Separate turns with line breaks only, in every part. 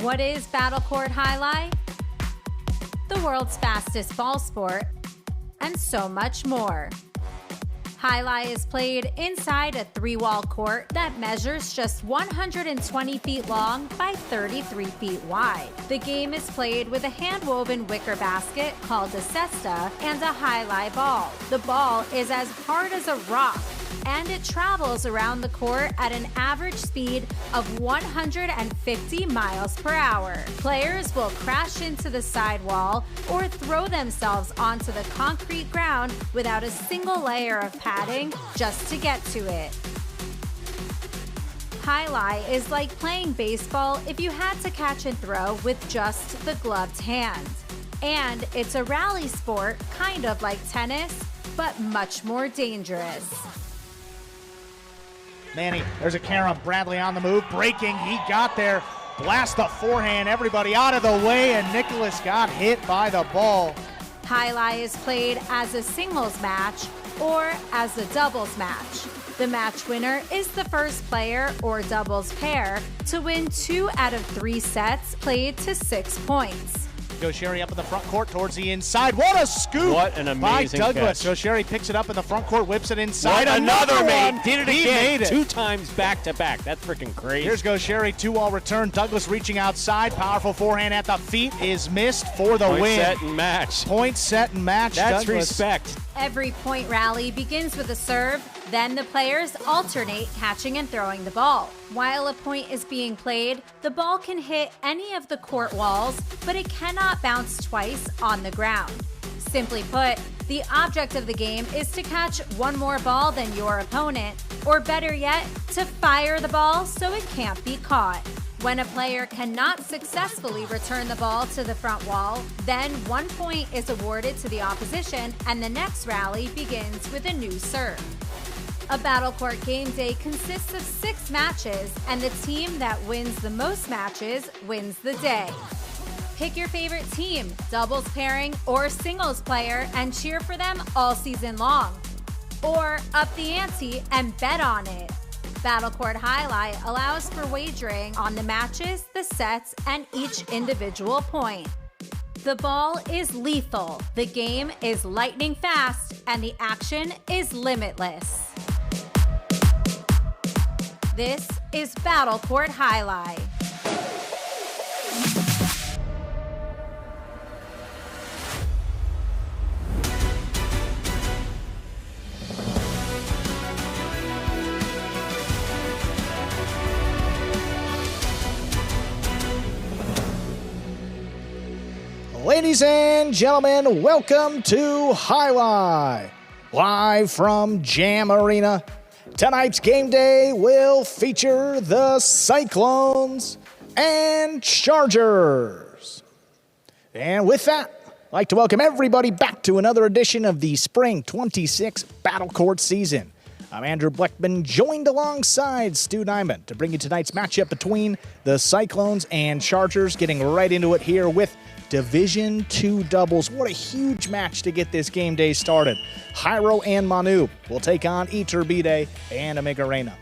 What is Battlecourt Jai-Alai? The world's fastest ball sport, and so much more. Jai-Alai is played inside a 3-wall court that measures just 120 feet long by 33 feet wide. The game is played with a hand-woven wicker basket called a cesta and a Jai-Alai ball. The ball is as hard as a rock, and it travels around the court at an average speed of 150 miles per hour. Players will crash into the sidewall or throw themselves onto the concrete ground without a single layer of padding just to get to it. Jai-Alai is like playing baseball if you had to catch and throw with just the gloved hand. And it's a rally sport, kind of like tennis, but much more dangerous.
Manny, there's a carom. Bradley on the move, breaking. He got there. Blast the forehand. Everybody out of the way, and Nicholas got hit by the ball.
Jai-Alai is played as a singles match or as a doubles match. The match winner is the first player or doubles pair to win 2 out of 3 sets played to 6 points.
Sherry up in the front court towards the inside. What a scoop!
What an amazing
by Douglas.
catch.
Sherry picks it up in the front court, whips it inside.
What another
one!
made. Did it
He
again.
made it.
2 times back to back. That's freaking crazy.
Here's Sherry, 2-wall return. Douglas reaching outside. Powerful forehand at the feet is missed for the
Point
win.
set and match.
Point set and match.
That's
Douglas.
respect.
Every point rally begins with a serve, then the players alternate catching and throwing the ball. While a point is being played, the ball can hit any of the court walls, but it cannot bounce twice on the ground. Simply put, the object of the game is to catch one more ball than your opponent, or better yet, to fire the ball so it can't be caught. When a player cannot successfully return the ball to the front wall, then 1 point is awarded to the opposition and the next rally begins with a new serve. A Battlecourt game day consists of 6 matches, and the team that wins the most matches wins the day. Pick your favorite team, doubles pairing, or singles player, and cheer for them all season long. Or up the ante and bet on it. Battlecourt Jai-Alai allows for wagering on the matches, the sets, and each individual point. The ball is lethal, the game is lightning fast, and the action is limitless. This is Battlecourt Jai-Alai.
Ladies and gentlemen, welcome to Jai-Alai, live from Jam Arena. Tonight's game day will feature the Cyclones and Chargers. And with that, I'd like to welcome everybody back to another edition of the Spring 26 Battlecourt season. I'm Andrew Bleckman, joined alongside Stu Nyman to bring you tonight's matchup between the Cyclones and Chargers, getting right into it here with Division II doubles. What a huge match to get this game day started. Jairo and Manu will take on Iturbide and Omega Reina.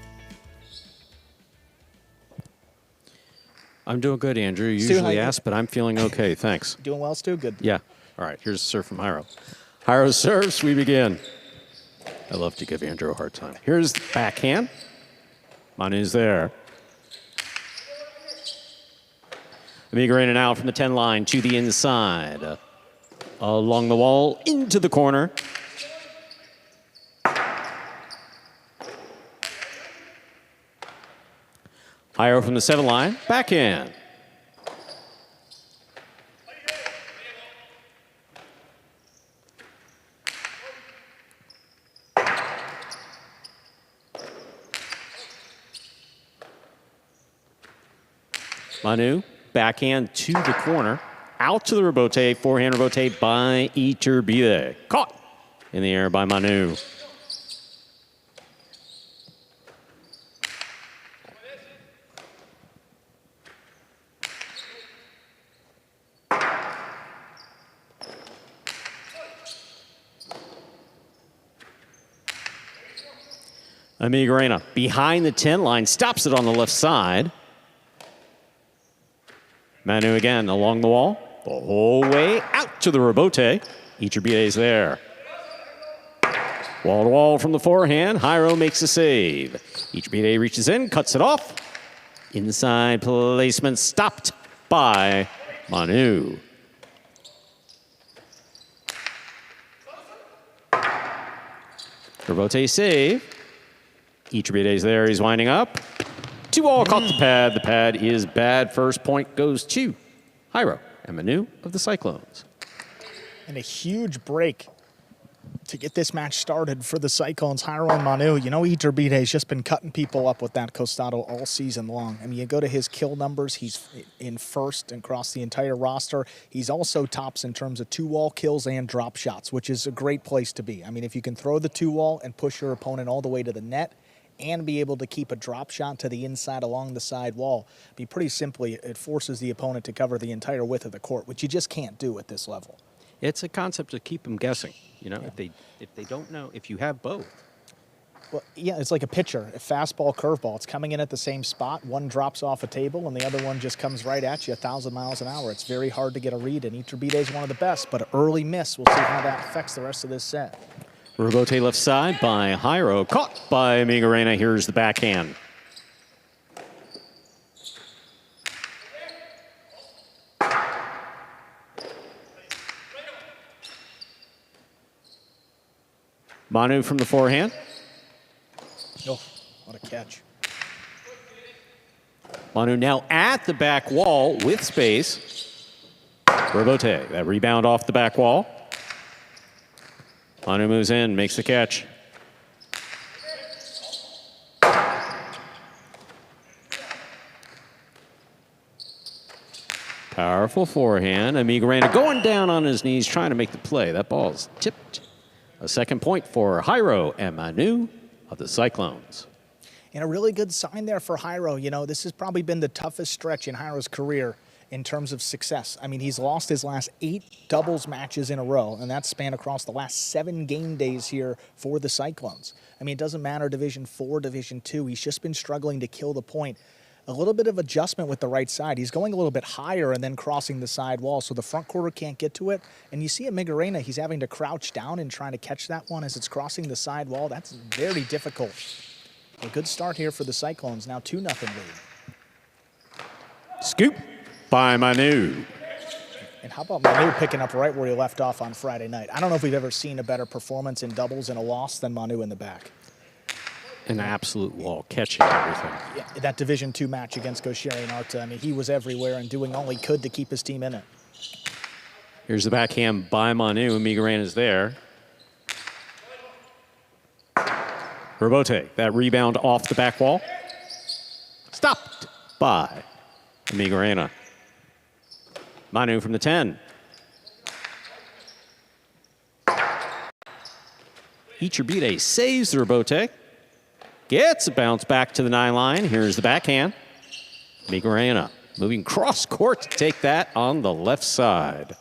I'm doing good, Andrew. You usually ask, but I'm feeling okay. Thanks.
Doing well, Stu? Good.
Yeah. All right. Here's a serve from Jairo. Jairo serves. We begin. I love to give Andrew a hard time. Here's the backhand. Manu's there. Omega Reina now from the 10 line to the inside. Along the wall, into the corner. Jairo from the 7 line, backhand. Manu, backhand to the corner, out to the rebote, forehand rebote by Iturbide. Caught in the air by Manu. Omega Reina behind the 10 line, stops it on the left side. Manu again along the wall. The whole way out to the rebote. Iturbide there. Wall to wall from the forehand. Jairo makes a save. Iturbide reaches in, cuts it off. Inside placement stopped by Manu. Rebote save. Iturbide's there. He's winding up. 2-all caught the pad. The pad is bad. First point goes to Jairo and Manu of the Cyclones.
And a huge break to get this match started for the Cyclones. Jairo and Manu, you know, Iturbide's just been cutting people up with that costado all season long. I mean, you go to his kill numbers, he's in first across the entire roster. He's also tops in terms of 2-wall kills and drop shots, which is a great place to be. I mean, if you can throw the 2-wall and push your opponent all the way to the net and be able to keep a drop shot to the inside along the side wall, be pretty simply, it forces the opponent to cover the entire width of the court, which you just can't do at this level.
It's a concept to keep them guessing. You know, if they don't know, if you have both.
Well, yeah, it's like a pitcher, a fastball, curveball. It's coming in at the same spot. One drops off a table, and the other one just comes right at you 1,000 miles an hour. It's very hard to get a read, and Iturbide is one of the best, but an early miss. We'll see how that affects the rest of this set.
Rebote left side by Jairo. Caught by Migarena. Here's the backhand. Manu from the forehand.
Oh, what a catch.
Manu now at the back wall with space. Rebote, that rebound off the back wall. Manu moves in, makes the catch. Powerful forehand. Migarena going down on his knees, trying to make the play. That ball's tipped. A second point for Jairo and Manu of the Cyclones.
And a really good sign there for Jairo. You know, this has probably been the toughest stretch in Jairo's career in terms of success. I mean, he's lost his last 8 doubles matches in a row, and that's spanned across the last 7 game days here for the Cyclones. I mean, it doesn't matter Division 4, Division 2. He's just been struggling to kill the point. A little bit of adjustment with the right side. He's going a little bit higher and then crossing the side wall, so the front quarter can't get to it. And you see at Migarena, he's having to crouch down and trying to catch that one as it's crossing the side wall. That's very difficult. A good start here for the Cyclones. Now 2-0 lead.
Scoop by Manu.
And how about Manu picking up right where he left off on Friday night? I don't know if we've ever seen a better performance in doubles and a loss than Manu in the back.
An absolute wall, catching everything.
Yeah, that Division 2 match against Gaucheri and Arta, I mean, he was everywhere and doing all he could to keep his team in it.
Here's the backhand by Manu, and Migarena is there. Rebote, that rebound off the back wall. Stopped by Migarena. Manu from the 10. Iturbide saves the rebote. Gets a bounce back to the 9 line. Here's the backhand. Migarena moving cross court to take that on the left side.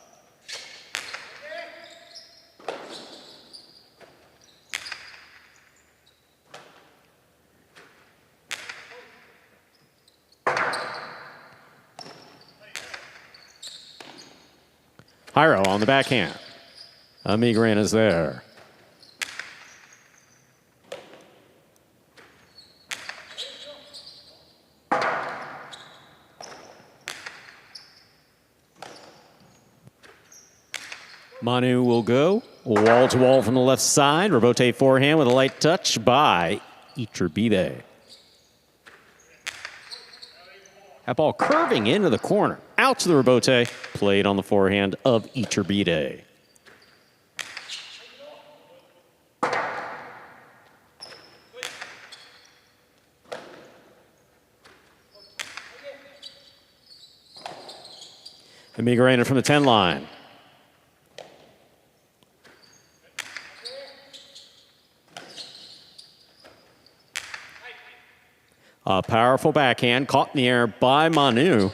Jairo on the backhand. Migarena's there. Manu will go wall to wall from the left side. Rebote forehand with a light touch by Iturbide. That ball curving into the corner. Out to the rebote. Played on the forehand of Iturbide. And Migarena from the 10 line. A powerful backhand caught in the air by Manu.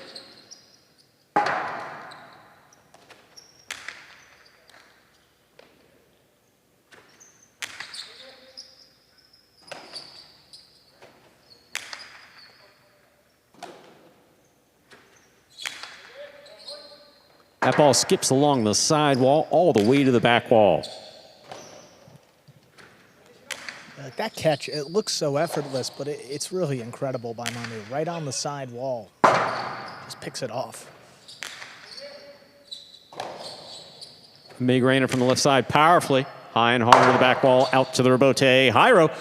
That ball skips along the side wall all the way to the back wall.
That catch, it looks so effortless, but it's really incredible by Manu. Right on the side wall. Just picks it off.
Migraina from the left side powerfully. High and hard to the back wall, out to the rebote. Jairo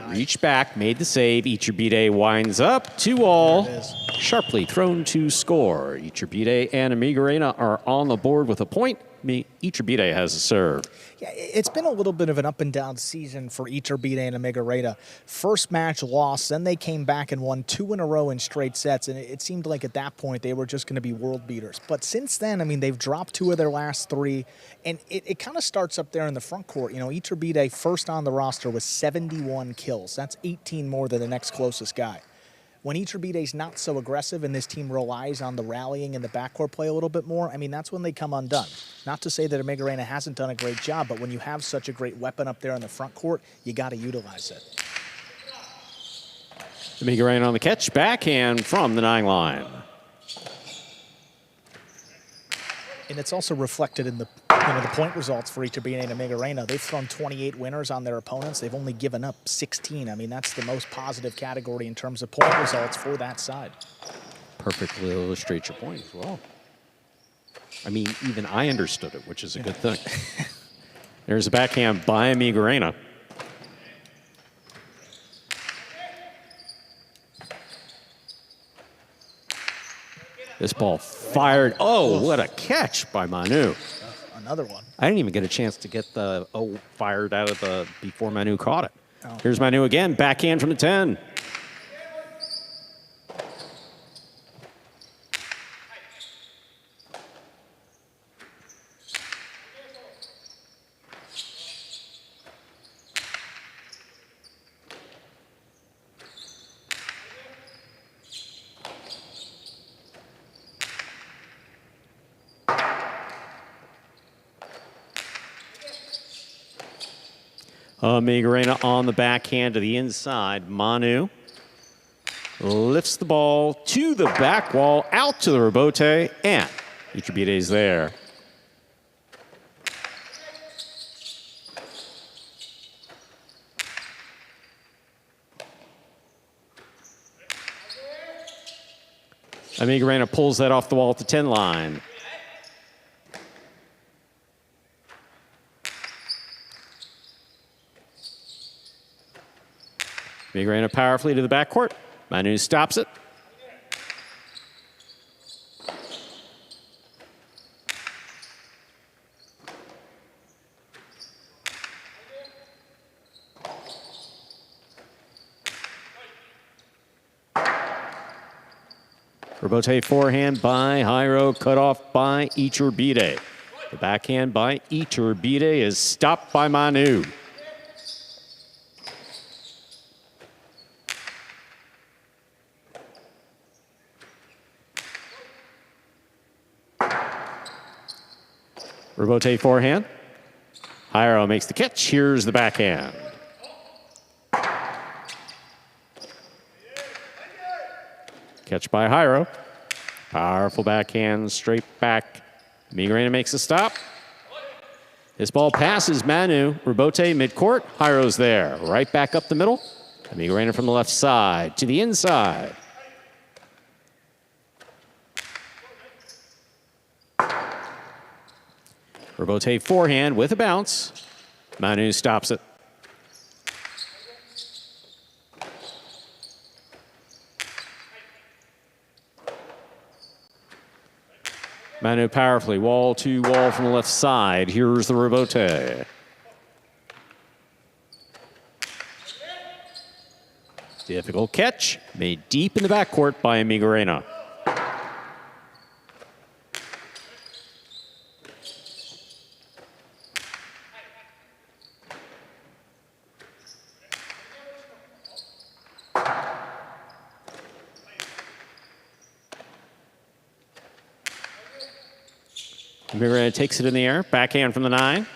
reached back, made the save. Iturbide winds up, 2-all. Sharply thrown to score. Iturbide and Migraina are on the board with a point. Iturbide has a serve.
Yeah, it's been a little bit of an up and down season for Iturbide and Migraina. First match lost, then they came back and won 2 in a row in straight sets, and it seemed like at that point they were just going to be world beaters. But since then, I mean, they've dropped 2 of their last 3, and it kind of starts up there in the front court. You know, Iturbide first on the roster with 71 kills. That's 18 more than the next closest guy. When Iturbide's not so aggressive and this team relies on the rallying and the backcourt play a little bit more, I mean, that's when they come undone. Not to say that Migraina hasn't done a great job, but when you have such a great weapon up there in the front court, you got to utilize it.
Migraina on the catch, backhand from the 9 line.
And it's also reflected in the the point results for Iturbide and Migraina. They've thrown 28 winners on their opponents. They've only given up 16. I mean, that's the most positive category in terms of point results for that side.
Perfectly illustrates your point as well. I mean, even I understood it, which is a good thing. There's a backhand by Migraina. This ball fired. Oh, what a catch by Manu.
Another one.
I didn't even get a chance to get the fired out of the before Manu caught it. Here's Manu again, backhand from the 10. Migraina on the backhand to the inside. Manu lifts the ball to the back wall, out to the rebote, and Iturbide's there. Migraina pulls that off the wall at the 10 line. Migraina powerfully to the backcourt. Manu stops it. Rebote forehand by Jairo, cut off by Iturbide. The backhand by Iturbide is stopped by Manu. Rebote forehand. Jairo makes the catch. Here's the backhand. Catch by Jairo. Powerful backhand, straight back. Migraina makes a stop. This ball passes Manu. Rebote midcourt. Jairo's there. Right back up the middle. Migraina from the left side to the inside. Rebote forehand with a bounce. Manu stops it. Manu powerfully, wall to wall from the left side. Here's the rebote. Difficult catch, made deep in the backcourt by Migraina. Migraina takes it in the air, backhand from the 9.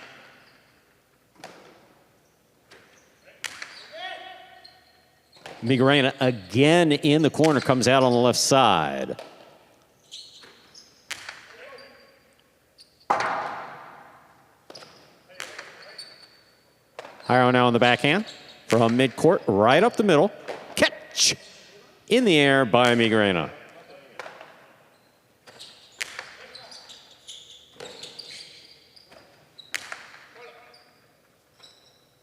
Migraina again in the corner, comes out on the left side. Jairo now on the backhand. From midcourt, right up the middle. Catch in the air by Miguel.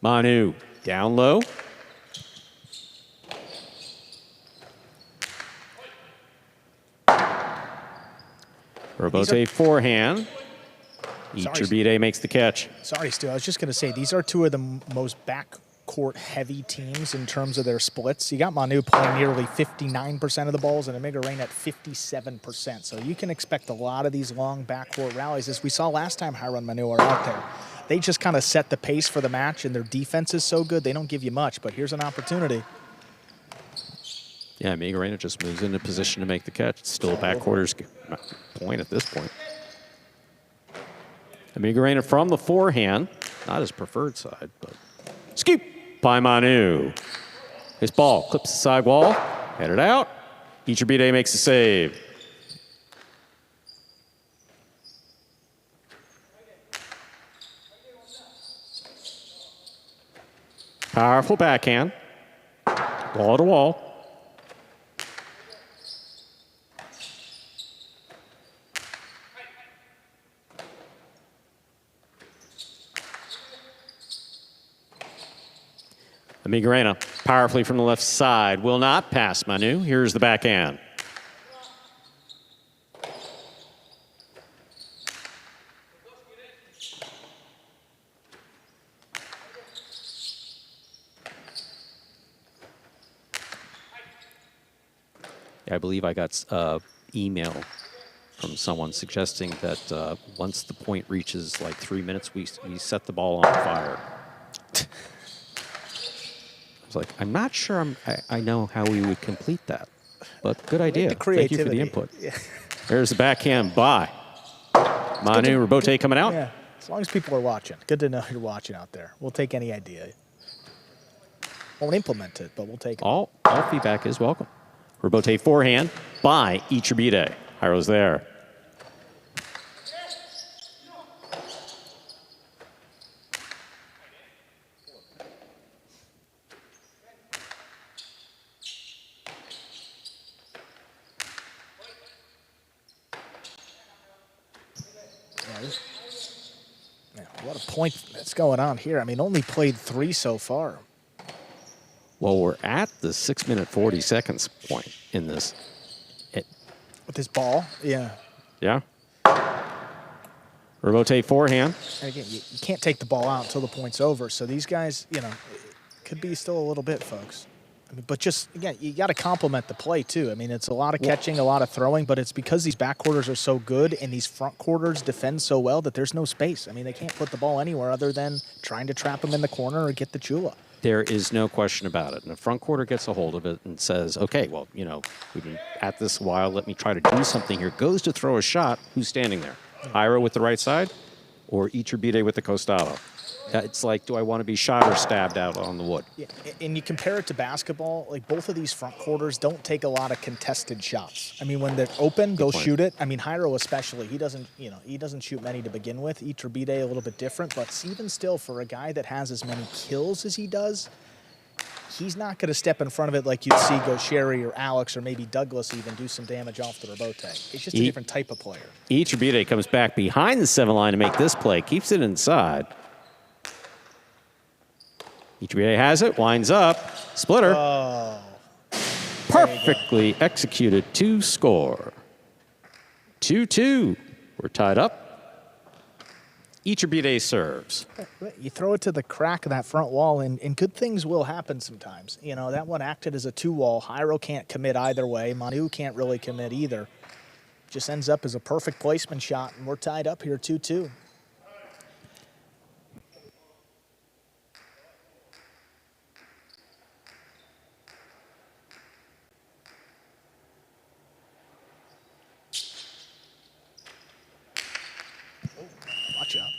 Manu down low. Robote forehand. Iturbide makes the catch.
Sorry, Stu. I was just going to say, these are two of the most backcourt heavy teams in terms of their splits. You got Manu playing nearly 59% of the balls and Miguel at 57%. So you can expect a lot of these long backcourt rallies. As we saw last time Jairo and Manu are out there, they just kind of set the pace for the match, and their defense is so good, they don't give you much. But here's an opportunity.
Yeah, Miguel just moves into position to make the catch. It's still a backcourter's point at this point. Miguel from the forehand, not his preferred side, but scoop by Manu. His ball clips the sidewall, headed out. Iturbide makes the save. Powerful backhand, wall to wall. Miguel powerfully from the left side. Will not pass Manu. Here's the backhand. I believe I got email from someone suggesting that once the point reaches like 3 minutes, we set the ball on fire. I was like, I'm not sure I know how we would complete that, but good idea. Thank you for the input. Yeah. There's the backhand by Manu. Robote coming out.
Yeah, as long as people are watching. Good to know you're watching out there. We'll take any idea. Won't implement it, but we'll take it.
All feedback is welcome. Robote forehand by Iturbide. Jairo's there.
What a point that's going on here. I mean, only played 3 so far.
Well, we're at the 6 minute 40 seconds point in this.
With this ball, yeah.
Yeah. Robote forehand.
And again, you can't take the ball out until the point's over. So these guys, it could be still a little bit, folks. I mean, but just, again, you got to complement the play, too. I mean, it's a lot of catching, a lot of throwing, but it's because these back quarters are so good and these front quarters defend so well that there's no space. I mean, they can't put the ball anywhere other than trying to trap them in the corner or get the chula.
There is no question about it. And the front quarter gets a hold of it and says, okay, well, we've been at this a while. Let me try to do something here. Goes to throw a shot. Who's standing there? Jairo with the right side or Iturbide with the costado? It's like, do I want to be shot or stabbed out on the wood?
Yeah, and you compare it to basketball, like both of these front quarters don't take a lot of contested shots. I mean, when they're open, they'll shoot it. I mean, Jairo especially, he doesn't shoot many to begin with. Iturbide a little bit different, but even still, for a guy that has as many kills as he does, he's not going to step in front of it like you'd see Gaucheri or Alex or maybe Douglas even do some damage off the Robote. It's just a different type of player.
Iturbide comes back behind the 7 line to make this play, keeps it inside. Iturbide has it, winds up, splitter.
Oh.
Perfectly executed to score. 2-2. We're tied up. Iturbide serves.
You throw it to the crack of that front wall, and good things will happen sometimes. That one acted as a 2-wall. Jairo can't commit either way. Manu can't really commit either. Just ends up as a perfect placement shot, and we're tied up here 2-2.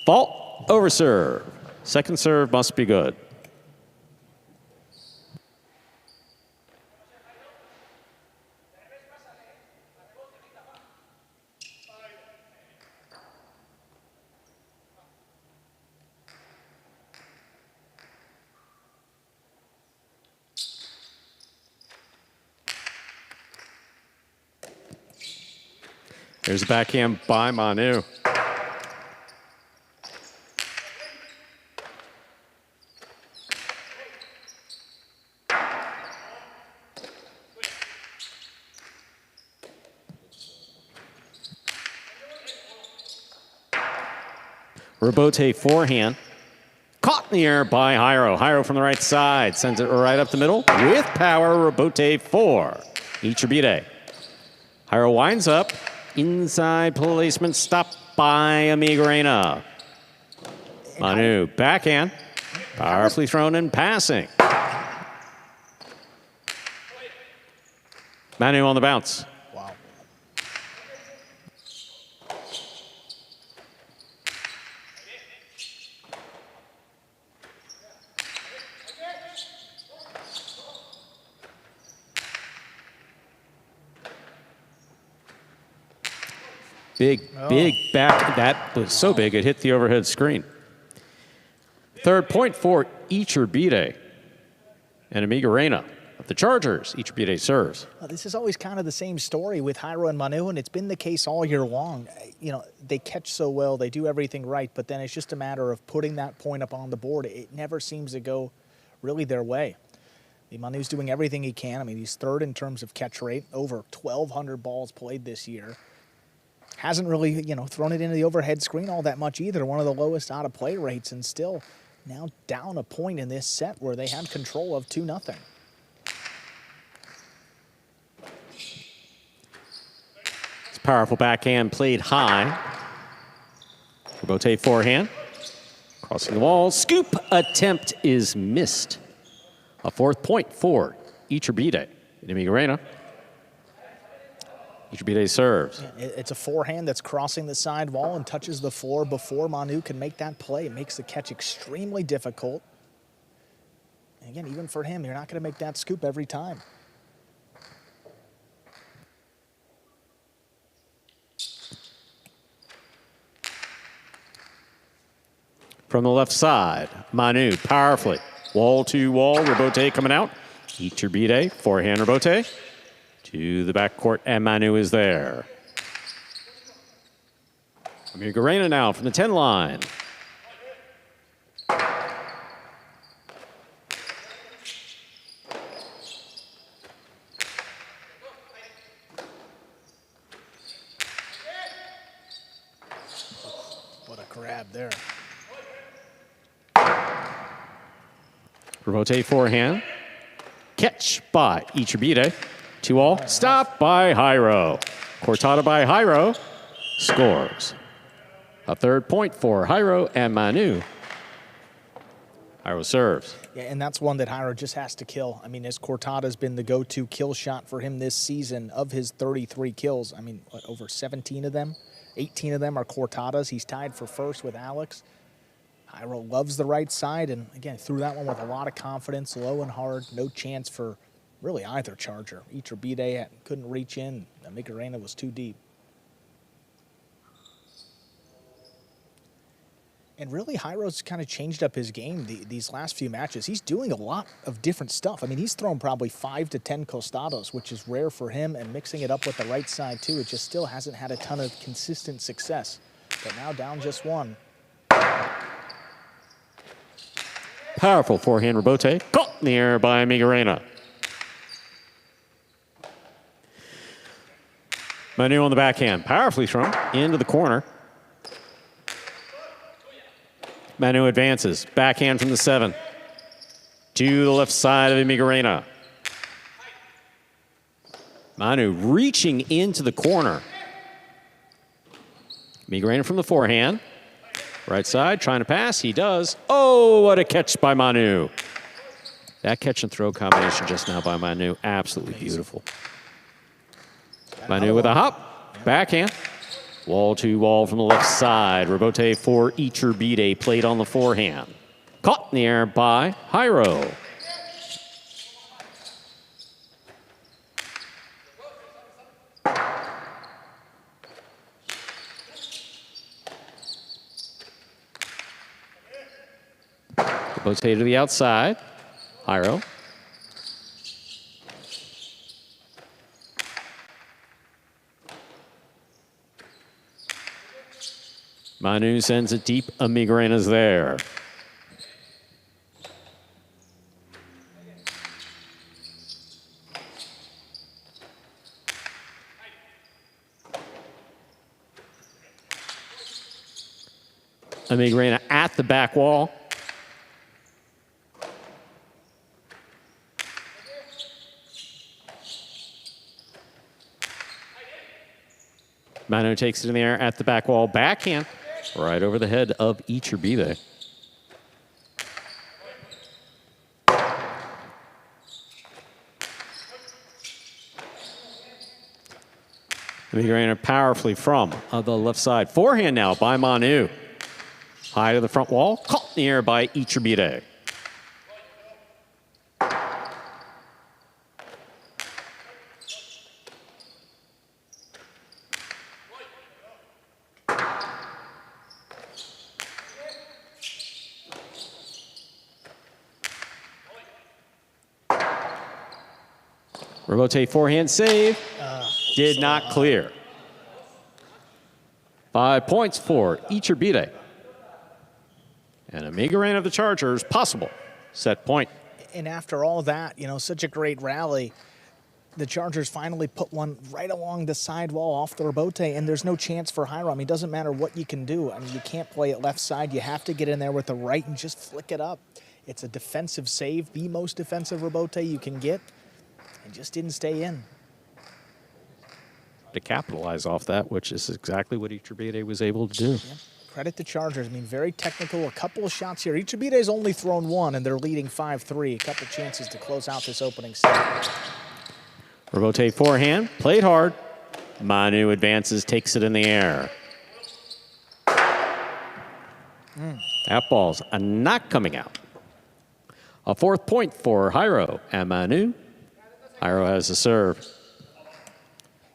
Fault, over serve. Second serve must be good. Here's a backhand by Manu. Rebote forehand. Caught in the air by Jairo. Jairo from the right side. Sends it right up the middle. With power, Rebote 4. Iturbide. Jairo winds up. Inside placement. Stopped by Amigarena. Manu, backhand. Powerfully thrown and passing. Manu on the bounce.
Wow.
Big back. That was so big it hit the overhead screen. Third point for Iturbide and Amigarena of the Chargers. Iturbide serves.
Well, this is always kind of the same story with Jairo and Manu, and it's been the case all year long. You know, they catch so well, they do everything right, but then it's just a matter of putting that point up on the board. It never seems to go really their way. I mean, Manu's doing everything he can. I mean, he's third in terms of catch rate, over 1,200 balls played this year. Hasn't really, you know, thrown it into the overhead screen all that much either. One of the lowest out of play rates, and still now down a point in this set where they had control of 2-0.
It's powerful backhand played high. Rebote forehand. Crossing the wall. Scoop attempt is missed. A fourth point for Iturbide. Amigarena. Iturbide serves.
It's a forehand that's crossing the side wall and touches the floor before Manu can make that play. It makes the catch extremely difficult. And again, even for him, you're not going to make that scoop every time.
From the left side, Manu powerfully. Wall to wall, Rebote coming out. Iturbide, forehand Rebote. To the backcourt, and Manu is there. Amigarena now from the 10 line.
What a grab there.
Rebote forehand. Catch by Iturbide. 2-all. Stop by Jairo. Cortada by Jairo. Scores. A third point for Jairo and Manu. Jairo serves.
Yeah, and that's one that Jairo just has to kill. I mean, his Cortada's been the go-to kill shot for him this season. Of his 33 kills, I mean, what, over 17 of them? 18 of them are Cortadas. He's tied for first with Alex. Jairo loves the right side, and again, threw that one with a lot of confidence, low and hard. No chance for really either Charger. Iturbide couldn't reach in. Amigarena was too deep. And really, Jairo's kind of changed up his game these last few matches. He's doing a lot of different stuff. I mean, he's thrown probably 5 to 10 costados, which is rare for him, and mixing it up with the right side, too. It just still hasn't had a ton of consistent success. But now down just one.
Powerful forehand Rebote. Caught in the air by Amigarena. Manu on the backhand. Powerfully thrown into the corner. Manu advances. Backhand from the 7. To the left side of Amigarena. Manu reaching into the corner. Amigarena from the forehand. Right side, trying to pass. He does. Oh, what a catch by Manu. That catch and throw combination just now by Manu, absolutely beautiful. Manu with a hop. Backhand. Wall to wall from the left side. Rebote for Iturbide, played on the forehand. Caught in the air by Jairo. Rebote to the outside. Jairo. Manu sends it deep. Amigarena's there. Amigarena at the back wall. Manu takes it in the air at the back wall. Backhand right over the head of Iturbide. Amigarena powerfully from the left side. Forehand now by Manu. High to the front wall. Caught in the air by Iturbide. Rebote forehand save. Did not clear. 5 points for Iturbide. And Amigarena of the Chargers, possible set point.
And after all that, you know, such a great rally, the Chargers finally put one right along the sidewall off the rebote, and there's no chance for Hiram. It doesn't matter what you can do. I mean, you can't play it left side. You have to get in there with the right and just flick it up. It's a defensive save, the most defensive rebote you can get. It just didn't stay in.
To capitalize off that, which is exactly what Iturbide was able to do.
Yeah. Credit the Chargers. I mean, very technical. A couple of shots here. Iturbide's only thrown one, and they're leading 5-3. A couple chances to close out this opening set.
Rebote forehand, played hard. Manu advances, takes it in the air. That ball's not coming out. A 4th point for Jairo and Manu. Jairo has the serve.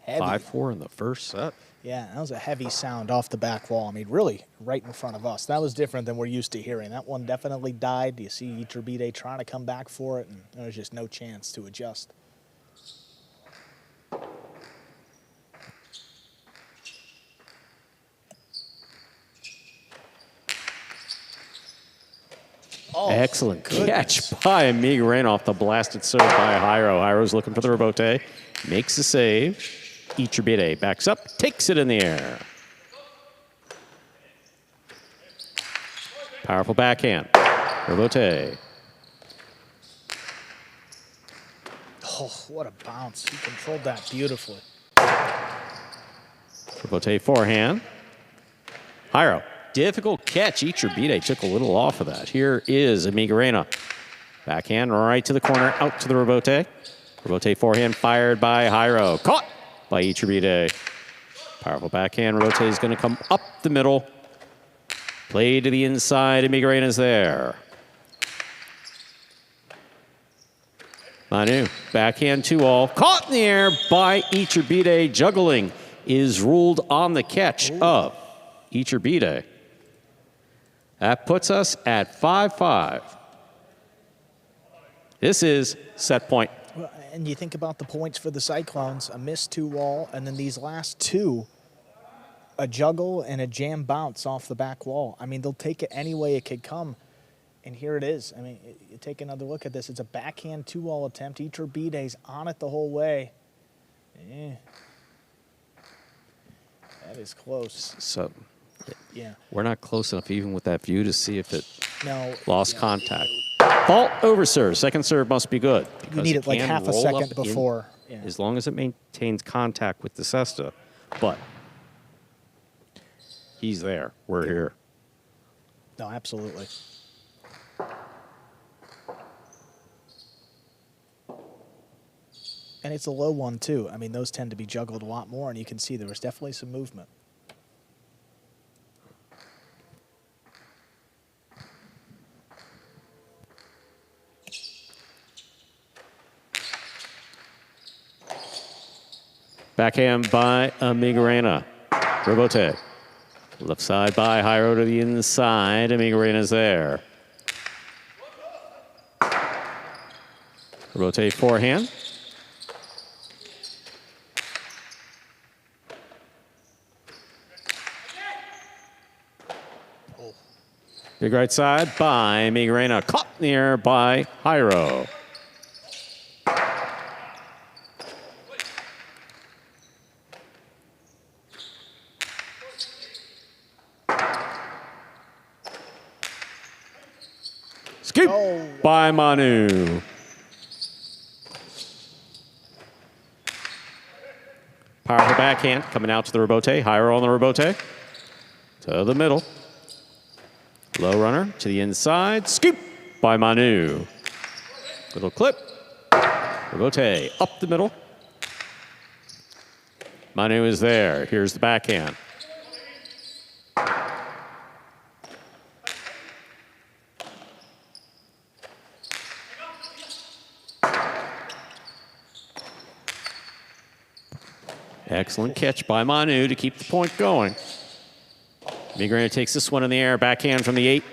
5-4 in the first set.
Yeah, that was a heavy sound off the back wall. I mean, really right in front of us. That was different than we're used to hearing. That one definitely died. You see Iturbide trying to come back for it, and there was just no chance to adjust. Oh,
excellent catch by Amigarena off the blasted serve by Jairo. Jairo's looking for the rebote. Makes the save. Iturbide backs up, takes it in the air. Powerful backhand. Rebote.
Oh, what a bounce. He controlled that beautifully.
Rebote forehand. Jairo. Difficult catch. Iturbide took a little off of that. Here is Amigarena. Backhand right to the corner, out to the rebote. Rebote forehand fired by Jairo. Caught by Iturbide. Powerful backhand. Rebote is going to come up the middle. Play to the inside. Amigarena is there. Manu, backhand 2-all. Caught in the air by Iturbide. Juggling is ruled on the catch of Iturbide. That puts us at 5-5. This is set point.
Well, and you think about the points for the Cyclones, a missed 2-wall, and then these last two, a juggle and a jam bounce off the back wall. I mean, they'll take it any way it could come, and here it is. I mean, you take another look at this. It's a backhand 2-wall attempt. Iturbide's on it the whole way. That is close.
So,
yeah,
we're not close enough even with that view to see if it lost
yeah.
contact. Fault over serve. Second serve must be good.
You need it like half a second before. Yeah.
As long as it maintains contact with the cesta. But he's there. We're here.
No, absolutely. And it's a low one, too. I mean, those tend to be juggled a lot more, and you can see there was definitely some movement.
Backhand by Amigarena. Rebote. Left side by Jairo to the inside. Amigarena's there. Rebote forehand. Big right side by Migrena. Caught in the air by Jairo. Scoop by Manu. Powerful backhand coming out to the rebote. Jairo on the rebote. To the middle. Low runner to the inside. Scoop by Manu. Little clip. Rebote up the middle. Manu is there. Here's the backhand. Excellent catch by Manu to keep the point going. Migrena takes this one in the air, backhand from the 8.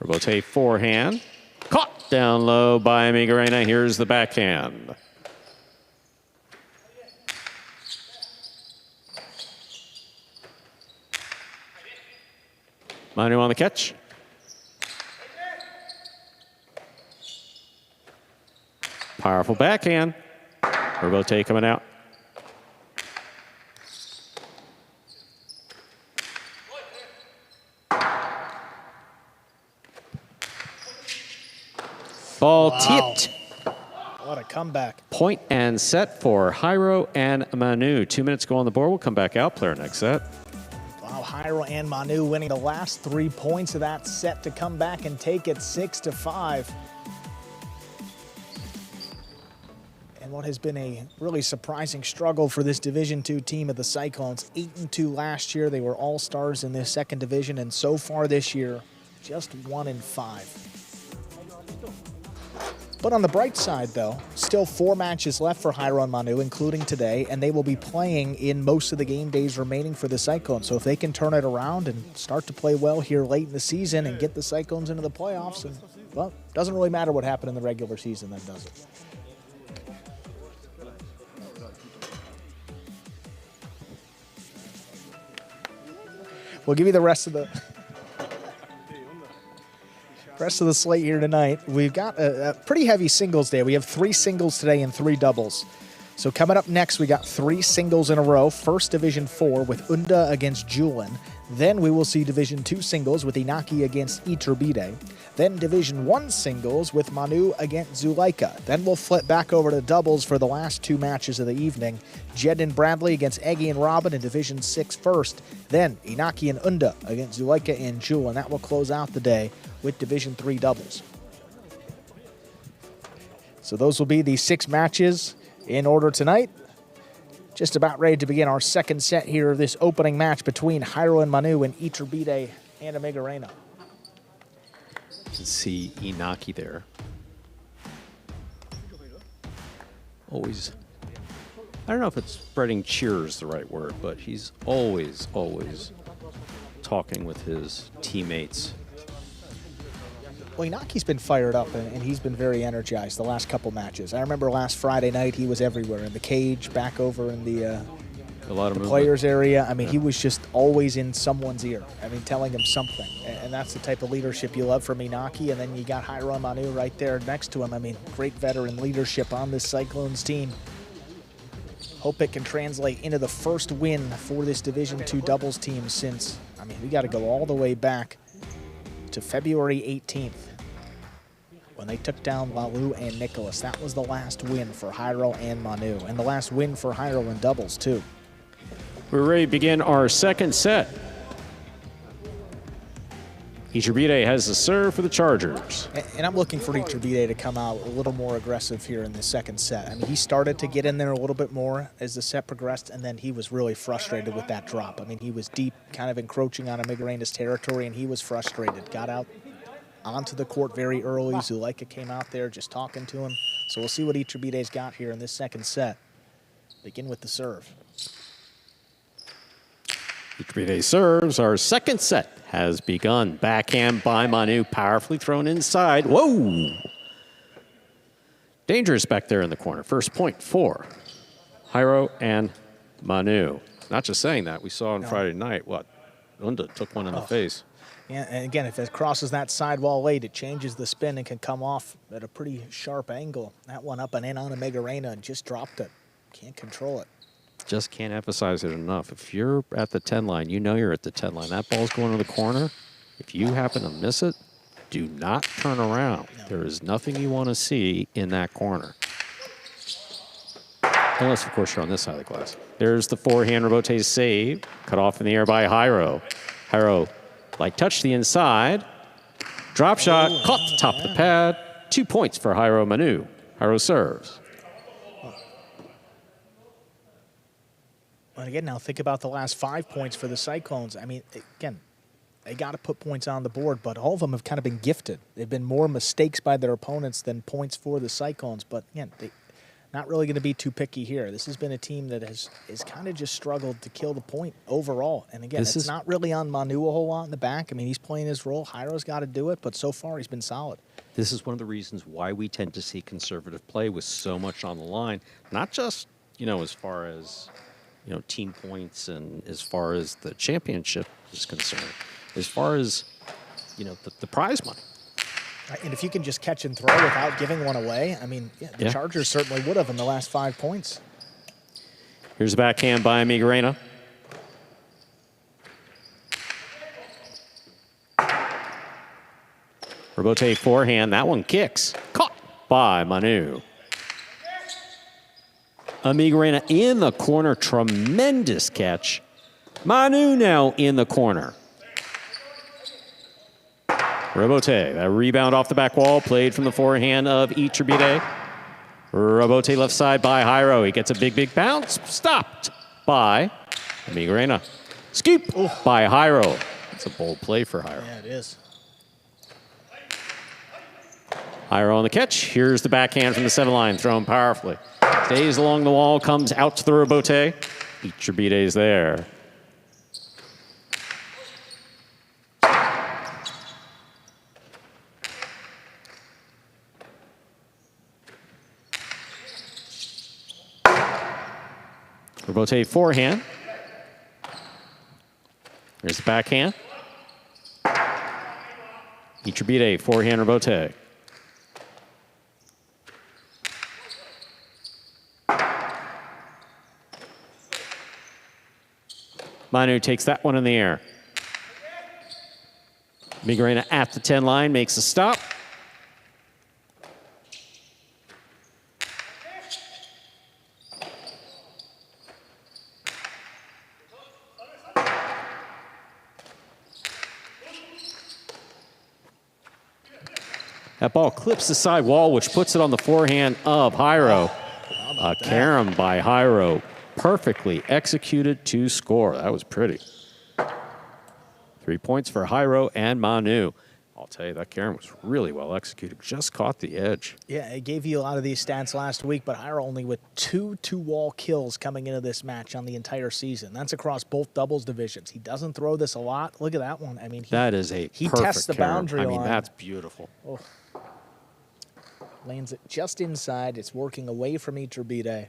Rebote forehand. Caught down low by Migrena. Here's the backhand. Manu on the catch. Powerful backhand. Rebote coming out. Ball tipped.
What a comeback.
Point and set for Jairo and Manu. 2 minutes go on the board. We'll come back out. Player next set.
Wow, Jairo and Manu winning the last 3 points of that set to come back and take it 6-5. And what has been a really surprising struggle for this Division II team of the Cyclones. 8-2 last year. They were all-stars in this second division, and so far this year, just 1-5. But on the bright side, though, still 4 matches left for Jairo and Manu, including today, and they will be playing in most of the game days remaining for the Cyclones. So if they can turn it around and start to play well here late in the season and get the Cyclones into the playoffs, and, well, doesn't really matter what happened in the regular season then, does it? We'll give you the rest of the slate here tonight. We've got a pretty heavy singles day. We have 3 singles today and 3 doubles. So coming up next, we got 3 singles in a row. First Division 4 with Unda against Julen. Then we will see Division 2 singles with Inyaki against Iturbide. Then Division 1 singles with Manu against Zulea. Then we'll flip back over to doubles for the last 2 matches of the evening. Jeden Bradley against Eggy and Robin in Division 6 first. Then Inyaki and Unda against Zulea and Julen. That will close out the day with Division 3 doubles. So those will be the 6 matches in order tonight. Just about ready to begin our second set here of this opening match between Jairo and Manu and Iturbide and Migrena.
You can see Inyaki there. Always, I don't know if it's spreading cheers the right word, but he's always talking with his teammates.
Well, Inyaki's been fired up, and he's been very energized the last couple matches. I remember last Friday night, he was everywhere, in the cage, back over in the players area. I mean, he was just always in someone's ear. I mean, telling him something. And that's the type of leadership you love from Inyaki. And then you got Jairo and Manu right there next to him. I mean, great veteran leadership on this Cyclones team. Hope it can translate into the first win for this Division II doubles team since, I mean, we got to go all the way back to February 18th when they took down Lalu and Nicholas. That was the last win for Jairo and Manu, and the last win for Jairo in doubles too.
We're ready to begin our second set. Iturbide has the serve for the Chargers.
And I'm looking for Iturbide to come out a little more aggressive here in the second set. I mean, he started to get in there a little bit more as the set progressed, and then he was really frustrated with that drop. I mean, he was deep, kind of encroaching on Migrena's territory, and he was frustrated. Got out onto the court very early. Zulea came out there just talking to him. So we'll see what Iturbide's got here in this second set. Begin with the serve.
Iturbide serves. Our second set has begun. Backhand by Manu, powerfully thrown inside. Whoa! Dangerous back there in the corner. First point for Jairo and Manu. Not just saying that. We saw on Friday night, what? Unda took one in the face.
Yeah, and again, if it crosses that sidewall late, it changes the spin and can come off at a pretty sharp angle. That one up and in on a Migarena and just dropped it. Can't control it.
Just can't emphasize it enough. If you're at the 10 line, you know you're at the 10 line. That ball's going to the corner. If you happen to miss it, do not turn around. No. There is nothing you want to see in that corner. Unless, of course, you're on this side of the glass. There's the forehand rebote save. Cut off in the air by Jairo. Jairo, like, touch the inside. Drop shot, caught the top of the pad. 2 points for Jairo Manu. Jairo serves.
And again, now think about the last 5 points for the Cyclones. I mean, again, they got to put points on the board, but all of them have kind of been gifted. They've been more mistakes by their opponents than points for the Cyclones. But again, they not really going to be too picky here. This has been a team that has kind of just struggled to kill the point overall. And again, it's not really on Manu a whole lot in the back. I mean, he's playing his role. Jairo's got to do it, but so far he's been solid.
This is one of the reasons why we tend to see conservative play with so much on the line. Not just, as far as, team points and as far as the championship is concerned. As far as, the prize money.
Right, and if you can just catch and throw without giving one away, I mean, the Chargers certainly would have in the last 5 points.
Here's a backhand by Migarena. Rebote forehand. That one kicks. Caught by Manu. Migarena in the corner. Tremendous catch. Manu now in the corner. Rebote, that rebound off the back wall, played from the forehand of Iturbide. Rebote left side by Jairo. He gets a big bounce. Stopped by Migarena. Scoop by Jairo. That's a bold play for Jairo.
Yeah, it is.
Jairo on the catch. Here's the backhand from the 7 line, thrown powerfully. Stays along the wall, comes out to the rebote. Iturbide is there. Rebote forehand. There's the backhand. Iturbide, forehand rebote. Manu takes that one in the air. Migarena at the 10 line, makes a stop. That ball clips the side wall, which puts it on the forehand of Jairo. A carom by Jairo. Perfectly executed to score. That was pretty. 3 points for Jairo and Manu. I'll tell you, that carom was really well executed. Just caught the edge.
Yeah, it gave you a lot of these stats last week, but Jairo only with 2 two-wall kills coming into this match on the entire season. That's across both doubles divisions. He doesn't throw this a lot. Look at that one. I mean,
that is a
he
perfect
tests the boundary line.
I mean, that's beautiful.
Oh. Lands it just inside. It's working away from Iturbide.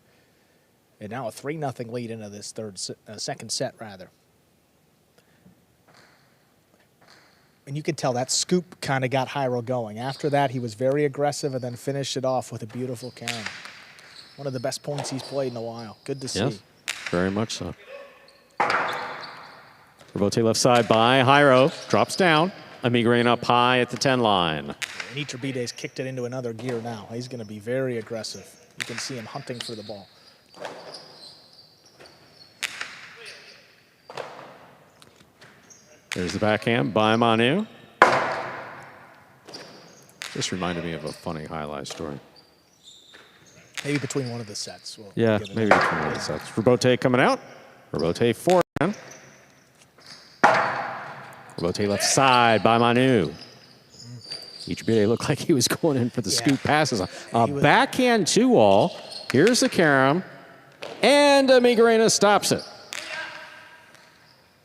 And now a 3-0 lead into this second set, rather. And you could tell that scoop kind of got Jairo going. After that, he was very aggressive and then finished it off with a beautiful carom. One of the best points he's played in a while. Good to see.
Yes, very much so. Rebote left side by Jairo. Drops down. Migarena up high at the 10 line.
And Iturbide's kicked it into another gear now. He's going to be very aggressive. You can see him hunting for the ball.
There's the backhand by Manu. This reminded me of a funny highlight story.
Maybe between one of the sets.
Yeah, maybe between one of the sets. Rebote coming out. Rebote forehand. Rebote left side by Manu. Iturbide looked like he was going in for the scoop passes. A backhand 2-wall. Here's the carom. And Migarena stops it.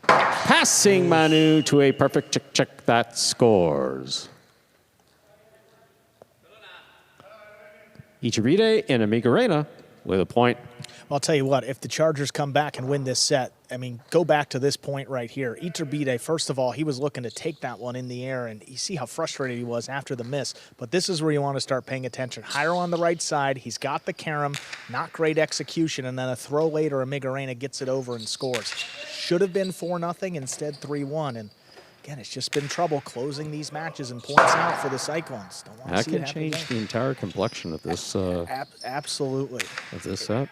Passing Manu to a perfect check that scores. Iturbide and Migarena with a point.
I'll tell you what, if the Chargers come back and win this set, I mean, go back to this point right here. Iturbide, first of all, he was looking to take that one in the air, and you see how frustrated he was after the miss. But this is where you want to start paying attention. Jairo on the right side. He's got the carom, not great execution, and then a throw later, Migarena gets it over and scores. Should have been 4-0, instead 3-1. And again, it's just been trouble closing these matches and points out for the Cyclones. Don't want to
That
see
can
it happen
change
again.
the entire complexion of this.
Absolutely.
Of this set.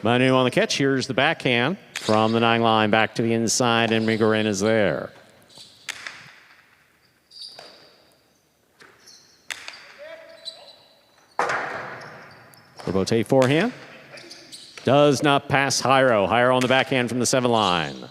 Manu on the catch. Here's the backhand from the 9 line back to the inside, and Migarena's there. Rebote forehand. Does not pass Jairo. Jairo on the backhand from the 7 line.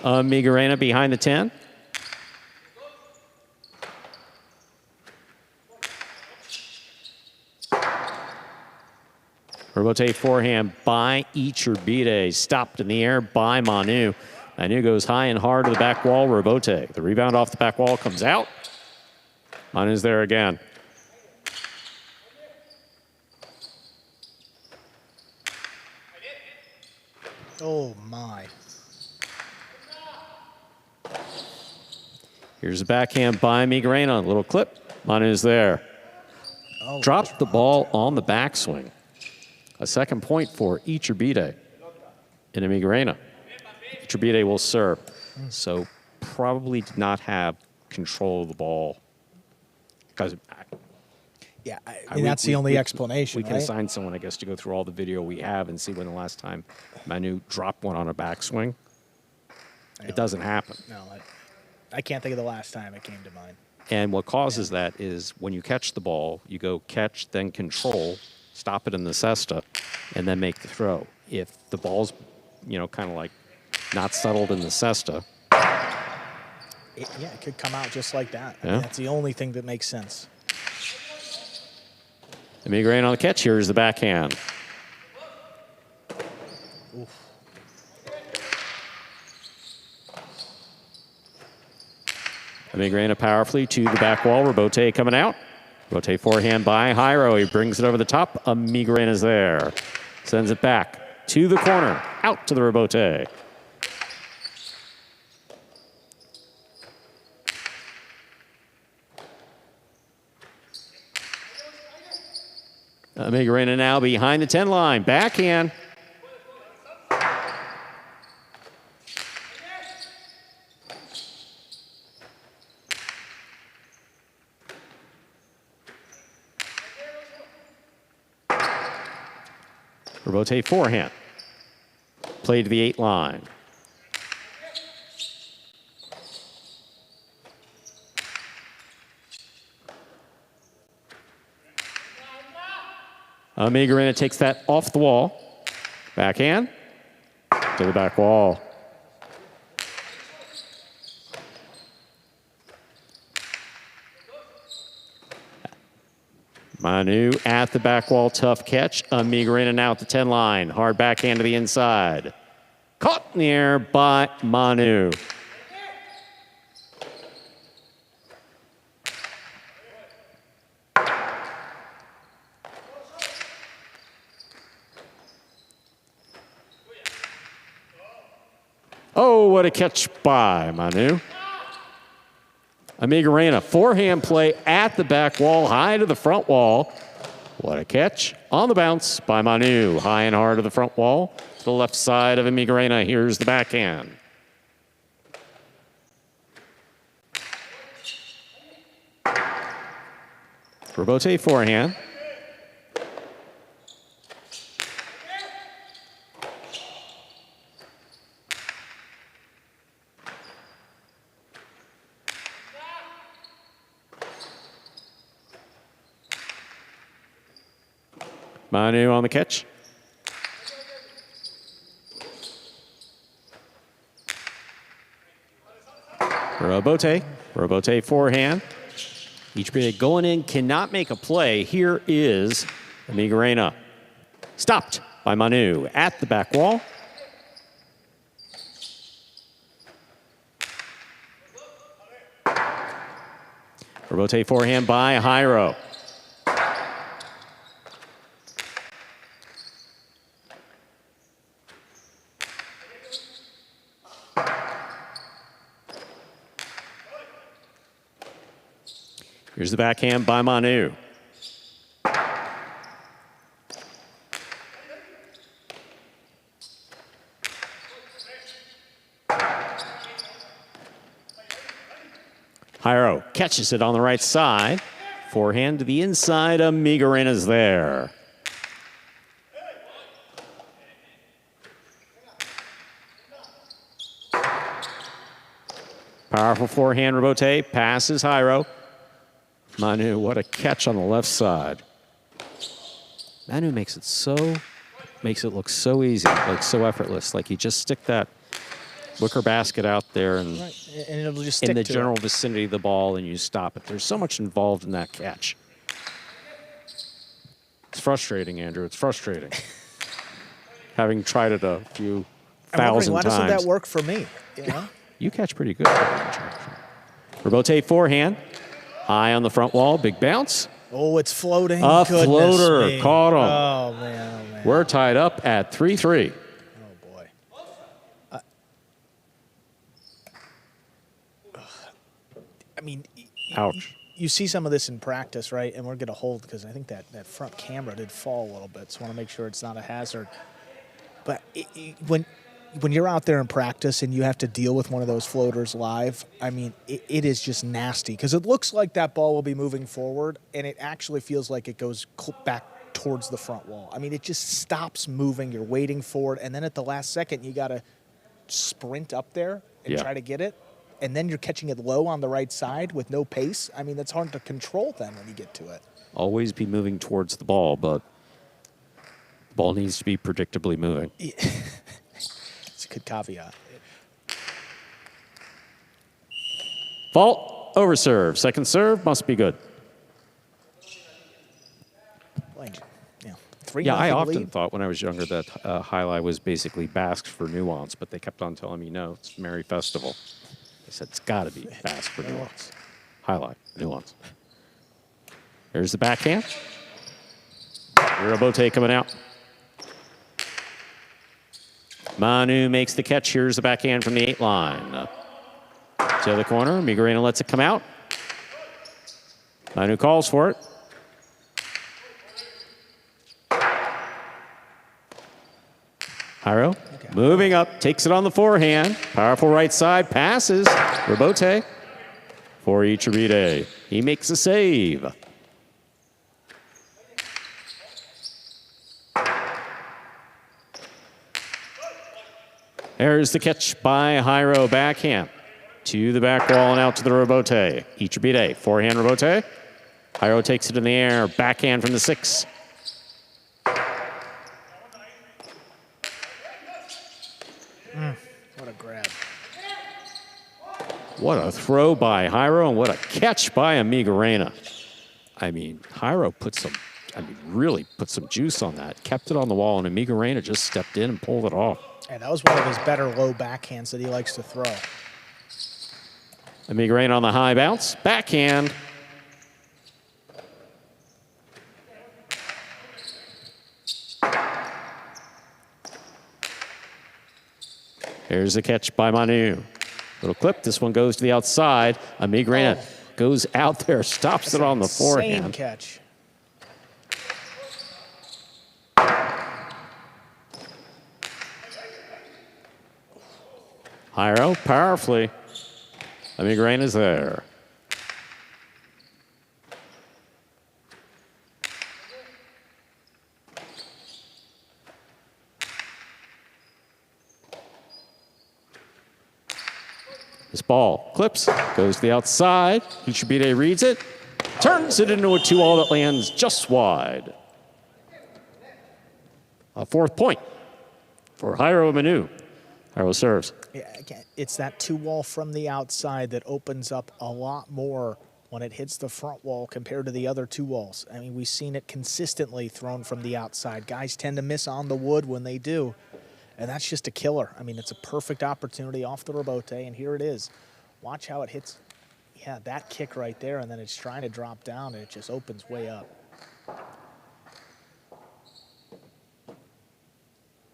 Migarena behind the 10. Rebote forehand by Iturbide. Stopped in the air by Manu. Manu goes high and hard to the back wall. Rebote. The rebound off the back wall comes out. Manu's there again.
Oh, my.
Here's a backhand by Migarena. A little clip. Manu's there.
Oh,
Dropped the ball on the backswing. A second point for Iturbide in Migarena. Iturbide will serve. So probably did not have control of the ball. Because
yeah, I mean, that's the only explanation,
We can
right?
assign someone, I guess, to go through all the video we have and see when the last time Manu dropped one on a backswing. It doesn't happen.
No, I can't think of the last time it came to mind.
And what causes that is when you catch the ball, you go catch, then control, stop it in the cesta, and then make the throw. If the ball's, kind of like not settled in the cesta.
It could come out just like that. I
Yeah.
mean, that's the only thing that makes sense.
Migarena on the catch. Here's the backhand.
Oof.
Migarena powerfully to the back wall. Rebote coming out. Rebote forehand by Jairo. He brings it over the top. Migarena's there. Sends it back to the corner. Out to the rebote. Migarena now behind the 10 line. Backhand. Rebote forehand. Play to the 8 line. Migarena takes that off the wall. Backhand to the back wall. Manu at the back wall, tough catch. Migarena now at the 10 line. Hard backhand to the inside. Caught in the air by Manu. Oh, what a catch by Manu. Migarena, forehand play at the back wall, high to the front wall. What a catch on the bounce by Manu. High and hard to the front wall. To the left side of Migarena. Here's the backhand. Rebote forehand. Manu on the catch. Rebote forehand. Iturbide going in, cannot make a play. Here is Migarena. Stopped by Manu at the back wall. Rebote forehand by Jairo. Here's the backhand by Manu. Jairo catches it on the right side. Forehand to the inside. Migarena's there. Powerful forehand rebote. Passes Jairo. Manu, what a catch on the left side. Manu makes it look so easy, like so effortless. Like you just stick that wicker basket out there and,
and it'll just stick
in the
to
general
it.
vicinity of the ball, and you stop it. There's so much involved in that catch. It's frustrating, Andrew. It's frustrating. Having tried it a few thousand
why
times.
doesn't that work for me? You know?
You catch pretty good. Rebote forehand. High on the front wall. Big bounce.
Oh, it's floating.
A
Goodness
floater.
me.
Caught him.
Oh, man. Oh, man.
We're tied up at 3-3.
Oh, boy. I mean,
Ouch.
you see some of this in practice, right? And we're going to hold because I think that front camera did fall a little bit, so I want to make sure it's not a hazard. But when you're out there in practice and you have to deal with one of those floaters live, I mean, it is just nasty because it looks like that ball will be moving forward, and it actually feels like it goes back towards the front wall. I mean, it just stops moving. You're waiting for it, and then at the last second, you got to sprint up there and try to get it, and then you're catching it low on the right side with no pace. I mean, that's hard to control then when you get to it.
Always be moving towards the ball, but the ball needs to be predictably moving.
It's a good caveat.
Fault, over serve. Second serve must be good. Yeah, I often thought when I was younger that Jai-Alai was basically Basque for nuance, but they kept on telling me, no, it's Merry Festival. I said, it's got to be Basque for nuance. Jai-Alai, nuance. There's the backhand. Rebote coming out. Manu makes the catch. Here's the backhand from the 8 line. To the corner. Migarena lets it come out. Manu calls for it. Jairo moving up, takes it on the forehand. Powerful right side, passes. Rebote for Iturbide. He makes a save. There's the catch by Jairo, backhand. To the back wall and out to the rebote. Iturbide, forehand rebote. Jairo takes it in the air, backhand from the 6.
What a grab.
What a throw by Jairo, and what a catch by Migarena. I mean, Jairo really put some juice on that. Kept it on the wall, and Migarena just stepped in and pulled it off.
And that was one of his better low backhands that he likes to throw.
Migarena on the high bounce. Backhand. Here's a catch by Manu. Little clip. This one goes to the outside. Migarena goes out there, stops it on the forehand.
Catch.
Jairo powerfully. Migarena's there. This ball clips, goes to the outside. Iturbide reads it, turns it into a 2-all that lands just wide. A 4th point for Jairo Manu. Jairo serves.
Yeah, again, it's that 2-wall from the outside that opens up a lot more when it hits the front wall compared to the other two walls. I mean, we've seen it consistently thrown from the outside. Guys tend to miss on the wood when they do, and that's just a killer. I mean, it's a perfect opportunity off the rebote, and here it is. Watch how it hits. Yeah, that kick right there, and then it's trying to drop down, and it just opens way up.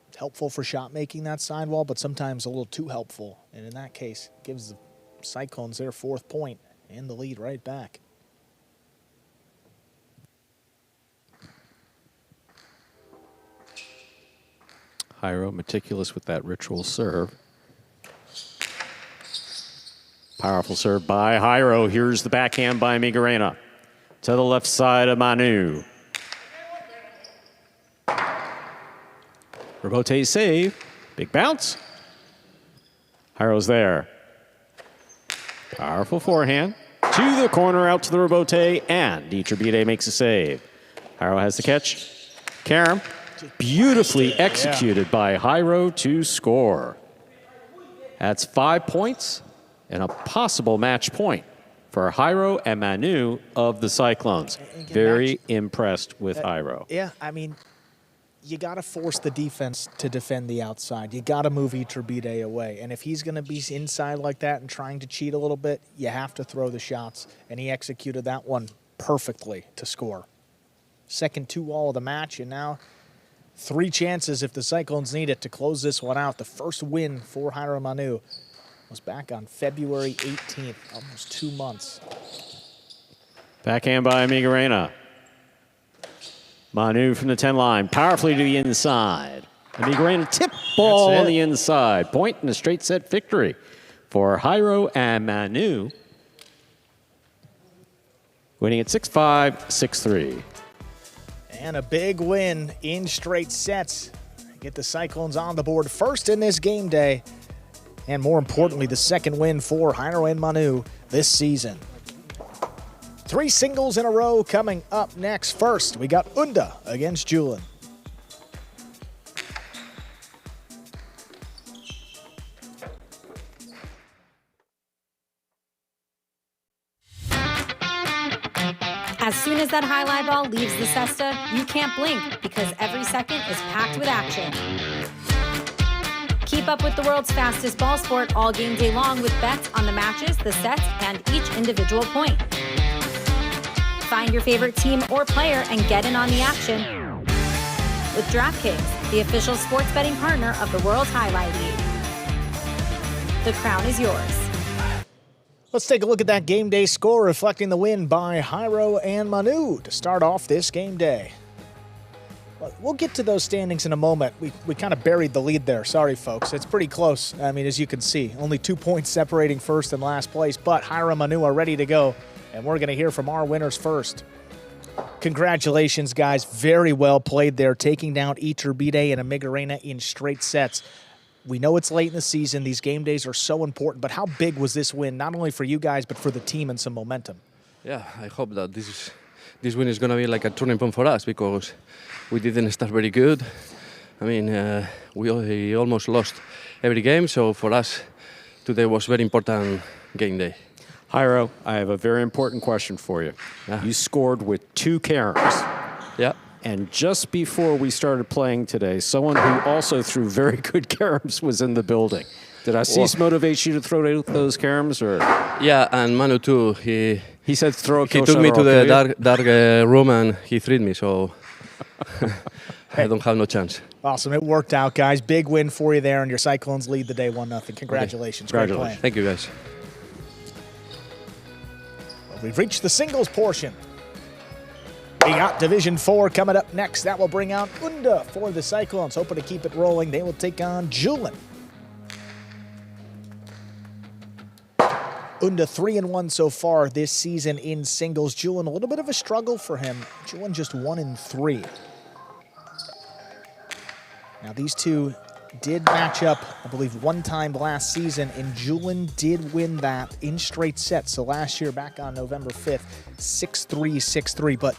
It's helpful for shot making, that sidewall, but sometimes a little too helpful. And in that case, gives the Cyclones their 4th point and the lead right back.
Jairo meticulous with that ritual serve. Powerful serve by Jairo. Here's the backhand by Migarena. To the left side of Manu. Rebote save. Big bounce. Jairo's there. Powerful forehand. To the corner, out to the rebote, and Iturbide makes a save. Jairo has the catch. Karam, beautifully executed by Jairo to score. That's 5 points and a possible match point for Jairo and Manu of the Cyclones. Very impressed with Jairo.
Yeah, I mean, you got to force the defense to defend the outside. You got to move Iturbide away. And if he's going to be inside like that and trying to cheat a little bit, you have to throw the shots. And he executed that one perfectly to score. Second 2-all of the match, and now 3 chances if the Cyclones need it to close this one out. The first win for Jairo Manu was back on February 18th, almost 2 months.
Backhand by Migarena. Manu from the 10 line, powerfully to the inside. And Migarena tip ball on the inside. Point and a straight set victory for Jairo and Manu. Winning at 6-5, 6-3.
And a big win in straight sets. Get the Cyclones on the board first in this game day. And more importantly, the second win for Jairo and Manu this season. 3 singles in a row coming up next. First, we got Unda against Julen.
As soon as that highlight ball leaves the cesta, you can't blink because every second is packed with action. Keep up with the world's fastest ball sport all game day long with bets on the matches, the sets, and each individual point. Find your favorite team or player and get in on the action with DraftKings, the official sports betting partner of the World Jai-Alai League. The crown is yours.
Let's take a look at that game day score reflecting the win by Jairo and Manu to start off this game day. We'll get to those standings in a moment. We kind of buried the lead there. Sorry, folks. It's pretty close. I mean, as you can see, only 2 points separating first and last place, but Jairo and Manu are ready to go, and we're going to hear from our winners first. Congratulations, guys. Very well played there, taking down Iturbide and Migarena in straight sets. We know it's late in the season. These game days are so important, but how big was this win, not only for you guys, but for the team and some momentum?
Yeah, I hope that this win is going to be like a turning point for us because we didn't start very good. I mean, we almost lost every game, so for us, today was very important game day.
Jairo, I have a very important question for you.
Yeah.
You scored with 2 carries.
Yeah.
And just before we started playing today, someone who also threw very good caroms was in the building. Did Assis motivate you to throw out those caroms, or?
Yeah, and Manu too. He
said throw a
He took me to the dark room and he threw me, so I don't have no chance.
Awesome. It worked out, guys. Big win for you there, and your Cyclones lead the day 1-0. Congratulations.
Okay.
Great playing.
Thank you, guys.
Well, we've reached the singles portion. We got Division 4 coming up next. That will bring out Unda for the Cyclones. Hoping to keep it rolling. They will take on Julen. Unda 3-1 so far this season in singles. Julen, a little bit of a struggle for him. Julen just 1-3. Now these two did match up, I believe, one time last season, and Julen did win that in straight sets. So last year, back on November 5th, 6-3, 6-3. But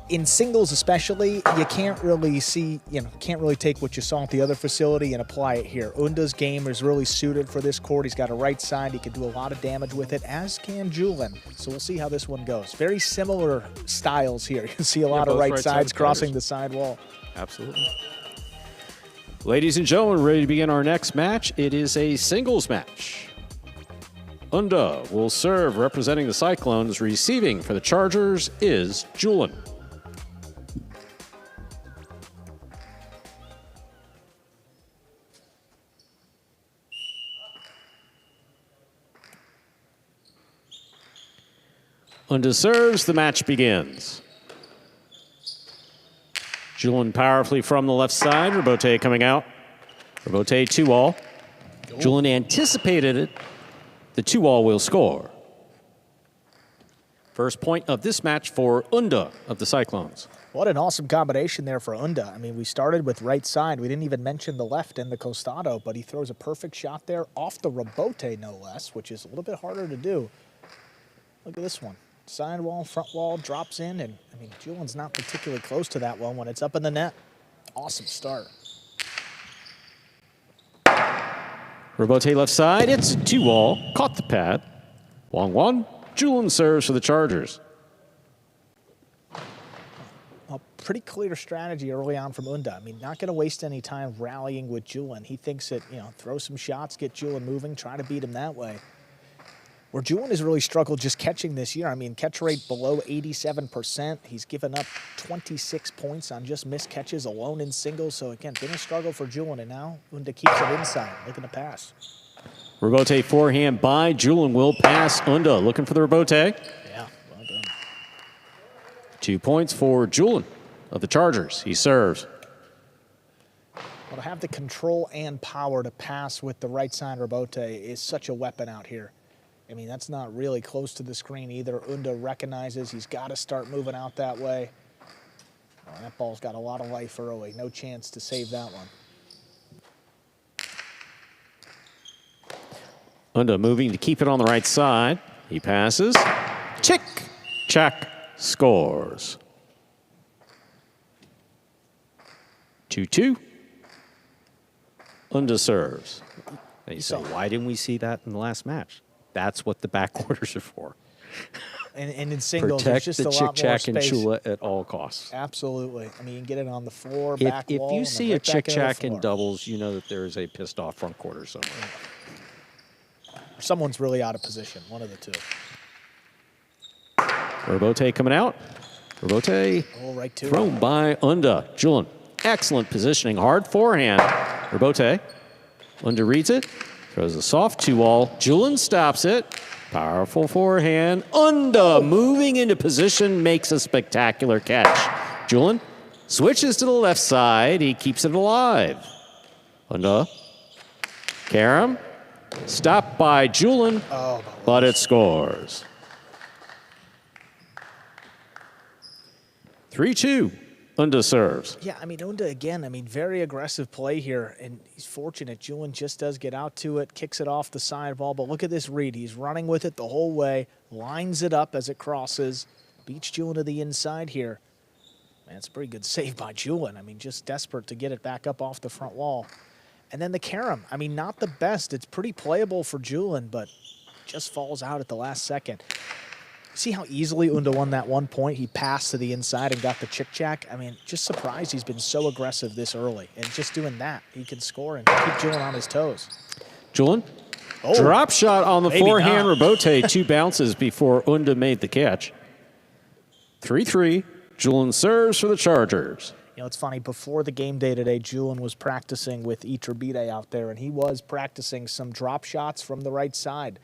in singles especially, you can't really see, can't really take what you saw at the other facility and apply it here. Unda's game is really suited for this court. He's got a right side. He can do a lot of damage with it, as can Julen. So we'll see how this one goes. Very similar styles here. You see a lot of right sides crossing the side wall.
Absolutely. Ladies and gentlemen, ready to begin our next match. It is a singles match. Unda will serve representing the Cyclones. Receiving for the Chargers is Julen. Unda serves, the match begins. Julen powerfully from the left side. Robote coming out. Robote 2-all. Julen anticipated it. The 2-all will score. First point of this match for Unda of the Cyclones.
What an awesome combination there for Unda. I mean, we started with right side. We didn't even mention the left and the costado, but he throws a perfect shot there off the Robote, no less, which is a little bit harder to do. Look at this one. Side wall, front wall, drops in, and I mean, Julen's not particularly close to that one when it's up in the net. Awesome start.
Robote left side, it's a 2-all, caught the pad. 1-1, Julen serves for the Chargers.
A pretty clear strategy early on from Unda. I mean, not going to waste any time rallying with Julen. He thinks that, throw some shots, get Julen moving, try to beat him that way. Where Julen has really struggled just catching this year. I mean, catch rate below 87%. He's given up 26 points on just missed catches alone in singles. So, again, been a struggle for Julen, and now Unda keeps it inside, looking to pass.
Robote forehand by Julen will pass Unda. Looking for the Robote.
Yeah, well done.
2 points for Julen of the Chargers. He serves.
Well, to have the control and power to pass with the right side Robote is such a weapon out here. I mean, that's not really close to the screen either. Unda recognizes he's got to start moving out that way. Oh, that ball's got a lot of life early. No chance to save that one.
Unda moving to keep it on the right side. He passes. Chick, check, scores. 2-2. Unda serves. And you say, why didn't we see that in the last match? That's what the back quarters are for.
And in singles,
protect
there's just
the
a lot more
chick-chack and
space.
Chula at all costs.
Absolutely. I mean, you can get it on the floor, back
If
wall.
you see a
right back into the
chick-chack in
floor.
doubles, you know that there is a pissed-off front quarter somewhere.
Someone's really out of position, one of the two.
Robote coming out. Robote
Oh, right to
thrown by Unda. Julen, excellent positioning, hard forehand. Robote, Unda reads it, throws a soft 2-all. Julen stops it. Powerful forehand. Unda moving into position makes a spectacular catch. Julen switches to the left side. He keeps it alive. Unda. Karam. Stopped by Julen, but it scores. 3-2. Unda serves.
Yeah, I mean, Unda, again, very aggressive play here, and he's fortunate. Julen just does get out to it, kicks it off the side ball, but look at this read. He's running with it the whole way, lines it up as it crosses, beats Julen to the inside here. Man, it's a pretty good save by Julen. I mean, just desperate to get it back up off the front wall. And then the Karam, I mean, not the best. It's pretty playable for Julen, but just falls out at the last second. See how easily Unda won that 1 point? He passed to the inside and got the chick-chack. I mean, just surprised he's been so aggressive this early. And just doing that, he can score and keep Julen on his toes.
Julen, drop shot on the forehand.
Not.
Robote, 2 bounces before Unda made the catch. 3-3. Julen serves for the Chargers.
You know, it's funny, before the game day today, Julen was practicing with Iturbide out there, and he was practicing some drop shots from the right side.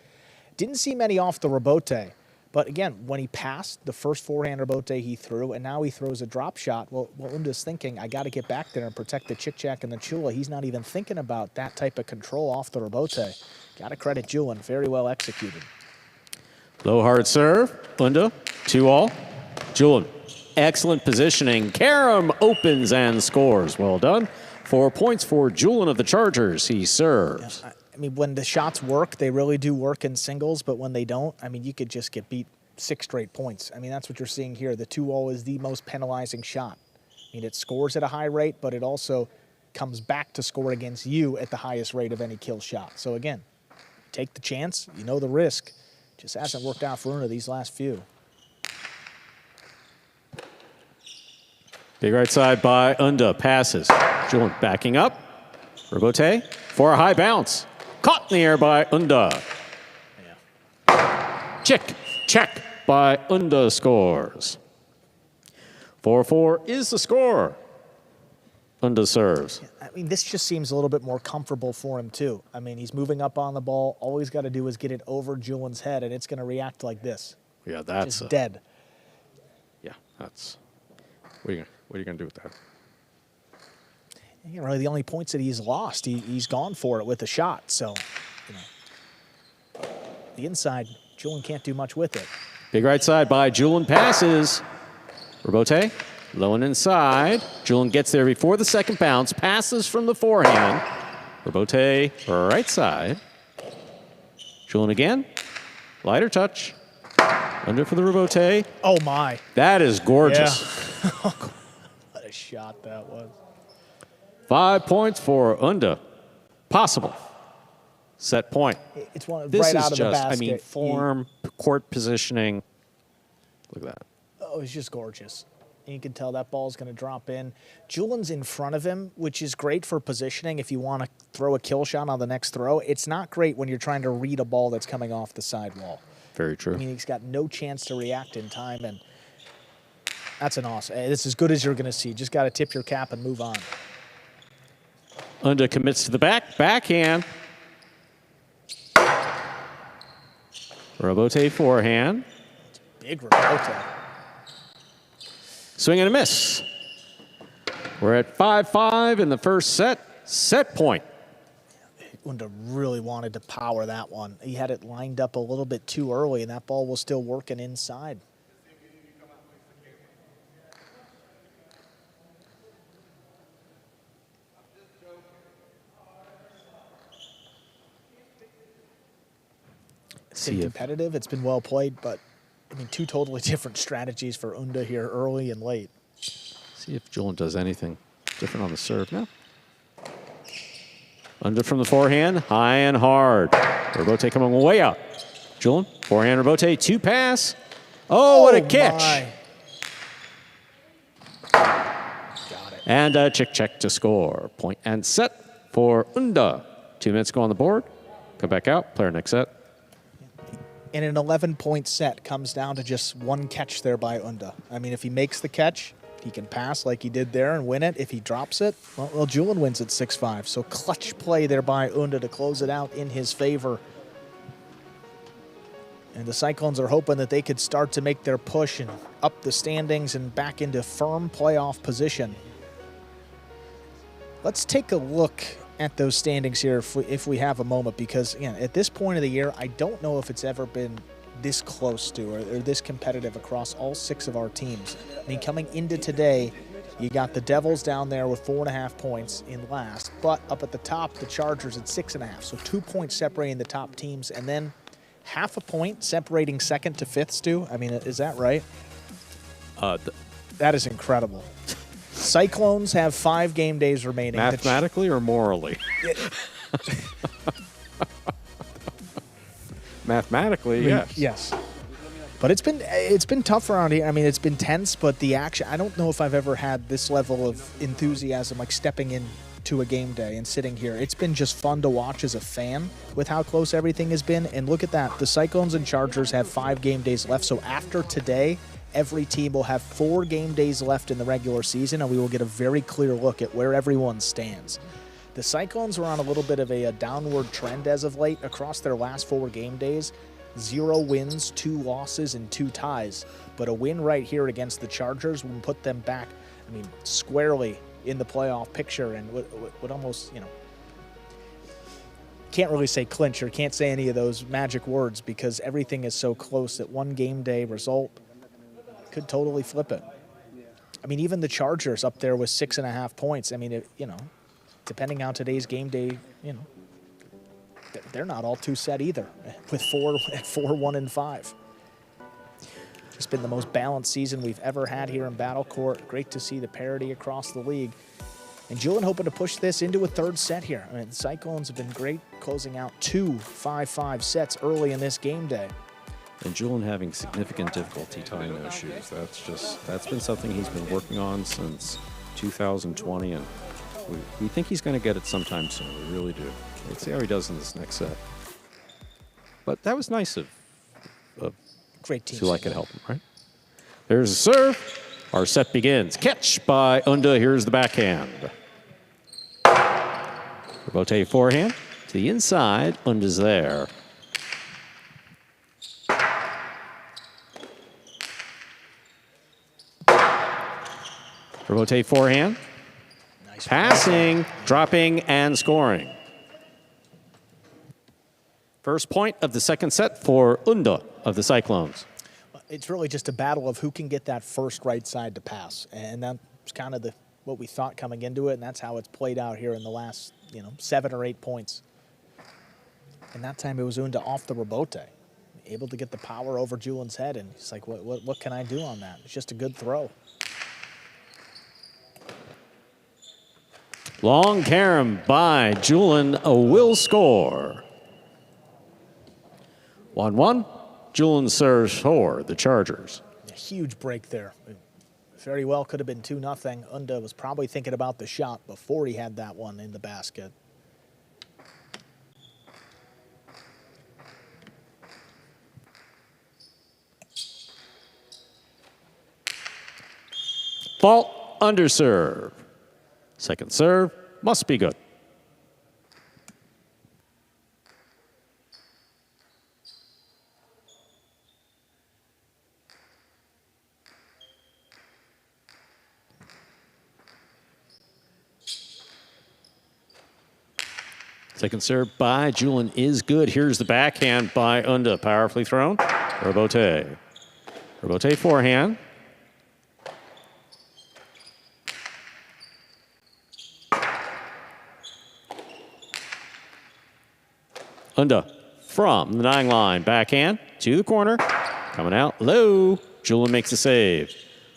Didn't see many off the Robote. But again, when he passed the first forehand Robote he threw, and now he throws a drop shot, well Unda's thinking, I got to get back there and protect the chick-chack and the Chula. He's not even thinking about that type of control off the Robote. Got to credit Julen, very well executed.
Low hard serve. Unda, 2-all. Julen, excellent positioning. Karam opens and scores. Well done. 4 points for Julen of the Chargers. He serves.
I mean, when the shots work, they really do work in singles, but when they don't, I mean, you could just get beat 6 straight points. I mean, that's what you're seeing here. The 2-0 is the most penalizing shot. I mean, it scores at a high rate, but it also comes back to score against you at the highest rate of any kill shot. So again, take the chance, you know the risk. Just hasn't worked out for Una these last few.
Big right side by Unda, passes. Julen backing up. Robote for a high bounce. Caught in the air by Unda.
Yeah.
Check by Unda scores. 4-4 is the score. Unda serves.
I mean, this just seems a little bit more comfortable for him, too. I mean, he's moving up on the ball. All he's got to do is get it over Julen's head, and it's going to react like this.
Yeah, that's
just dead.
Yeah, that's. What are you gonna do with that?
You know, the only points that he's lost, he's gone for it with a shot. So, you know, the inside, Julen can't do much with it.
Big right side by Julen, passes. Robote, low and inside. Julen gets there before the second bounce, passes from the forehand. Robote, right side. Julen again, lighter touch. Under for the Robote.
Oh, my.
That is gorgeous.
Yeah. What a shot that was.
5 points for Unda. Possible. Set point.
It's one
This
right
is
out of
just,
the basket.
I mean, form, court positioning. Look at that.
Oh, it's just gorgeous. And you can tell that ball's going to drop in. Julen's in front of him, which is great for positioning if you want to throw a kill shot on the next throw. It's not great when you're trying to read a ball that's coming off the sidewall.
Very true.
I mean, he's got no chance to react in time, and that's an awesome. It's as good as you're going to see. Just got to tip your cap and move on.
Unda commits to the backhand. Robote forehand.
Big Robote.
Swing and a miss. We're at 5-5 in the first set. Set point.
Unda really wanted to power that one. He had it lined up a little bit too early, and that ball was still working inside. It's been competitive. It's been well played, but I mean, 2 totally different strategies for Unda here, early and late.
See if Julen does anything different on the serve now. Unda from the forehand, high and hard. Robote coming way out. Julen, forehand Robote, 2 pass. Oh, what a catch.
My. Got it.
And a check to score. Point and set for Unda. 2 minutes go on the board. Come back out, player next set.
And an 11-point set comes down to just 1 catch there by Unda. I mean, if he makes the catch, he can pass like he did there and win it. If he drops it, well Julen wins at 6-5. So clutch play there by Unda to close it out in his favor. And the Cyclones are hoping that they could start to make their push and up the standings and back into firm playoff position. Let's take a look at those standings here if we have a moment, because again, at this point of the year, I don't know if it's ever been this close to or this competitive across all 6 of our teams. I mean, coming into today, you got the Devils down there with 4.5 points in last, but up at the top, the Chargers at 6.5. So 2 points separating the top teams, and then half a point separating second to fifth, Stu. I mean, is that right? That is incredible. Cyclones have 5 game days remaining.
Mathematically or morally? Mathematically, yes.
Yes. But it's been tough around here. I mean, it's been tense, but the action, I don't know if I've ever had this level of enthusiasm, like stepping into a game day and sitting here. It's been just fun to watch as a fan with how close everything has been. And look at that. The Cyclones and Chargers have 5 game days left. So after today, every team will have 4 game days left in the regular season, and we will get a very clear look at where everyone stands. The Cyclones were on a little bit of a downward trend as of late across their last 4 game days. 0 wins, 2 losses, and 2 ties. But a win right here against the Chargers would put them back, I mean, squarely in the playoff picture, and would almost, you know, can't really say clinch or can't say any of those magic words because everything is so close that 1 game day result could totally flip it. I mean, even the Chargers up there with 6.5 points. I mean, you know, depending on today's game day, you know, they're not all too set either with 4, 1, and 5. Just been the most balanced season we've ever had here in Battlecourt. Great to see the parity across the league. And Julen hoping to push this into a third set here. I mean, the Cyclones have been great closing out 2 5-5 sets early in this game day.
And Julen having significant difficulty tying those shoes. That's been something he's been working on since 2020, and we think he's going to get it sometime soon. We really do. Let's see how he does in this next set. But that was nice of
great team.
Zulea could help him, right? There's a serve. Our set begins. Catch by Unda. Here's the backhand. Rebote forehand to the inside. Unda's there. Rebote forehand. Nice passing, dropping, and scoring. First point of the second set for Unda of the Cyclones.
It's really just a battle of who can get that first right side to pass. And that's kind of what we thought coming into it, and that's how it's played out here in the last 7 or 8 points. And that time it was Unda off the rebote, able to get the power over Julen's head, and he's like, what can I do on that? It's just a good throw.
Long carom by Julen will score. 1-1. Julen serves for the Chargers.
A huge break there. Very well could have been 2-0. Unda was probably thinking about the shot before he had that one in the basket.
Fault under serve. Second serve must be good. Second serve by Julen is good. Here's the backhand by Unda. Powerfully thrown. Rebote. Rebote forehand. Unda from the 9 line. Backhand to the corner. Coming out low. Julen makes a save.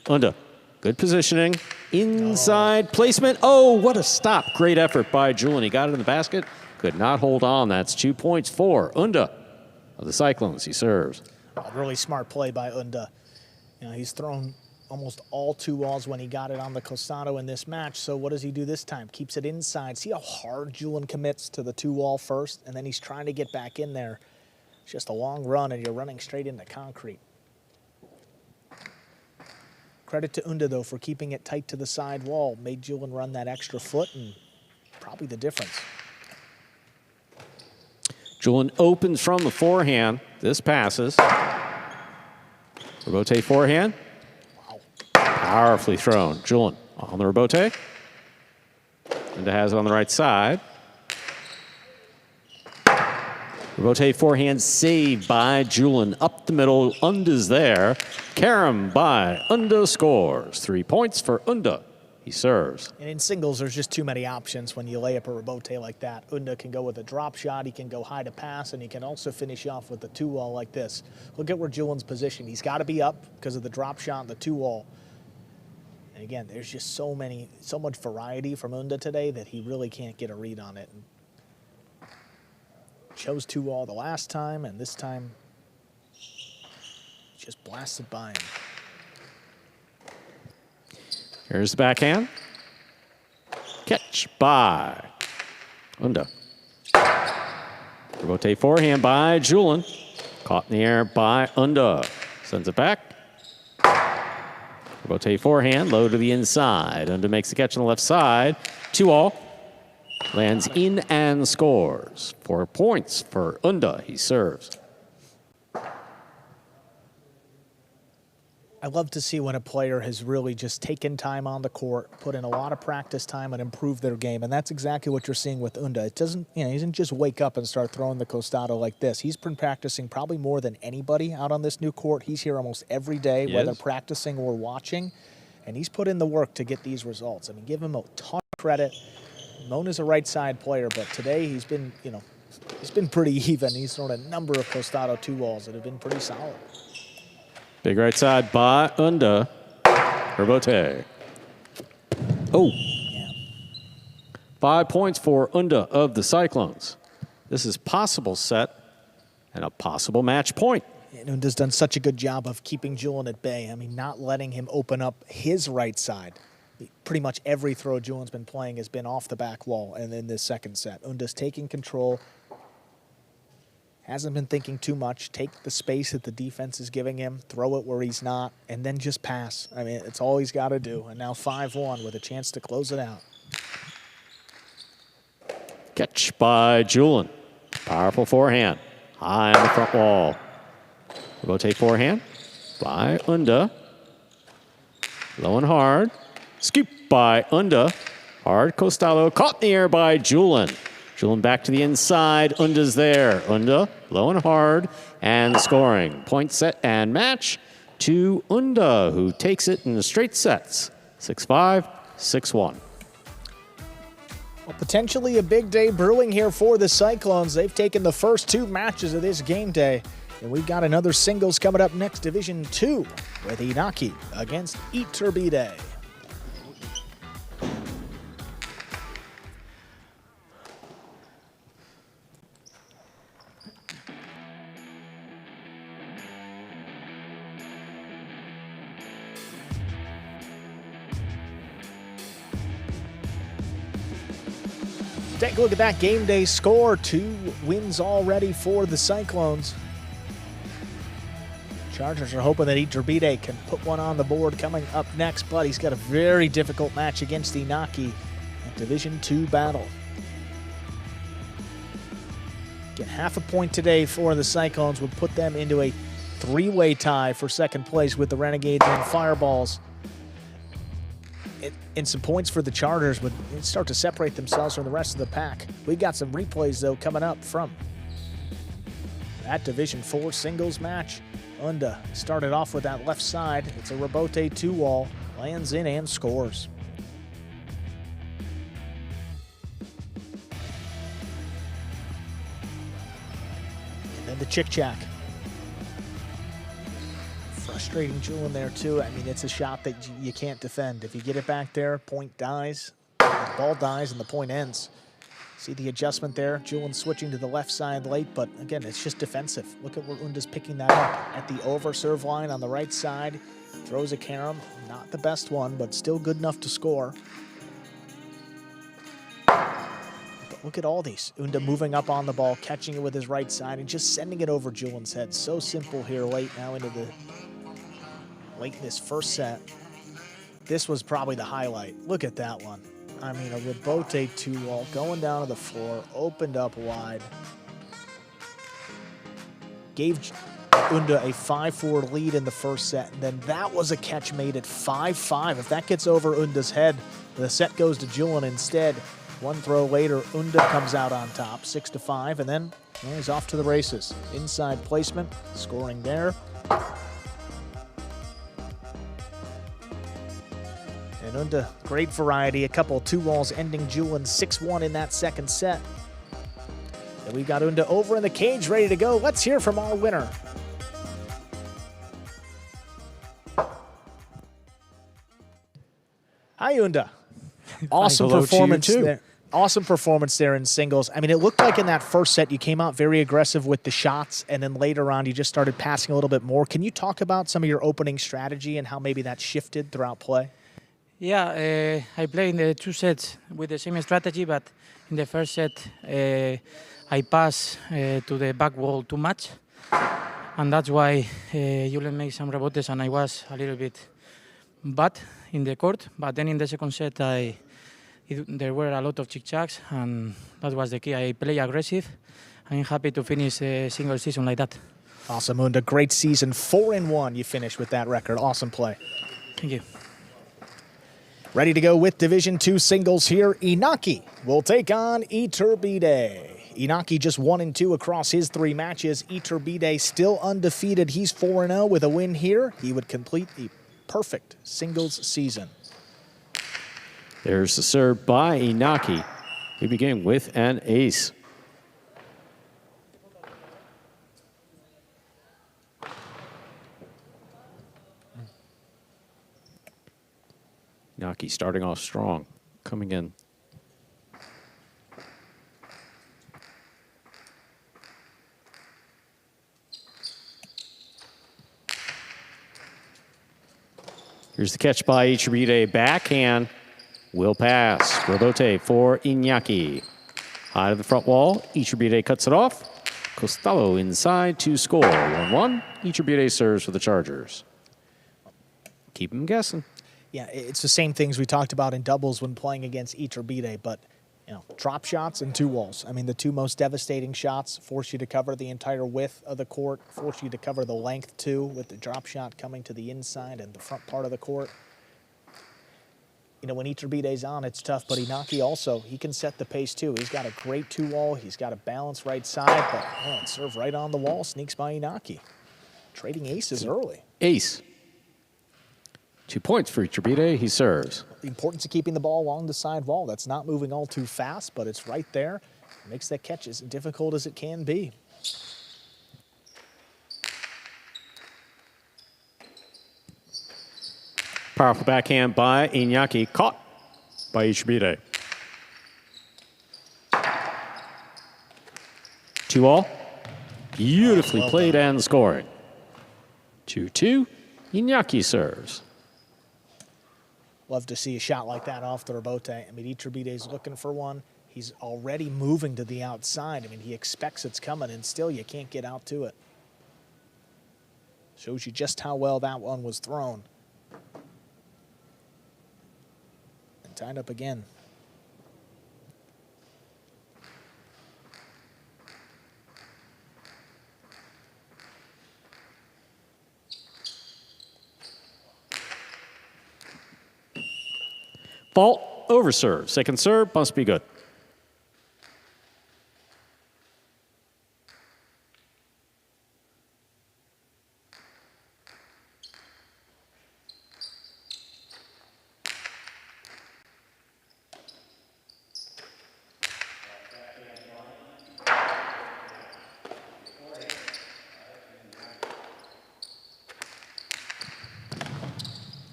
Unda, good positioning. Inside placement. Oh, what a stop. Great effort by Julen. He got it in the basket. Could not hold on. That's 2 points for Unda of the Cyclones. He serves.
A really smart play by Unda. He's thrown almost all 2 walls when he got it on the costado in this match. So what does he do this time? Keeps it inside. See how hard Julen commits to the 2 wall first, and then he's trying to get back in there. It's just a long run, and you're running straight into concrete. Credit to Unda, though, for keeping it tight to the side wall. Made Julen run that extra foot, and probably the difference.
Julen opens from the forehand. This passes. Rebote forehand. Powerfully thrown. Julen on the rebote. Unda has it on the right side. Rebote forehand saved by Julen. Up the middle. Unda's there. Carom by Unda scores. 3 points for Unda. He serves.
And in singles, there's just too many options when you lay up a rebote like that. Unda can go with a drop shot. He can go high to pass, and he can also finish off with a 2 wall like this. Look at where Julen's positioned. He's got to be up because of the drop shot and the 2 wall. And again, there's just so much variety from Unda today that he really can't get a read on it. And chose 2 wall the last time, and this time just blasted by him.
Here's the backhand. Catch by Unda. Rebote forehand by Julen. Caught in the air by Unda. Sends it back. Rebote forehand, low to the inside. Unda makes the catch on the left side. 2-all. Lands in and scores. 4 points for Unda. He serves.
I love to see when a player has really just taken time on the court, put in a lot of practice time, and improved their game. And that's exactly what you're seeing with Unda. It doesn't, he doesn't just wake up and start throwing the costado like this. He's been practicing probably more than anybody out on this new court. He's here almost every day, whether practicing or watching. And he's put in the work to get these results. I mean, give him a ton of credit. Mona's a right side player, but today he's been, he's been pretty even. He's thrown a number of costado 2 walls that have been pretty solid.
Big right side by Unda. Rebote. Oh. 5 points for Unda of the Cyclones. This is possible set and a possible match point.
And Unda's done such a good job of keeping Julen at bay. I mean, not letting him open up his right side. Pretty much every throw Julen's been playing has been off the back wall, and in this second set, Unda's taking control. Hasn't been thinking too much. Take the space that the defense is giving him, throw it where he's not, and then just pass. I mean, it's all he's got to do. And now 5-1 with a chance to close it out.
Catch by Julen. Powerful forehand. High on the front wall. Rebote forehand by Unda. Low and hard. Scoop by Unda. Hard Costello. Caught in the air by Julen. Julen back to the inside. Unda's there. Unda low and hard and scoring. Point set and match to Unda, who takes it in the straight sets. 6-5, 6-1.
Well, potentially a big day brewing here for the Cyclones. They've taken the first 2 matches of this game day. And we've got another singles coming up next, Division 2, with Inyaki against Iturbide. Take a look at that game day score. 2 wins already for the Cyclones. Chargers are hoping that Iturbide can put one on the board coming up next, but he's got a very difficult match against Inyaki at Division 2 battle. Get half a point today for the Cyclones would put them into a 3-way tie for second place with the Renegades and Fireballs. And some points for the Chargers would start to separate themselves from the rest of the pack. We've got some replays, though, coming up from that Division 4 singles match. Unda started off with that left side. It's a rebote 2-wall, lands in and scores. And then the chick-chack. Frustrating Julen there too. I mean, it's a shot that you can't defend. If you get it back there, point dies, the ball dies, and the point ends. See the adjustment there? Julen switching to the left side late, but again, it's just defensive. Look at where Unda's picking that up. At the over serve line on the right side, throws a carom. Not the best one, but still good enough to score. But look at all these. Unda moving up on the ball, catching it with his right side, and just sending it over Julen's head. So simple here late in this first set. This was probably the highlight. Look at that one. I mean, a rebote 2-wall going down to the floor, opened up wide. Gave Unda a 5-4 lead in the first set, and then that was a catch made at 5-5. If that gets over Unda's head, the set goes to Julen instead. One throw later, Unda comes out on top, 6-5, and then he's off to the races. Inside placement, scoring there. And Unda, great variety, a couple of 2-walls ending Julen 6-1 in that second set. And we've got Unda over in the cage, ready to go. Let's hear from our winner. Hi, Unda. Awesome performance there. Awesome performance there in singles. I mean, it looked like in that first set you came out very aggressive with the shots, and then later on you just started passing a little bit more. Can you talk about some of your opening strategy and how maybe that shifted throughout play?
Yeah, I played in the 2 sets with the same strategy, but in the first set I passed to the back wall too much, and that's why Julen made some rebotes and I was a little bit bad in the court. But then in the second set there were a lot of chick-chacks, and that was the key. I play aggressive. I'm happy to finish the single season like that.
Awesome, Unda. Great season. 4-1 you finished with that record. Awesome play.
Thank you.
Ready to go with Division 2 singles here. Inyaki will take on Iturbide. Inyaki just 1-2 across his 3 matches. Iturbide still undefeated. He's 4-0 with a win here. He would complete the perfect singles season.
There's the serve by Inyaki. We begin with an ace. Inyaki starting off strong, coming in. Here's the catch by Iturbide. Backhand. Will pass. Rebote for Inyaki. High to the front wall. Iturbide cuts it off. Costello inside to score. 1-1. Iturbide serves for the Chargers. Keep him guessing.
Yeah, it's the same things we talked about in doubles when playing against Iturbide, but drop shots and two walls. I mean, the two most devastating shots force you to cover the entire width of the court, force you to cover the length too, with the drop shot coming to the inside and the front part of the court. When Iturbide's on, it's tough, but Inyaki also, he can set the pace too. He's got a great two-wall. He's got a balanced right side, but serve right on the wall, sneaks by Inyaki. Trading aces early.
Ace. 2 points for Iturbide. He serves.
The importance of keeping the ball along the side wall. That's not moving all too fast, but it's right there. It makes that catch as difficult as it can be.
Powerful backhand by Inyaki. Caught by Iturbide. 2-all. Beautifully played and scoring. 2-2. Inyaki serves.
Love to see a shot like that off the rebote. I mean, Iturbide's looking for one. He's already moving to the outside. I mean, he expects it's coming, and still you can't get out to it. Shows you just how well that one was thrown. And tied up again.
Fault over serve. Second serve must be good.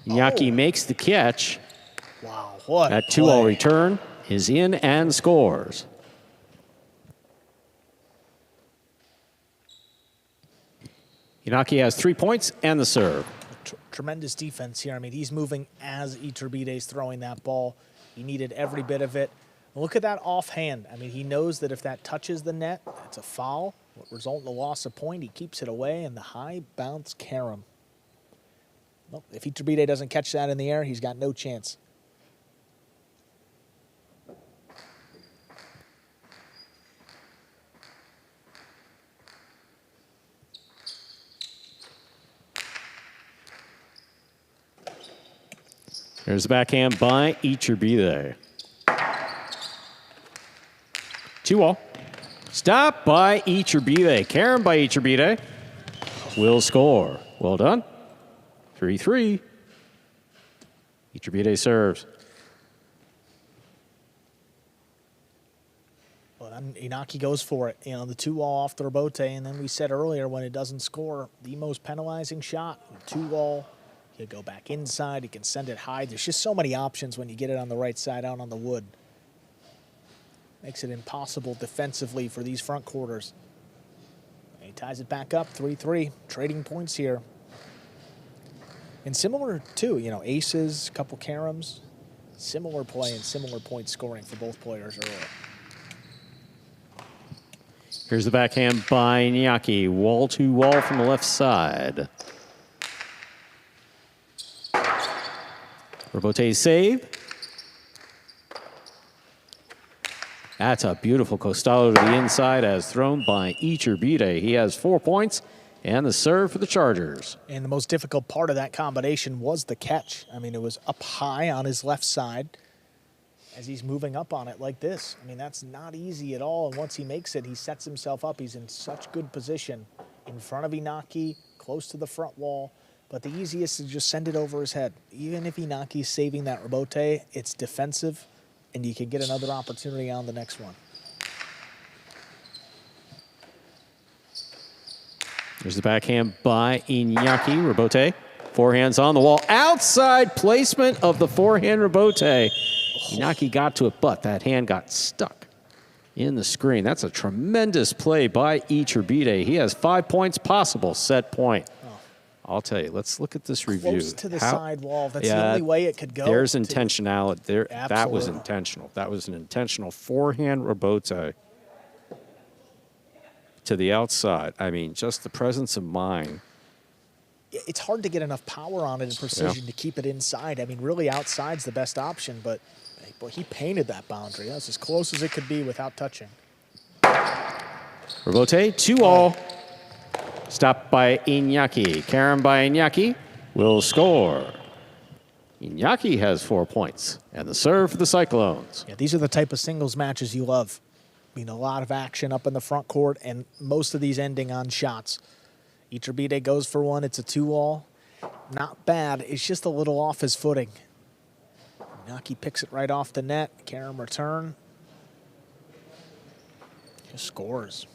Inyaki makes the catch.
Wow, what
That 2-all return is in and scores. Inyaki has 3 points and the serve.
Tremendous defense here. I mean, he's moving as Iturbide's throwing that ball. He needed every bit of it. Look at that offhand. I mean, he knows that if that touches the net, it's a foul. What result in a loss of point. He keeps it away, and the high bounce carom. Well, if Iturbide doesn't catch that in the air, he's got no chance.
There's the backhand by Iturbide. 2-all. Stop by Iturbide. Carom by Iturbide. Will score. Well done. 3-3. Iturbide serves.
Well, then Inyaki goes for it. The 2-all off the rebote, and then we said earlier when it doesn't score, the most penalizing shot, 2-all. He'll go back inside. He can send it high. There's just so many options when you get it on the right side out on the wood. Makes it impossible defensively for these front quarters. And he ties it back up, 3-3. Trading points here. And similar, too, aces, a couple caroms. Similar play and similar point scoring for both players earlier.
Here's the backhand by Inyaki. Wall to wall from the left side. Rebote save. That's a beautiful Costello to the inside as thrown by Iturbide. He has 4 points and the serve for the Chargers.
And the most difficult part of that combination was the catch. I mean, it was up high on his left side as he's moving up on it like this. I mean, that's not easy at all. And once he makes it, he sets himself up. He's in such good position in front of Inyaki, close to the front wall. But the easiest is to just send it over his head. Even if Inyaki's saving that rebote, it's defensive, and you can get another opportunity on the next one.
There's the backhand by Inyaki. Rebote Forehand's on the wall. Outside placement of the forehand rebote. Inyaki got to it, but that hand got stuck in the screen. That's a tremendous play by Iturbide. He has 5 points possible. Set point. I'll tell you, let's look at this review.
Close to the side wall. That's the only way it could go.
There's intentionality. There,
Absolutely.
that was intentional. That was an intentional forehand rebote to the outside. I mean, just the presence of mind.
It's hard to get enough power on it and precision to keep it inside. I mean, really outside's the best option, but boy, he painted that boundary. That's as close as it could be without touching.
Rebote, 2-all. Stopped by Inyaki. Karen by Inyaki will score. Inyaki has 4 points. And the serve for the Cyclones.
Yeah, these are the type of singles matches you love. I mean, a lot of action up in the front court, and most of these ending on shots. Iturbide goes for one. It's a 2-all. Not bad. It's just a little off his footing. Inyaki picks it right off the net. Karen return. Just scores.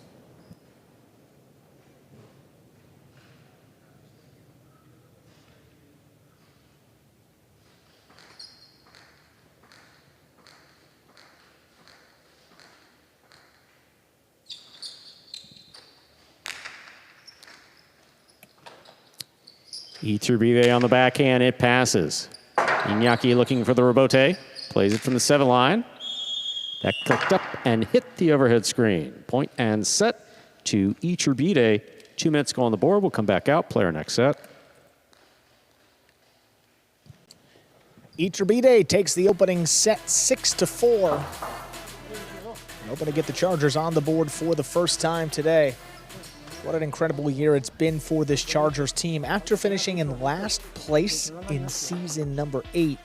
Iturbide on the backhand, it passes. Inyaki looking for the rebote, plays it from the 7 line. That clicked up and hit the overhead screen. Point and set to Iturbide. 2 minutes go on the board. We'll come back out, player next set.
Iturbide takes the opening set 6-4. Hoping to get the Chargers on the board for the first time today. What an incredible year it's been for this Chargers team. After finishing in last place in season number 8,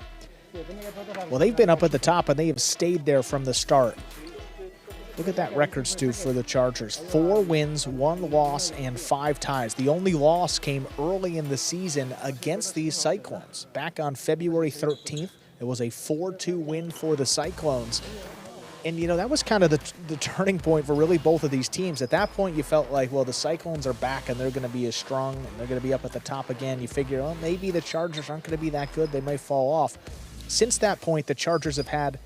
well, they've been up at the top, and they have stayed there from the start. Look at that record, Stu, for the Chargers. 4 wins, 1 loss, and 5 ties. The only loss came early in the season against these Cyclones. Back on February 13th, it was a 4-2 win for the Cyclones. And, you know, that was kind of the turning point for really both of these teams. At that point, you felt like, well, the Cyclones are back and they're going to be as strong and they're going to be up at the top again. You figure, well, maybe the Chargers aren't going to be that good. They might fall off. Since that point, the Chargers have had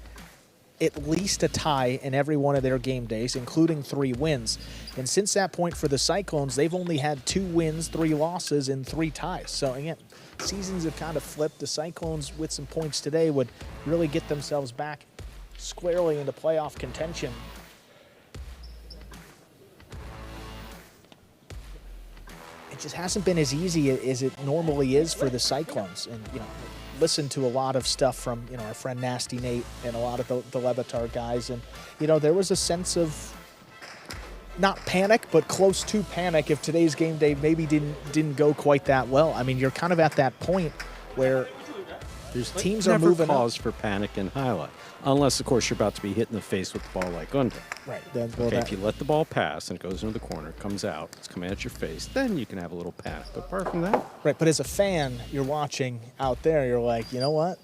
at least a tie in every one of their game days, including 3 wins. And since that point for the Cyclones, they've only had 2 wins, 3 losses, and 3 ties. So, again, seasons have kind of flipped. The Cyclones, with some points today, would really get themselves back squarely into playoff contention. It just hasn't been as easy as it normally is for the Cyclones. And, you know, listen to a lot of stuff from, you know, our friend Nasty Nate and a lot of the Levitar guys. And, you know, there was a sense of not panic, but close to panic if today's game day maybe didn't go quite that well. I mean, you're kind of at that point where there's teams are moving up.
Never pause for panic in highlight. Unless, of course, you're about to be hit in the face with the ball like under.
Right.
Okay, if you let the ball pass and it goes into the corner, comes out, it's coming at your face, then you can have a little panic. But apart from that.
Right, but as a fan, you're watching out there, you're like, you know what?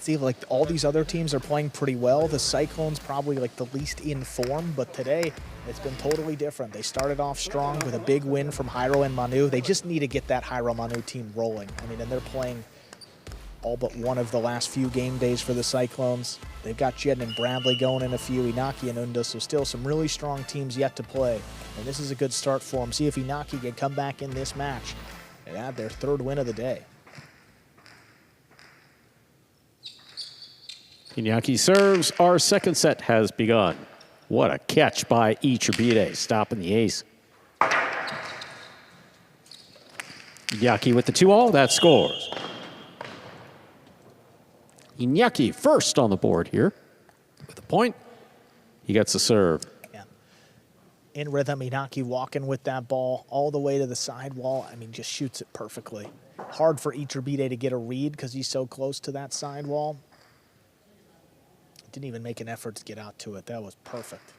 See, like all these other teams are playing pretty well. The Cyclones probably like the least in form, but today it's been totally different. They started off strong with a big win from Jairo and Manu. They just need to get that Jairo Manu team rolling. I mean, and they're playing all but one of the last few game days for the Cyclones. They've got Jeden and Bradley going in a few, Inyaki and Unda, so still some really strong teams yet to play. And this is a good start for them. See if Inyaki can come back in this match and add their 3rd win of the day.
Inyaki serves. Our 2nd set has begun. What a catch by Iturbide, stopping the ace. Inyaki with the 2-all, that scores. Inyaki first on the board here with a point. He gets the serve.
Yeah. In rhythm, Inyaki walking with that ball all the way to the sidewall. I mean, just shoots it perfectly. Hard for Iturbide to get a read because he's so close to that sidewall. Didn't even make an effort to get out to it. That was perfect.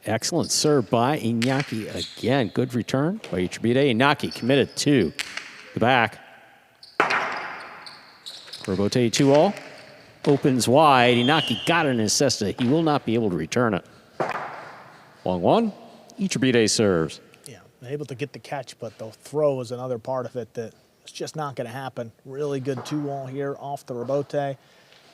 Excellent serve by Inyaki again. Good return by Iturbide. Inyaki committed to the back. Rebote 2-all. opens wide. Inyaki got it in his cesta. He will not be able to return it. Long one. Iturbide serves.
Yeah, able to get the catch, but the throw is another part of it that it's just not going to happen. Really good 2-wall here off the rebote.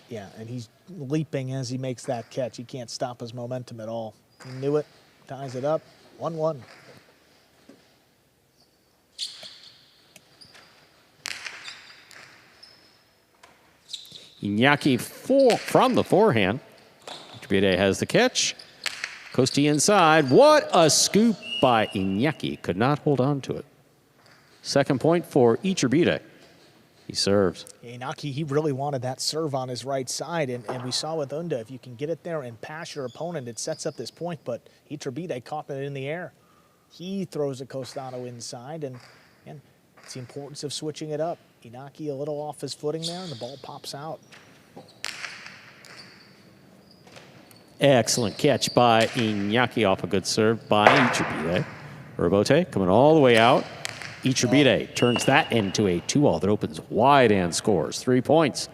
Yeah, and he's leaping as he makes that catch. He can't stop his momentum at all. He knew it, ties it up, 1-1.
Inyaki from the forehand. Iturbide has the catch. Costi inside. What a scoop by Inyaki. Could not hold on to it. Second point for Iturbide. He serves.
Inyaki, he really wanted that serve on his right side, and we saw with Unda, if you can get it there and pass your opponent, it sets up this point, but Iturbide caught it in the air. He throws a costado inside, and it's the importance of switching it up. Inyaki a little off his footing there, and the ball pops out.
Excellent catch by Inyaki off a good serve by Iturbide. Rebote coming all the way out. Iturbide turns that into a 2-all that opens wide and scores. 3 points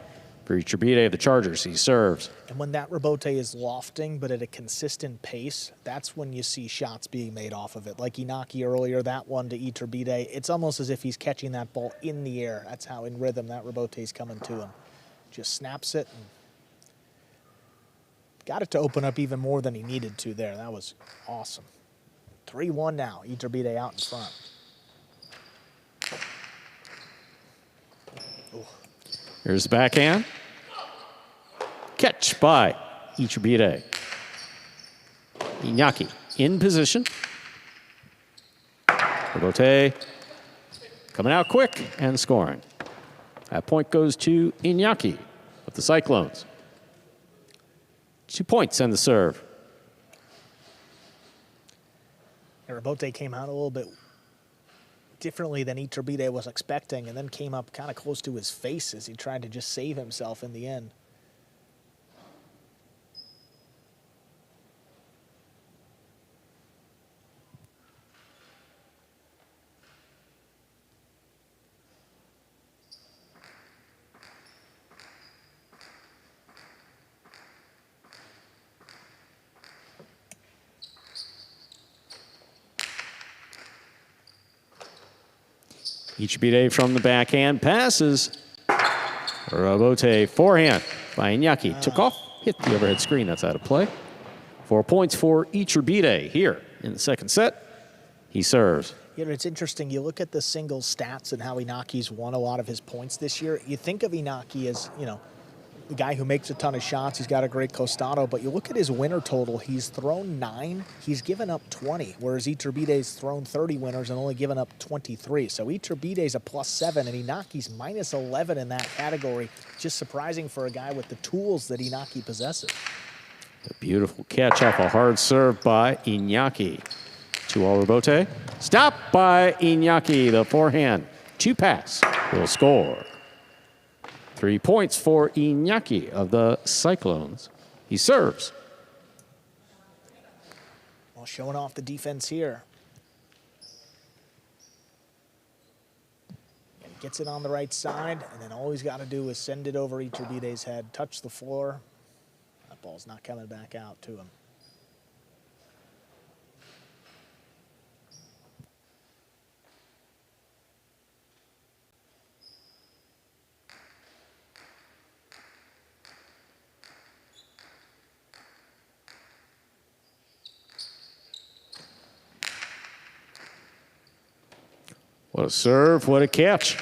for Iturbide of the Chargers. He serves.
And when that rebote is lofting but at a consistent pace, that's when you see shots being made off of it. Like Inyaki earlier, that one to Iturbide, it's almost as if he's catching that ball in the air. That's how in rhythm that rebote is coming to him. Just snaps it and got it to open up even more than he needed to there. That was awesome. 3-1 now. Iturbide out in front.
Here's the backhand. Catch by Iturbide. Inyaki in position. Rebote coming out quick and scoring. That point goes to Inyaki of the Cyclones. 2 points and the serve.
Rebote came out a little bit differently than Iturbide was expecting, and then came up kind of close to his face as he tried to just save himself in the end.
Iturbide from the backhand passes. Rebote forehand by Inyaki. Took off, hit the overhead screen. That's out of play. 4 points for Iturbide here in the second set. He serves.
You know, it's interesting. You look at the singles stats and how Inyaki's won a lot of his points this year. You think of Inyaki as, you know, the guy who makes a ton of shots. He's got a great costado, but you look at his winner total. He's thrown 9. He's given up 20, whereas Iturbide's thrown 30 winners and only given up 23. So Iturbide's a +7, and Inyaki's -11 in that category. Just surprising for a guy with the tools that Inyaki possesses.
A beautiful catch off a hard serve by Inyaki. 2-all rebote. Stopped by Inyaki, the forehand. 2 pass will score. 3 points for Inyaki of the Cyclones. He serves.
Well, showing off the defense here. And gets it on the right side, and then all he's got to do is send it over Iturbide's head, touch the floor. That ball's not coming back out to him.
What a serve, what a catch.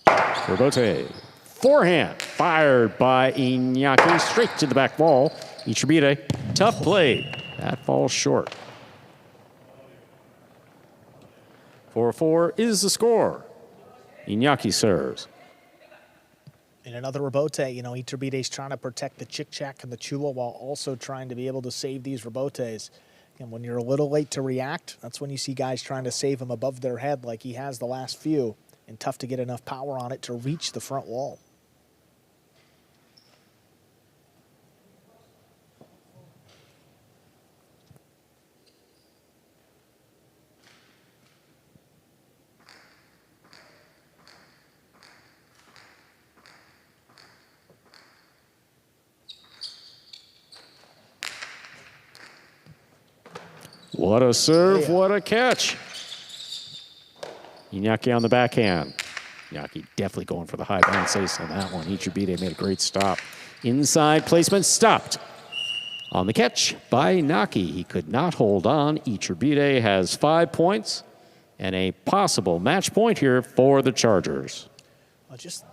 Rebote, forehand, fired by Inyaki, straight to the back wall. Iturbide, tough play. That falls short. 4-4 is the score. Inyaki serves.
In another rebote, you know, Iturbide's trying to protect the chick-chack and the chua while also trying to be able to save these rebotes. And when you're a little late to react, that's when you see guys trying to save him above their head like he has the last few, and tough to get enough power on it to reach the front wall.
What a serve, what a catch. Inyaki on the backhand. Inyaki definitely going for the high bounce ace on that one. Iturbide made a great stop. Inside placement stopped. On the catch by Inyaki. He could not hold on. Iturbide has 5 points and a possible match point here for the Chargers.
Well, just,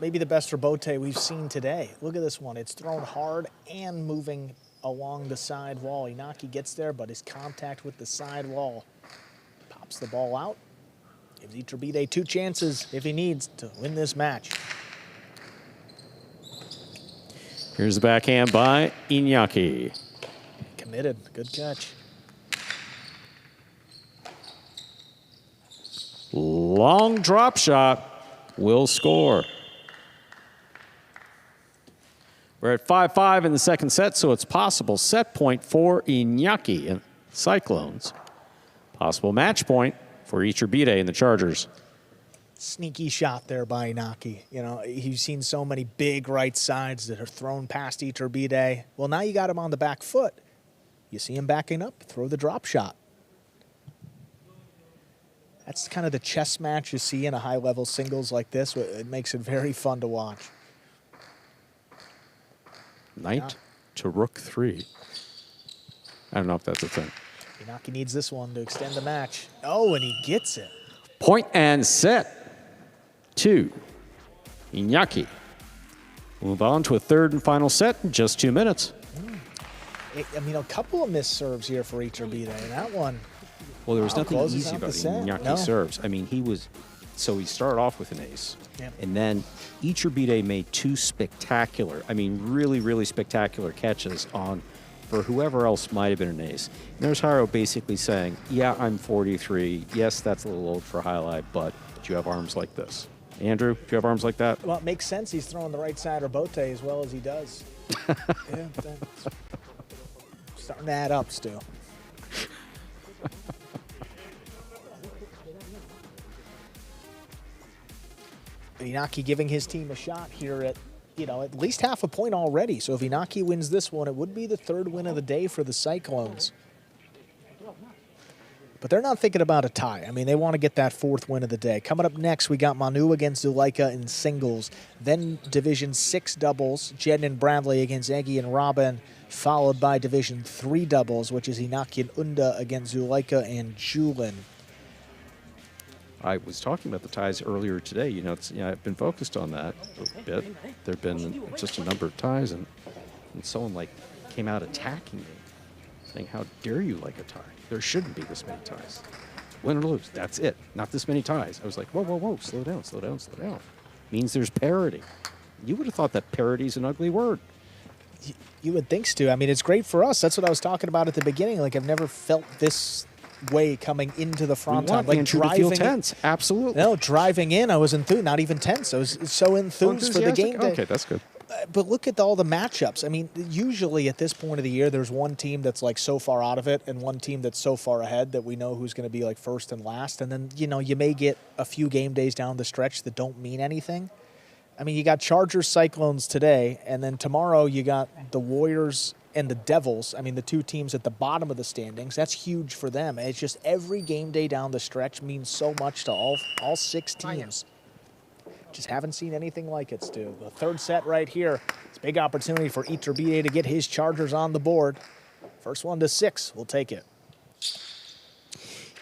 maybe the best rebote we've seen today. Look at this one. It's thrown hard and moving along the side wall. Inyaki gets there, but his contact with the side wall pops the ball out. Gives Iturbide 2 chances if he needs to win this match.
Here's the backhand by Inyaki.
Committed. Good catch.
Long drop shot will score. We're at 5-5 in the second set, so it's possible set point for Inyaki and Cyclones. Possible match point for Iturbide and the Chargers.
Sneaky shot there by Inyaki. You've seen so many big right sides that are thrown past Iturbide. Well, now you got him on the back foot. You see him backing up, throw the drop shot. That's kind of the chess match you see in a high-level singles like this. It makes it very fun to watch.
Knight to rook 3. I don't know if that's a thing.
Inyaki needs this one to extend the match. Oh, and he gets it.
Point and set. 2. Inyaki. Move on to a third and final set in just 2 minutes.
A couple of missed serves here for Iturbide. That one.
Well, there was nothing
closes
easy
out
about
the set.
Inyaki
No.
serves. He started off with an ace.
Yep.
And then Iturbide made 2 spectacular, really, really spectacular catches for whoever else might have been an ace. And there's Haro basically saying, yeah, I'm 43. Yes, that's a little old for Jai-Alai, but do you have arms like this? Andrew, do you have arms like that?
Well, it makes sense. He's throwing the right side rebote as well as he does. Yeah, that's starting to add up still. Inyaki giving his team a shot here at, at least half a point already. So if Inyaki wins this one, it would be the 3rd win of the day for the Cyclones. But they're not thinking about a tie. They want to get that 4th win of the day. Coming up next, we got Manu against Zulea in singles. Then Division 6 doubles, Jeden and Bradley against Eggy and Robin, followed by Division 3 doubles, which is Inyaki and Unda against Zulea and Julen.
I was talking about the ties earlier today. I've been focused on that a bit. There have been just a number of ties, and someone came out attacking me, saying, how dare you like a tie? There shouldn't be this many ties. Win or lose, that's it. Not this many ties. I was like, whoa, whoa, whoa, slow down, slow down, slow down. Means there's parity. You would have thought that parity is an ugly word.
You would think, Stu. It's great for us. That's what I was talking about at the beginning. I've never felt this way coming into the front time.
Andrew to feel tense. Absolutely.
No, driving in, I was enthused. Not even tense. I was so enthused for the game day.
Okay, that's good.
But look at all the matchups. Usually at this point of the year, there's one team that's so far out of it and one team that's so far ahead that we know who's going to be first and last. And then, you may get a few game days down the stretch that don't mean anything. You got Chargers, Cyclones today, and then tomorrow you got the Warriors and the Devils. The 2 teams at the bottom of the standings. That's huge for them. It's just every game day down the stretch means so much to all 6 teams. Just haven't seen anything like it, Stu. The 3rd set right here. It's a big opportunity for Iturbide to get his Chargers on the board. First one to 6. We'll take it.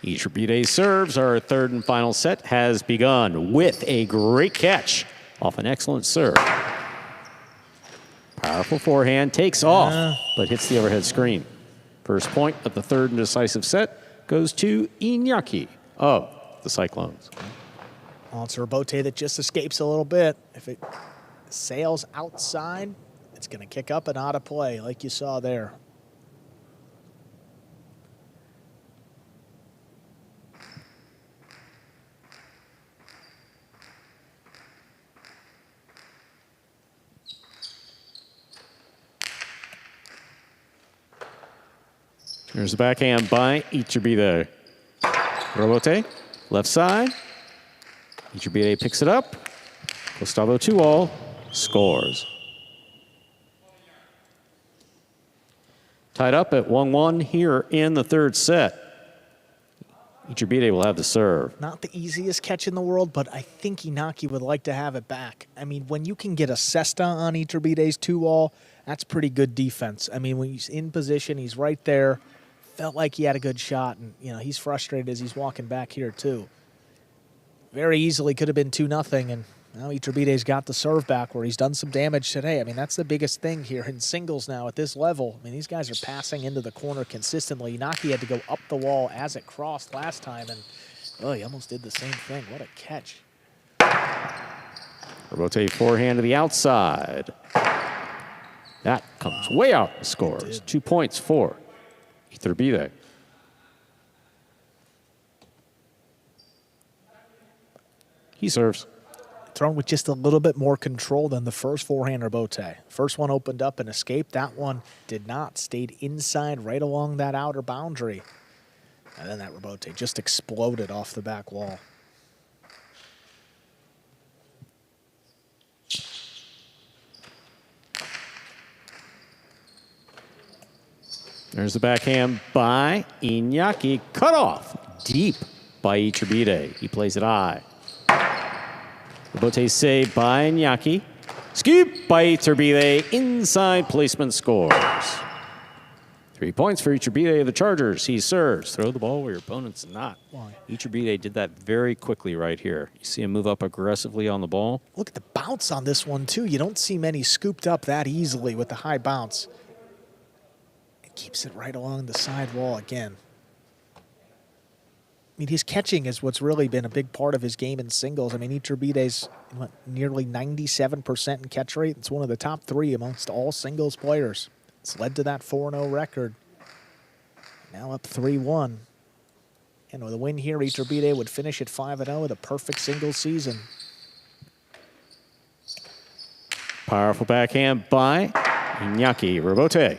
Iturbide serves. Our 3rd and final set has begun with a great catch off an excellent serve. Powerful forehand, takes off, but hits the overhead screen. First point of the 3rd and decisive set goes to Inyaki of the Cyclones.
Well, it's a rebote that just escapes a little bit. If it sails outside, it's going to kick up and out of play like you saw there.
Here's the backhand by Iturbide. Rebote, left side. Iturbide picks it up. Gustavo 2-all, scores. Tied up at 1-1 here in the third set. Iturbide will have the serve.
Not the easiest catch in the world, but I think Inyaki would like to have it back. I mean, when you can get a cesta on Iturbide's 2-wall, that's pretty good defense. I mean, when he's in position, he's right there. Felt like he had a good shot, and he's frustrated as he's walking back here too. Very easily could have been 2-0, and now Iturbide's got the serve back where he's done some damage today. I mean, that's the biggest thing here in singles now at this level. I mean, these guys are passing into the corner consistently. Inyaki had to go up the wall as it crossed last time, and he almost did the same thing. What a catch.
Rotate forehand to the outside. That comes way out and scores. 2 points for Iturbide. He serves.
Thrown with just a little bit more control than the first forehand rebote. First one opened up and escaped. That one did not. Stayed inside right along that outer boundary. And then that rebote just exploded off the back wall.
There's the backhand by Inyaki. Cut off deep by Iturbide. He plays it high. Rebote save by Inyaki. Scoop by Iturbide. Inside placement scores. 3 points for Iturbide of the Chargers. He serves. Throw the ball where your opponent's not. Iturbide did that very quickly right here. You see him move up aggressively on the ball.
Look at the bounce on this one, too. You don't see many scooped up that easily with the high bounce. It keeps it right along the side wall again. I mean, his catching is what's really been a big part of his game in singles. I mean, Iturbide's nearly 97% in catch rate. It's one of the top 3 amongst all singles players. It's led to that 4-0 record. Now up 3-1. And with a win here, Iturbide would finish at 5-0 with a perfect singles season.
Powerful backhand by Inyaki. Rebote.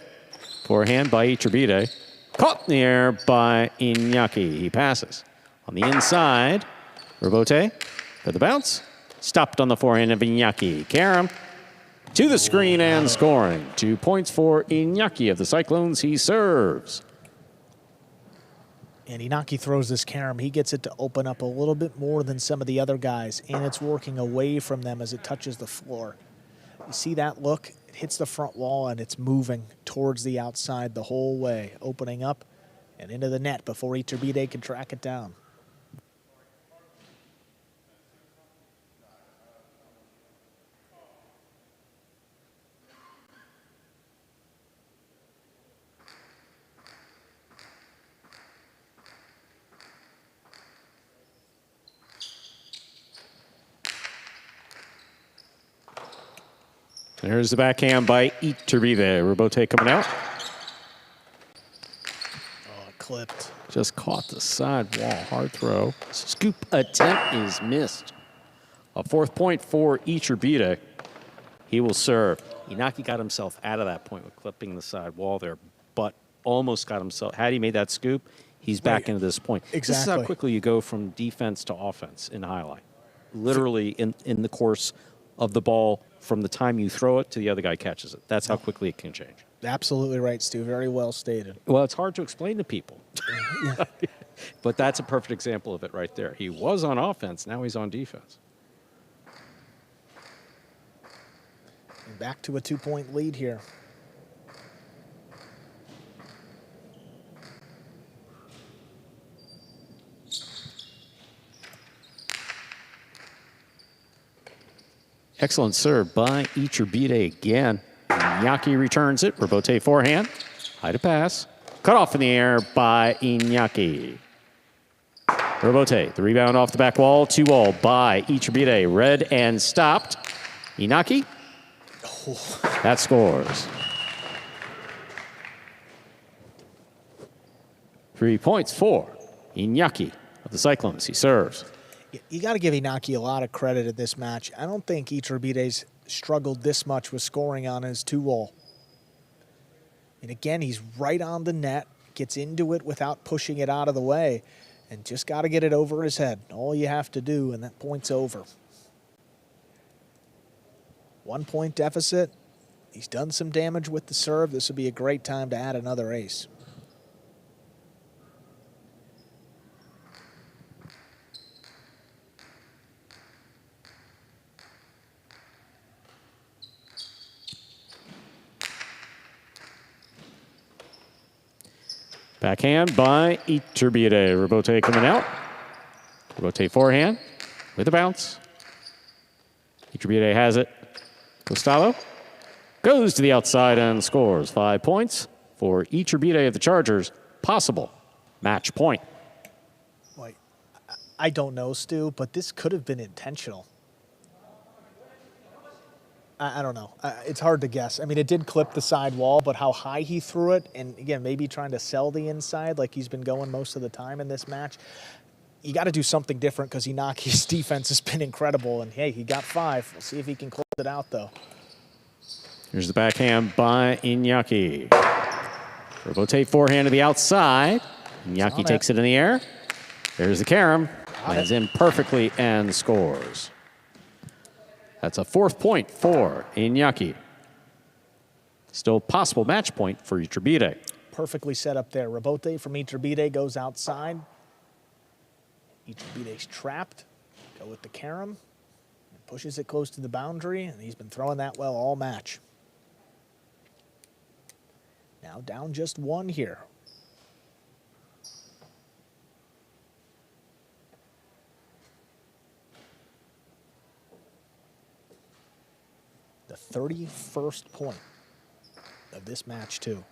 Forehand by Iturbide. Caught in the air by Inyaki. He passes. On the inside, Rebote for the bounce. Stopped on the forehand of Inyaki. Karam to the screen and scoring. 2 points for Inyaki of the Cyclones. He serves.
And Inyaki throws this carom. He gets it to open up a little bit more than some of the other guys, and it's working away from them as it touches the floor. You see that look? It hits the front wall, and it's moving towards the outside the whole way, opening up and into the net before Iturbide can track it down.
There's the backhand by Iturbide. Rebote coming out.
Oh, it clipped.
Just caught the side wall. Hard throw. Scoop attempt is missed. A 4th point for Iturbide. He will serve. Inyaki got himself out of that point with clipping the side wall there, but almost got himself. Had he made that scoop, he's back into this point.
Exactly.
This is how quickly you go from defense to offense in highlight. Literally in the course of the ball from the time you throw it to the other guy catches it. That's how quickly it can change.
Absolutely right, Stu. Very well stated.
Well, it's hard to explain to people. But that's a perfect example of it right there. He was on offense. Now he's on defense.
And back to a 2-point lead here.
Excellent serve by Iturbide again. Inyaki returns it. Rebote forehand. High to pass. Cut off in the air by Inyaki. Rebote, the rebound off the back wall. 2-all by Iturbide. Read and stopped. Inyaki. That scores. 3 points for Inyaki of the Cyclones. He serves.
You got to give Inyaki a lot of credit in this match. I don't think Iturbide's struggled this much with scoring on his 2-wall. And again, he's right on the net, gets into it without pushing it out of the way, and just got to get it over his head. All you have to do, and that point's over. 1 point deficit. He's done some damage with the serve. This would be a great time to add another ace.
Backhand by Iturbide. Rebote coming out. Rebote forehand with a bounce. Iturbide has it. Gustavo goes to the outside and scores 5 points for Iturbide of the Chargers. Possible match point.
Boy, I don't know, Stu, but this could have been intentional. I don't know. It's hard to guess. I mean, it did clip the side wall, but how high he threw it, and again, maybe trying to sell the inside like he's been going most of the time in this match. You got to do something different because Inyaki's defense has been incredible, and hey, he got 5. We'll see if he can close it out, though.
Here's the backhand by Inyaki. Rebote forehand to the outside. Inyaki takes it in the air. There's the carom. Lands in perfectly and scores. That's a 4th point for Inyaki. Still possible match point for Iturbide.
Perfectly set up there. Rebote from Iturbide goes outside. Iturbide's trapped. Go with the carom. Pushes it close to the boundary, and he's been throwing that well all match. Now down just 1 here. The 31st point of this match, too.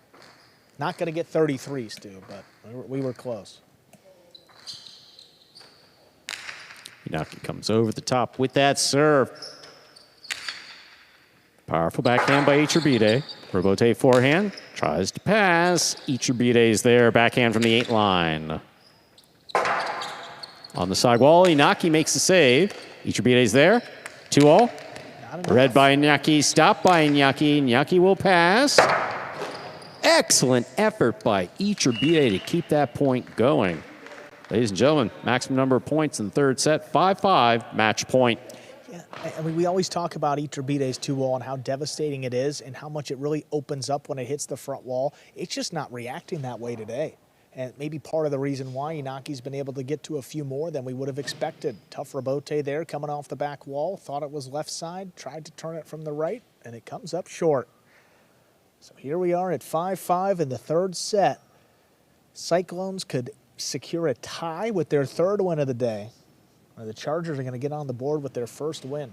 Not going to get 33, Stu, but we were close.
Inyaki comes over the top with that serve. Powerful backhand by Iturbide. Rebote forehand. Tries to pass. Iturbide's there. Backhand from the 8 line. On the side wall, Inyaki makes the save. Iturbide's there. 2-all. Read by Inyaki. Stopped by Inyaki. Inyaki will pass. Excellent effort by Iturbide to keep that point going. Ladies and gentlemen, maximum number of points in the 3rd set. 5-5, match point.
Yeah, I mean, we always talk about Iturbide's 2-wall and how devastating it is and how much it really opens up when it hits the front wall. It's just not reacting that way today. And maybe part of the reason why Inyaki's been able to get to a few more than we would have expected. Tough rebote there coming off the back wall. Thought it was left side. Tried to turn it from the right, and it comes up short. So here we are at 5-5 in the 3rd set. Cyclones could secure a tie with their 3rd win of the day. The Chargers are going to get on the board with their 1st win.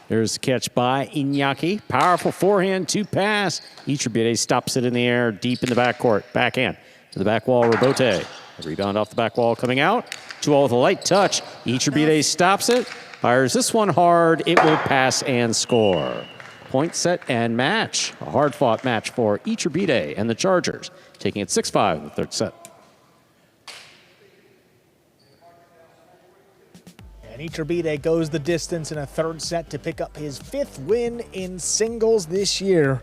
There's the catch by Inyaki. Powerful forehand to pass. Iturbide stops it in the air deep in the backcourt. Backhand to the back wall, Rebote. A rebound off the back wall coming out. 2-all with a light touch. Iturbide stops it. Fires this one hard. It will pass and score. Point, set, and match. A hard-fought match for Iturbide and the Chargers, taking it 6-5 in the 3rd set.
And Iturbide goes the distance in a 3rd set to pick up his 5th win in singles this year.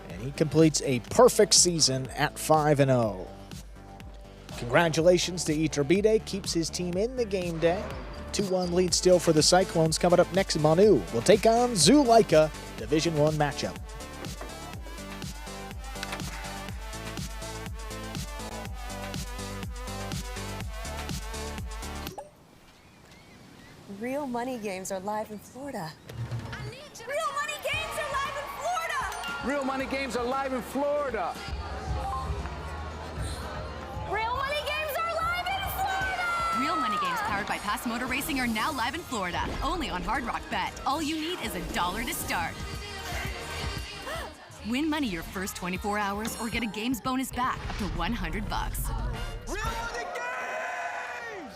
And he completes a perfect season at 5-0. Congratulations to Iturbide, keeps his team in the game day. 2-1 lead still for the Cyclones. Coming up next, Manu will take on Zulea, Division I matchup.
Real money games are live in Florida. Real money games are live in Florida.
Real money games are live in Florida.
Real money games are live in Florida.
Real money games powered by Pass Motor Racing are now live in Florida. Only on Hard Rock Bet. All you need is $1 to start. Win money your first 24 hours or get a games bonus back up to $100.
Real money games!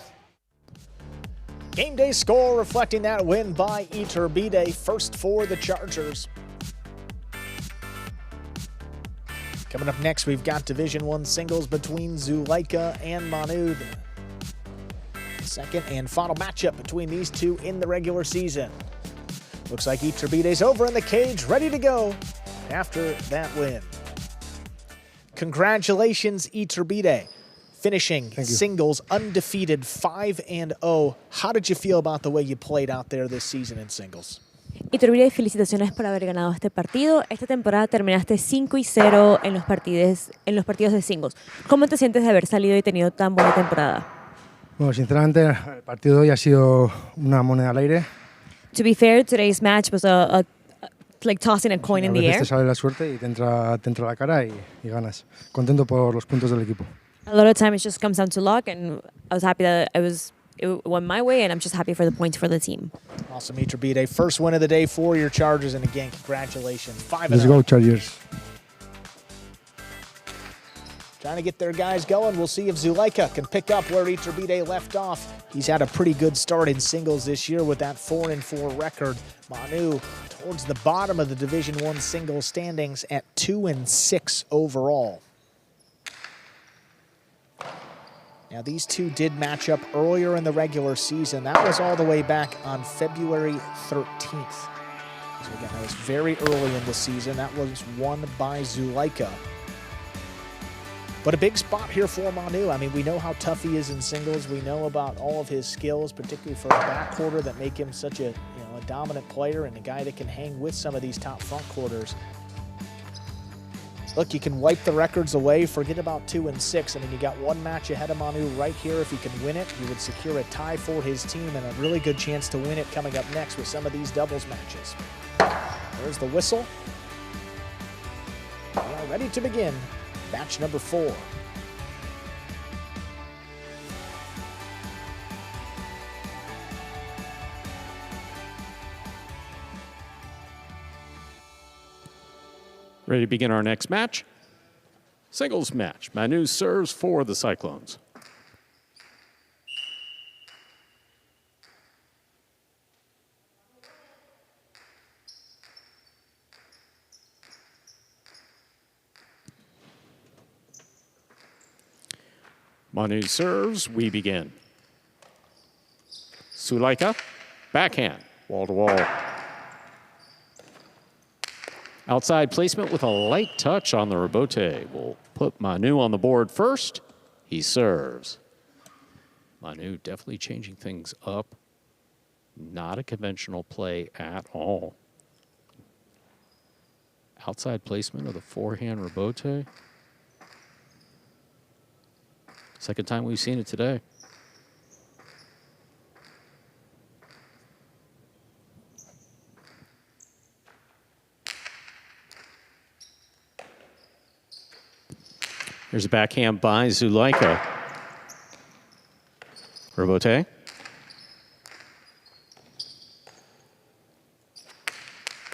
Game day score reflecting that win by Iturbide, 1st for the Chargers. Coming up next, we've got Division I singles between Zulea and Manu. Second and final matchup between these two in the regular season. Looks like Iturbide's over in the cage, ready to go after that win. Congratulations, Iturbide, finishing singles undefeated 5-0. How did you feel about the way you played out there this season in singles?
Iturbide, felicitaciones por haber ganado este partido. Esta temporada terminaste 5-0 en los partidos de singles. ¿Cómo te sientes de haber salido y tenido tan buena temporada?
Bueno, sinceramente, el partido de hoy ha sido una moneda al aire.
To be fair, today's match was like tossing a coin in the air.
A veces te sale la suerte y te entra la cara y ganas. Contento por los puntos del equipo.
A lot of times it just comes down to luck, and I was happy that it went my way, and I'm just happy for the points for the team.
Awesome, Iturbide. First win of the day for your Chargers, and again, congratulations. 5-0.
Let's go, Chargers.
Trying to get their guys going. We'll see if Zulea can pick up where Iturbide left off. He's had a pretty good start in singles this year with that 4-4 record. Manu towards the bottom of the Division I singles standings at 2-6 overall. Now, these two did match up earlier in the regular season. That was all the way back on February 13th. So again, that was very early in the season. That was won by Zulea. But a big spot here for Manu. I mean, we know how tough he is in singles. We know about all of his skills, particularly for a backcourter, that make him such a dominant player and a guy that can hang with some of these top front quarters. Look, you can wipe the records away. Forget about 2-6. I mean, you got one match ahead of Manu right here. If he can win it, he would secure a tie for his team and a really good chance to win it coming up next with some of these doubles matches. There's the whistle. We are ready to begin match number 4.
Ready to begin our next match. Singles match. Manu serves for the Cyclones. Manu serves, we begin. Zulea, backhand, wall to wall. Outside placement with a light touch on the rebote. We'll put Manu on the board first. He serves. Manu definitely changing things up. Not a conventional play at all. Outside placement of the forehand rebote. Second time we've seen it today. There's a backhand by Zulea. Rebote.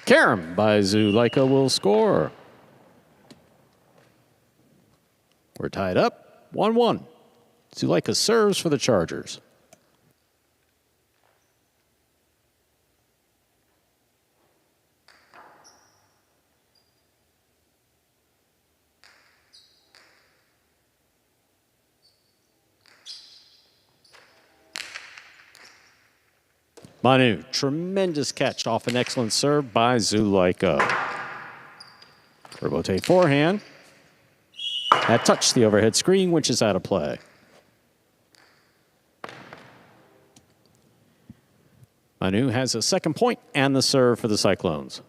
Karam by Zulea will score. We're tied up, 1-1. Zulea serves for the Chargers. Manu, tremendous catch off an excellent serve by Zulea. Rebote forehand. That touched the overhead screen, which is out of play. Manu has a second point and the serve for the Cyclones.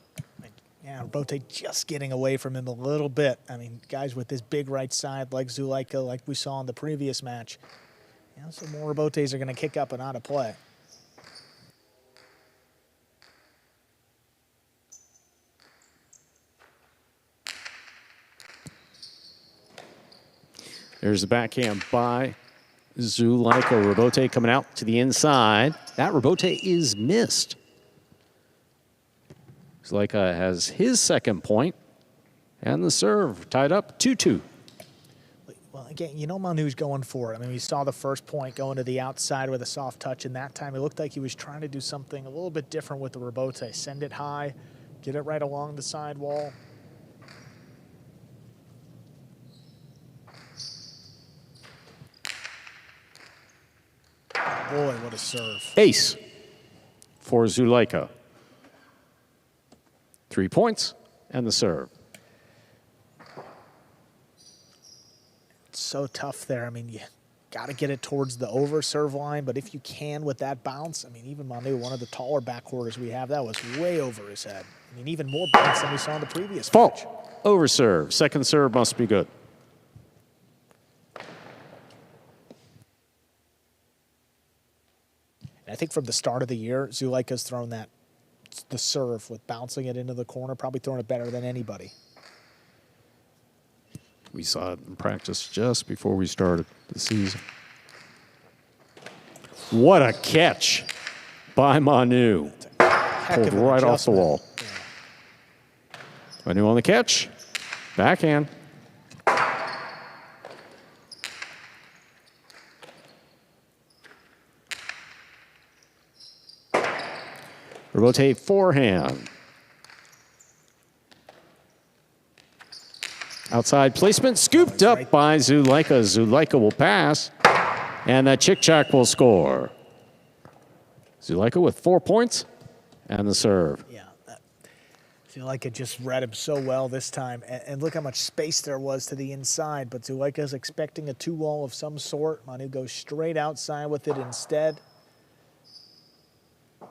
Yeah, Rebote just getting away from him a little bit. I mean, guys with this big right side like Zulea, like we saw in the previous match. So more Rebotes are going to kick up and out of play.
There's the backhand by Zulea. Rebote coming out to the inside. That rebote is missed. Zulea has his second point, and the serve tied up 2-2.
Well, again, you know Manu's going for it. I mean, we saw the first point going to the outside with a soft touch, and that time it looked like he was trying to do something a little bit different with the rebote. Send it high, get it right along the side wall. boy, what a serve.
Ace for Zulea. 3 points and the serve.
It's so tough there. I mean, you got to get it towards the over serve line, but if you can with that bounce, I mean, even Manu, one of the taller backcourters we have, that was way over his head. I mean, even more bounce than we saw in the previous match.
Fault. Over serve. Second serve must be good.
I think from the start of the year, Zuleika's thrown the serve with bouncing it into the corner, probably throwing it better than anybody.
We saw it in practice just before we started the season. What a catch by Manu. Pulled right off the wall. Yeah. Manu on the catch. Backhand. Rotate forehand. Outside placement, scooped up by Zulea. Zulea will pass, and the Chick-Chack will score. Zulea with 4 points and the serve.
Yeah, Zulea just read him so well this time. And look how much space there was to the inside, but Zuleika's expecting a two-wall of some sort. Manu goes straight outside with it instead.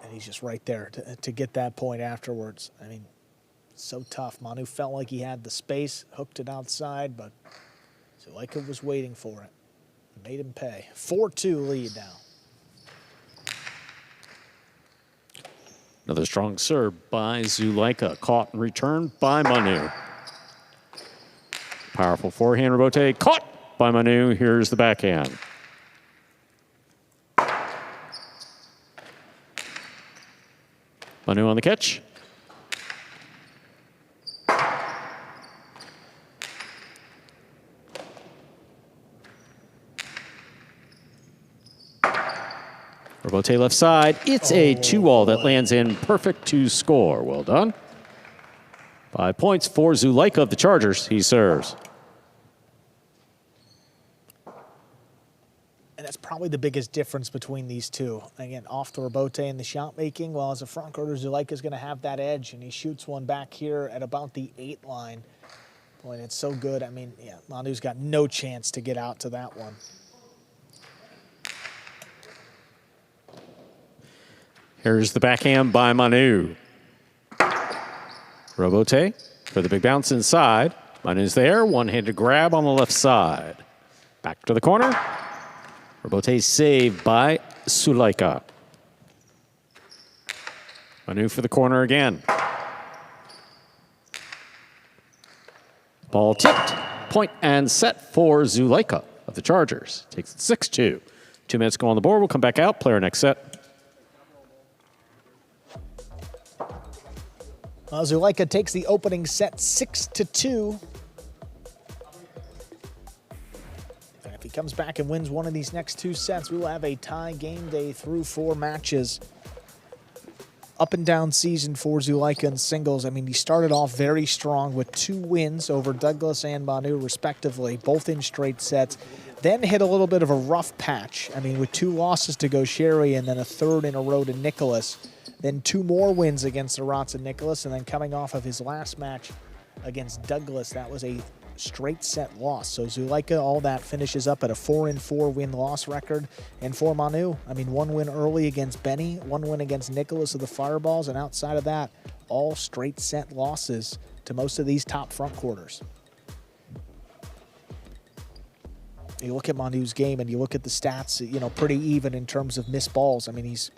And he's just right there to get that point afterwards. I mean, so tough. Manu felt like he had the space, hooked it outside, but Zulea was waiting for it. Made him pay. 4-2 lead now.
Another strong serve by Zulea. Caught and returned by Manu. Powerful forehand rebote. Caught by Manu. Here's the backhand. Manu on the catch. Rebote left side. It's a two-wall that lands in perfect to score. Well done. 5 points for Zulea of the Chargers. He serves.
And that's probably the biggest difference between these two. Again, off the rebote and the shot making, while as a front courter, Zulea is going to have that edge, and he shoots one back here at about the 8 line. Boy, it's so good. I mean, yeah, Manu's got no chance to get out to that one.
Here's the backhand by Manu. Rebote for the big bounce inside. Manu's there. One-handed grab on the left side. Back to the corner. Rebote saved by Zulea. Manu for the corner again. Ball tipped. Point and set for Zulea of the Chargers. Takes it 6-2. 2 minutes go on the board. We'll come back out. Player next set.
Zulea takes the opening set 6-2. And if he comes back and wins one of these next 2 sets, we will have a tie game day through 4 matches. Up and down season for Zulea in singles. I mean, he started off very strong with 2 wins over Douglas and Manu, respectively, both in straight sets. Then hit a little bit of a rough patch. I mean, with 2 losses to Gaucheri and then a 3rd in a row to Nicholas. Then 2 more wins against Arats and Nicholas, and then coming off of his last match against Douglas, that was a straight set loss. So Zulea, all that finishes up at a 4-4 win-loss record. And for Manu, I mean, 1 win early against Benny, 1 win against Nicholas of the Fireballs, and outside of that, all straight set losses to most of these top front quarters. You look at Manu's game and you look at the stats, you know, pretty even in terms of missed balls. I mean, he's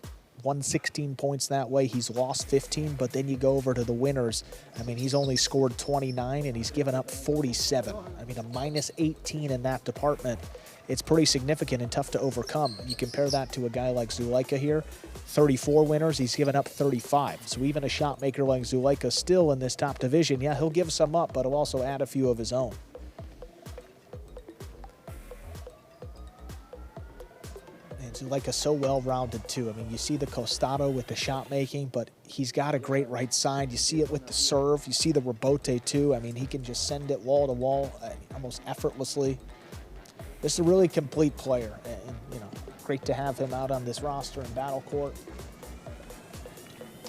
won 16 points that way. He's lost 15, but then you go over to the winners. I mean, he's only scored 29 and he's given up 47. I mean, a minus 18 in that department. It's pretty significant and tough to overcome. You compare that to a guy like Zulea here, 34 winners, he's given up 35. So even a shot maker like Zulea still in this top division, yeah, he'll give some up, but he'll also add a few of his own. Zulea so well-rounded too. I mean, you see the costado with the shot making, but he's got a great right side. You see it with the serve. You see the rebote too. I mean, he can just send it wall to wall almost effortlessly. This is a really complete player, and you know, Great to have him out on this roster in Battlecourt.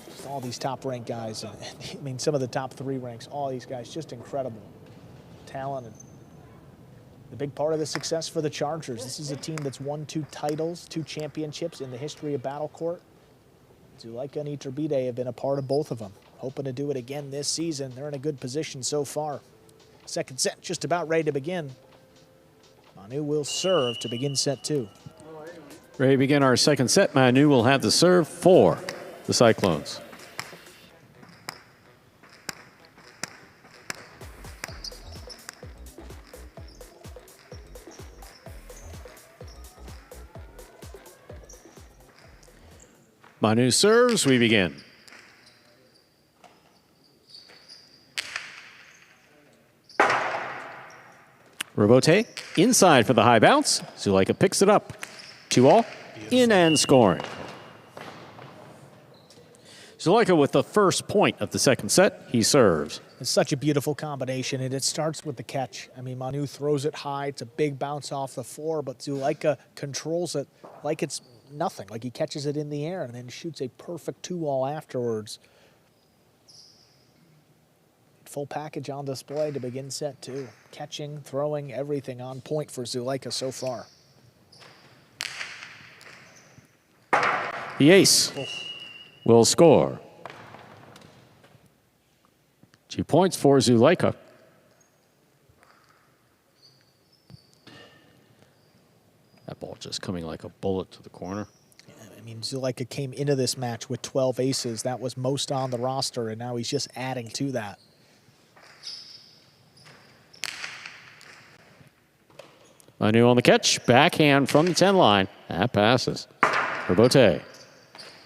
Just all these top-ranked guys. I mean, some of the top 3 ranks, all these guys, just incredible talent. And the big part of the success for the Chargers. This is a team that's won 2 titles, 2 championships in the history of Battlecourt. Zulea and Iturbide have been a part of both of them. Hoping to do it again this season. They're in a good position so far. Second set just about ready to begin. Manu will serve to begin set 2.
Ready to begin our second set. Manu will have the serve for the Cyclones. Manu serves, we begin. Robote inside for the high bounce. Zulea picks it up. 2-all, in and scoring. Zulea with the first point of the second set. He serves.
It's such a beautiful combination, and it starts with the catch. I mean, Manu throws it high. It's a big bounce off the floor, but Zulea controls it like it's nothing, like he catches it in the air and then shoots a perfect 2-all afterwards. Full package on display to begin set 2. Catching, throwing, everything on point for Zulea so far.
The ace will score. 2 points for Zulea. That ball just coming like a bullet to the corner.
I mean, Zulea came into this match with 12 aces. That was most on the roster, and now he's just adding to that.
Manu on the catch. Backhand from the 10 line. That passes. Robote.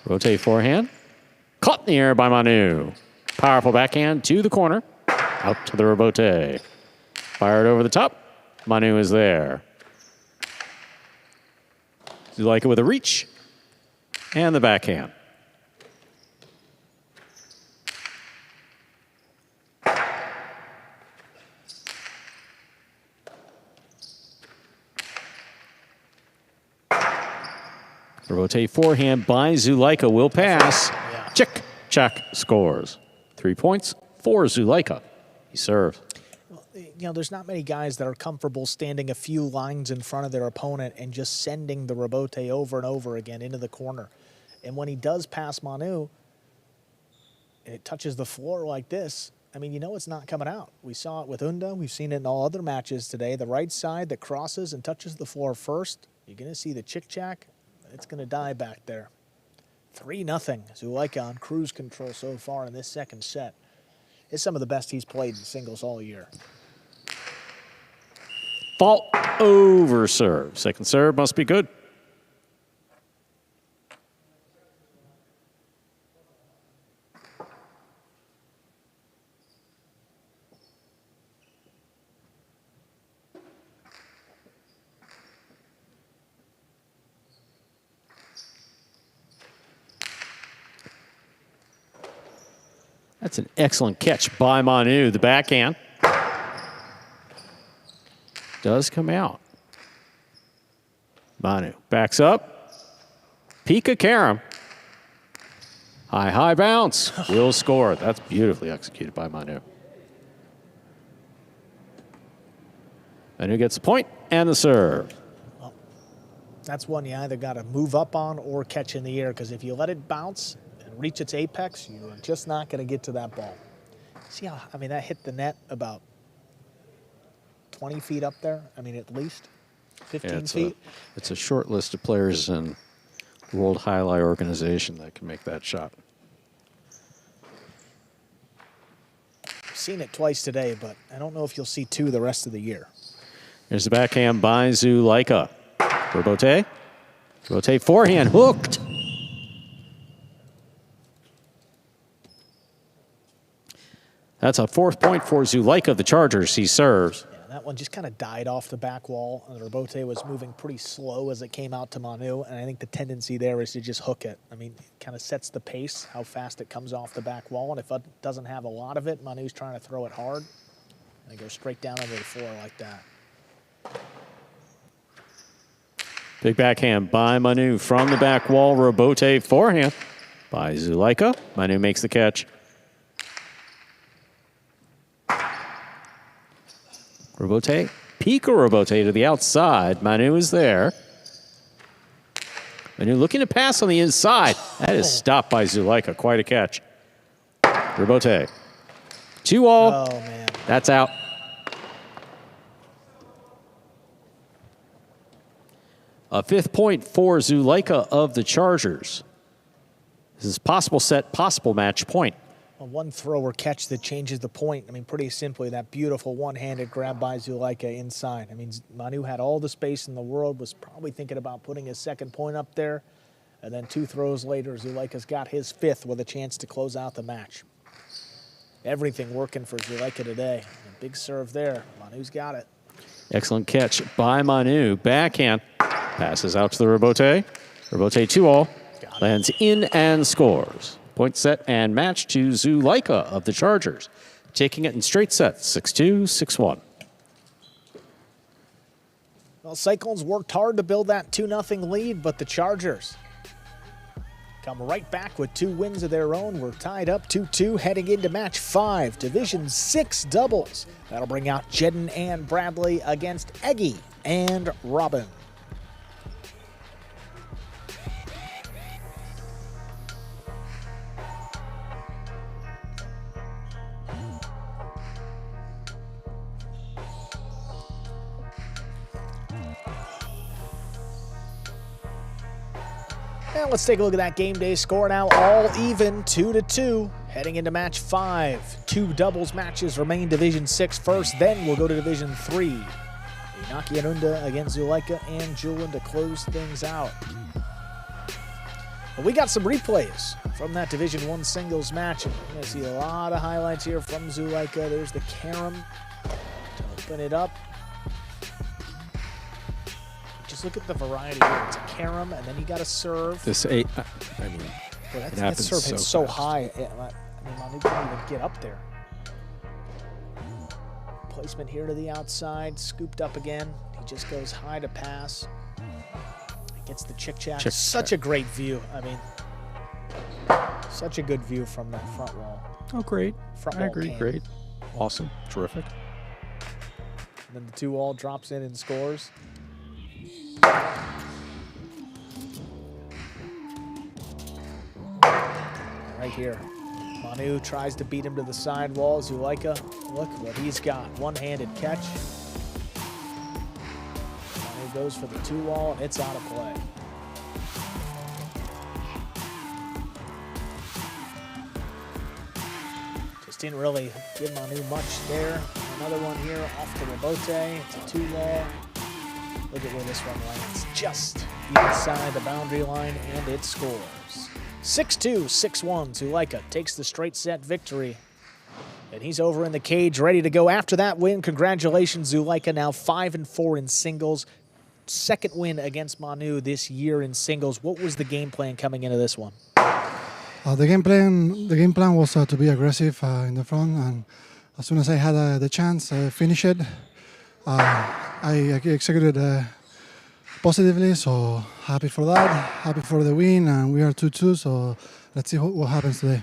Robote forehand. Caught in the air by Manu. Powerful backhand to the corner. Out to the Robote. Fired over the top. Manu is there. Zulea with a reach. And the backhand. Robote forehand by Zulea will pass.
Yeah.
Check, check, scores. 3 points for Zulea. He serves.
You know, there's not many guys that are comfortable standing a few lines in front of their opponent and just sending the Robote over and over again into the corner. And when he does pass Manu, and it touches the floor like this, I mean, you know it's not coming out. We saw it with Unda. We've seen it in all other matches today. The right side that crosses and touches the floor first, you're going to see the chick-chack. It's going to die back there. 3-0. Zulea on cruise control so far in this second set. It's some of the best he's played in singles all year.
Fault over serve. Second serve must be good. That's an excellent catch by Manu. The backhand does come out. Manu backs up. Pika Karam. High bounce. Will score. That's beautifully executed by Manu. Manu gets the point and the serve.
Well, that's one you either got to move up on or catch in the air, because if you let it bounce and reach its apex, you're just not going to get to that ball. See how, I mean, that hit the net about 20 feet up there? I mean, at least 15 feet.
It's a short list of players in the World Jai-Alai organization that can make that shot.
Seen it twice today, but I don't know if you'll see 2 the rest of the year.
Here's the backhand by Zulea. Robote. Robote forehand hooked. That's a 4th point for Zulea, the Chargers. He serves.
Yeah, that one just kind of died off the back wall, and Robote was moving pretty slow as it came out to Manu, and I think the tendency there is to just hook it. I mean, it kind of sets the pace, how fast it comes off the back wall, and if it doesn't have a lot of it, Manu's trying to throw it hard, and it goes straight down into the floor like that.
Big backhand by Manu from the back wall. Robote forehand by Zuleika. Manu makes the catch. Robote, Pico Robote to the outside. Manu is there. Manu looking to pass on the inside. That is stopped by Zuleika. Quite a catch. Robote. 2-all.
Oh, man.
That's out. A 5th point for Zuleika of the Chargers. This is possible set, possible match point.
A one throw or catch that changes the point. I mean, pretty simply, that beautiful one-handed grab by Zuleika inside. I mean, Manu had all the space in the world, was probably thinking about putting his 2nd point up there. And then 2 throws later, Zuleika's got his 5th with a chance to close out the match. Everything working for Zuleika today. A big serve there. Manu's got it.
Excellent catch by Manu. Backhand. Passes out to the Robote. Robote 2-all. Lands in and scores. Point set and match to Zuleika of the Chargers. Taking it in straight sets, 6-2, 6-1.
Well, Cyclones worked hard to build that 2-0 lead, but the Chargers come right back with 2 wins of their own. We're tied up 2-2 heading into match 5, Division 6 doubles. That'll bring out Jeden and Bradley against Eggy and Robin. Now let's take a look at that game day score now, all even 2-2. Heading into match 5, 2 doubles matches remain Division 6 first, then we'll go to Division 3. Inyaki and Unda against Zuleika and Julen to close things out. But we got some replays from that Division 1 singles match, and you're going to see a lot of highlights here from Zuleika. There's the carom to open it up. Just look at the variety here. It's a carom, and then you got to serve.
This 8, I mean,
that serve hits so high. I mean, Manu can't even get up there. Placement here to the outside, scooped up again. He just goes high to pass. Gets the chick-chack. Such a great view. I mean, such a good view from that front wall.
Oh, great.
Front
I
wall
agree.
cam.
Great. Awesome. Terrific.
And then the 2-all drops in and scores. Right here. Manu tries to beat him to the side wall. Zuleika, look what he's got. One-handed catch. Manu goes for the 2-all, and it's out of play. Just didn't really give Manu much there. Another one here off the Robote. It's a 2-all. Look at where this one lands. Just inside the boundary line, and it scores. 6-2, 6-1. Zuleika takes the straight set victory. And he's over in the cage, ready to go after that win. Congratulations, Zuleika, now 5-4 in singles. 2nd win against Manu this year in singles. What was the game plan coming into this one?
The game plan was to be aggressive in the front, and as soon as I had the chance, finish it. I executed positively, so happy for that, happy for the win, and we are 2-2, so let's see what happens today.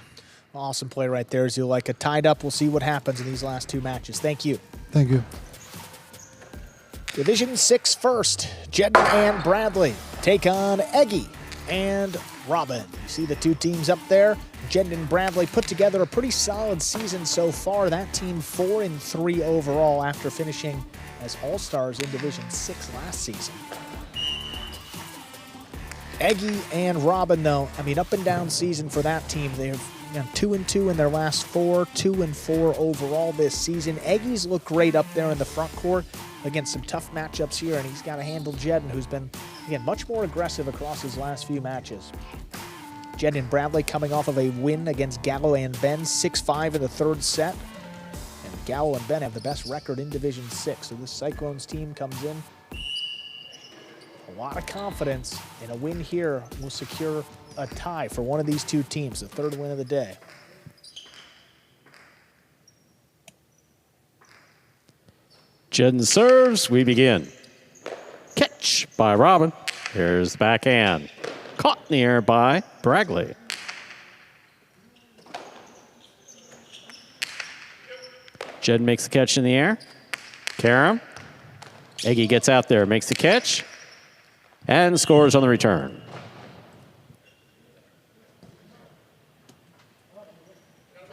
Awesome play right there, Zuleika. Tied up, we'll see what happens in these last 2 matches. Thank you.
Thank you.
Division 6 first, Jeden and Bradley take on Eggy and Robin. You see the 2 teams up there. Jeden and Bradley put together a pretty solid season so far. That team 4-3 overall after finishing as All-Stars in Division 6 last season. Eggy and Robin, though, I mean, up and down season for that team. They've 2-2 in their last 4, 2-4 overall this season. Eggy's look great up there in the front court against some tough matchups here, and he's got to handle Jeden, who's been, again, much more aggressive across his last few matches. Jeden and Bradley coming off of a win against Gallo and Ben, 6-5 in the 3rd set. And Gallo and Ben have the best record in Division 6, so this Cyclones team comes in. A lot of confidence, and a win here will secure a tie for one of these 2 teams, the 3rd win of the day.
Jeden serves. We begin. Catch by Robin. Here's the backhand. Caught in the air by Bragley. Jeden makes the catch in the air. Karam. Eggy gets out there, makes the catch, and scores on the return.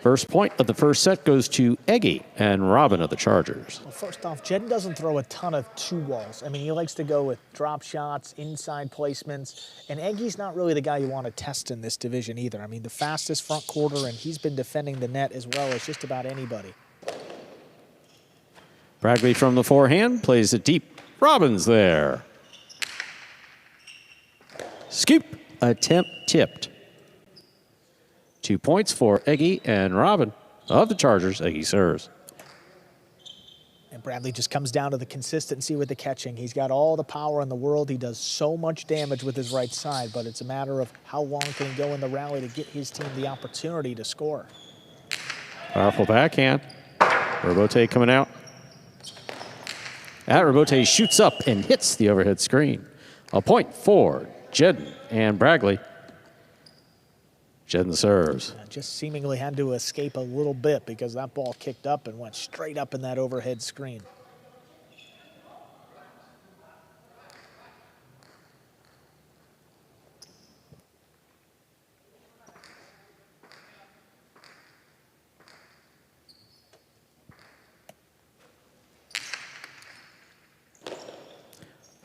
First point of the first set goes to Eggy and Robin of the Chargers.
Well, first off, Jeden doesn't throw a ton of two walls. I mean, he likes to go with drop shots, inside placements, and Eggy's not really the guy you want to test in this division either. I mean, the fastest front quarter, and he's been defending the net as well as just about anybody.
Bragley from the forehand plays it deep. Robin's there. Scoop. Attempt tipped. 2 points for Eggy and Robin of the Chargers. Eggy serves.
And Bradley just comes down to the consistency with the catching. He's got all the power in the world. He does so much damage with his right side, but it's a matter of how long can he go in the rally to get his team the opportunity to score.
Powerful backhand. Robote coming out. That Robote shoots up and hits the overhead screen. A point for Jeden and Bragley. Jeden serves.
Just seemingly had to escape a little bit because that ball kicked up and went straight up in that overhead screen.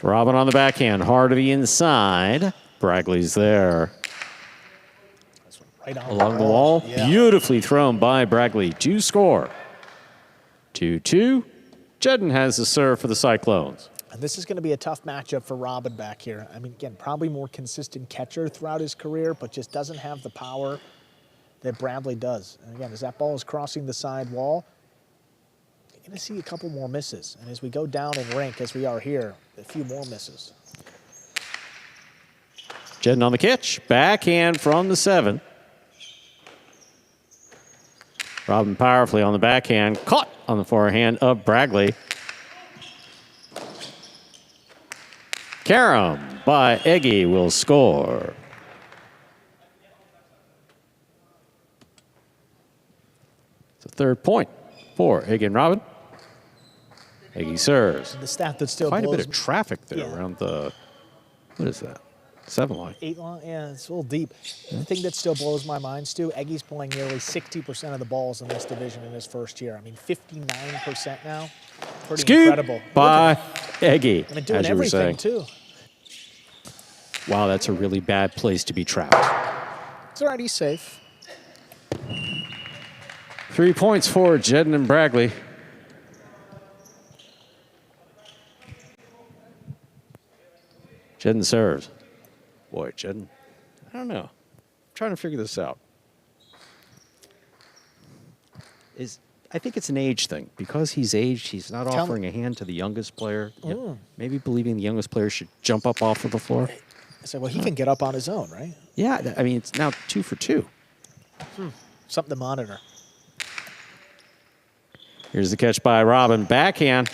Robin on the backhand, hard to the inside. Bragley's there.
Right on
along the wall.
Yeah.
Beautifully thrown by Bragley to score. 2-2. Jeden has the serve for the Cyclones.
And this is going to be a tough matchup for Robin back here. I mean, again, probably more consistent catcher throughout his career, but just doesn't have the power that Bragley does. And again, as that ball is crossing the side wall, you're going to see a couple more misses. And as we go down in rank, as we are here, a few more misses.
Jeden on the catch. Backhand from the 7. Robin powerfully on the backhand. Caught on the forehand of Bragley. Karam by Eggy will score. It's a third point for Eggy and Robin. Eggy serves.
The stat that still
quite a
blows
bit of traffic there around the, what is that? 7 line.
8 line, yeah, it's a little deep. The thing that still blows my mind, Stu, Eggy's playing nearly 60% of the balls in this division in his first year. I mean, 59% now. Pretty
Scoop
incredible.
by Eggy,
I mean, doing
as you were
everything,
saying.
too.
Wow, that's a really bad place to be trapped.
It's all right, he's safe.
3 points for Jeden and Bragley. Jeden serves. Boy, Jeden, I don't know. I'm trying to figure this out. I think it's an age thing. Because he's aged, he's not offering a hand to the youngest player. Maybe believing the youngest player should jump up off of the floor.
I said, well, he can get up on his own, right?
Yeah, I mean, it's now 2 for 2.
Something to monitor.
Here's the catch by Robin. Backhand.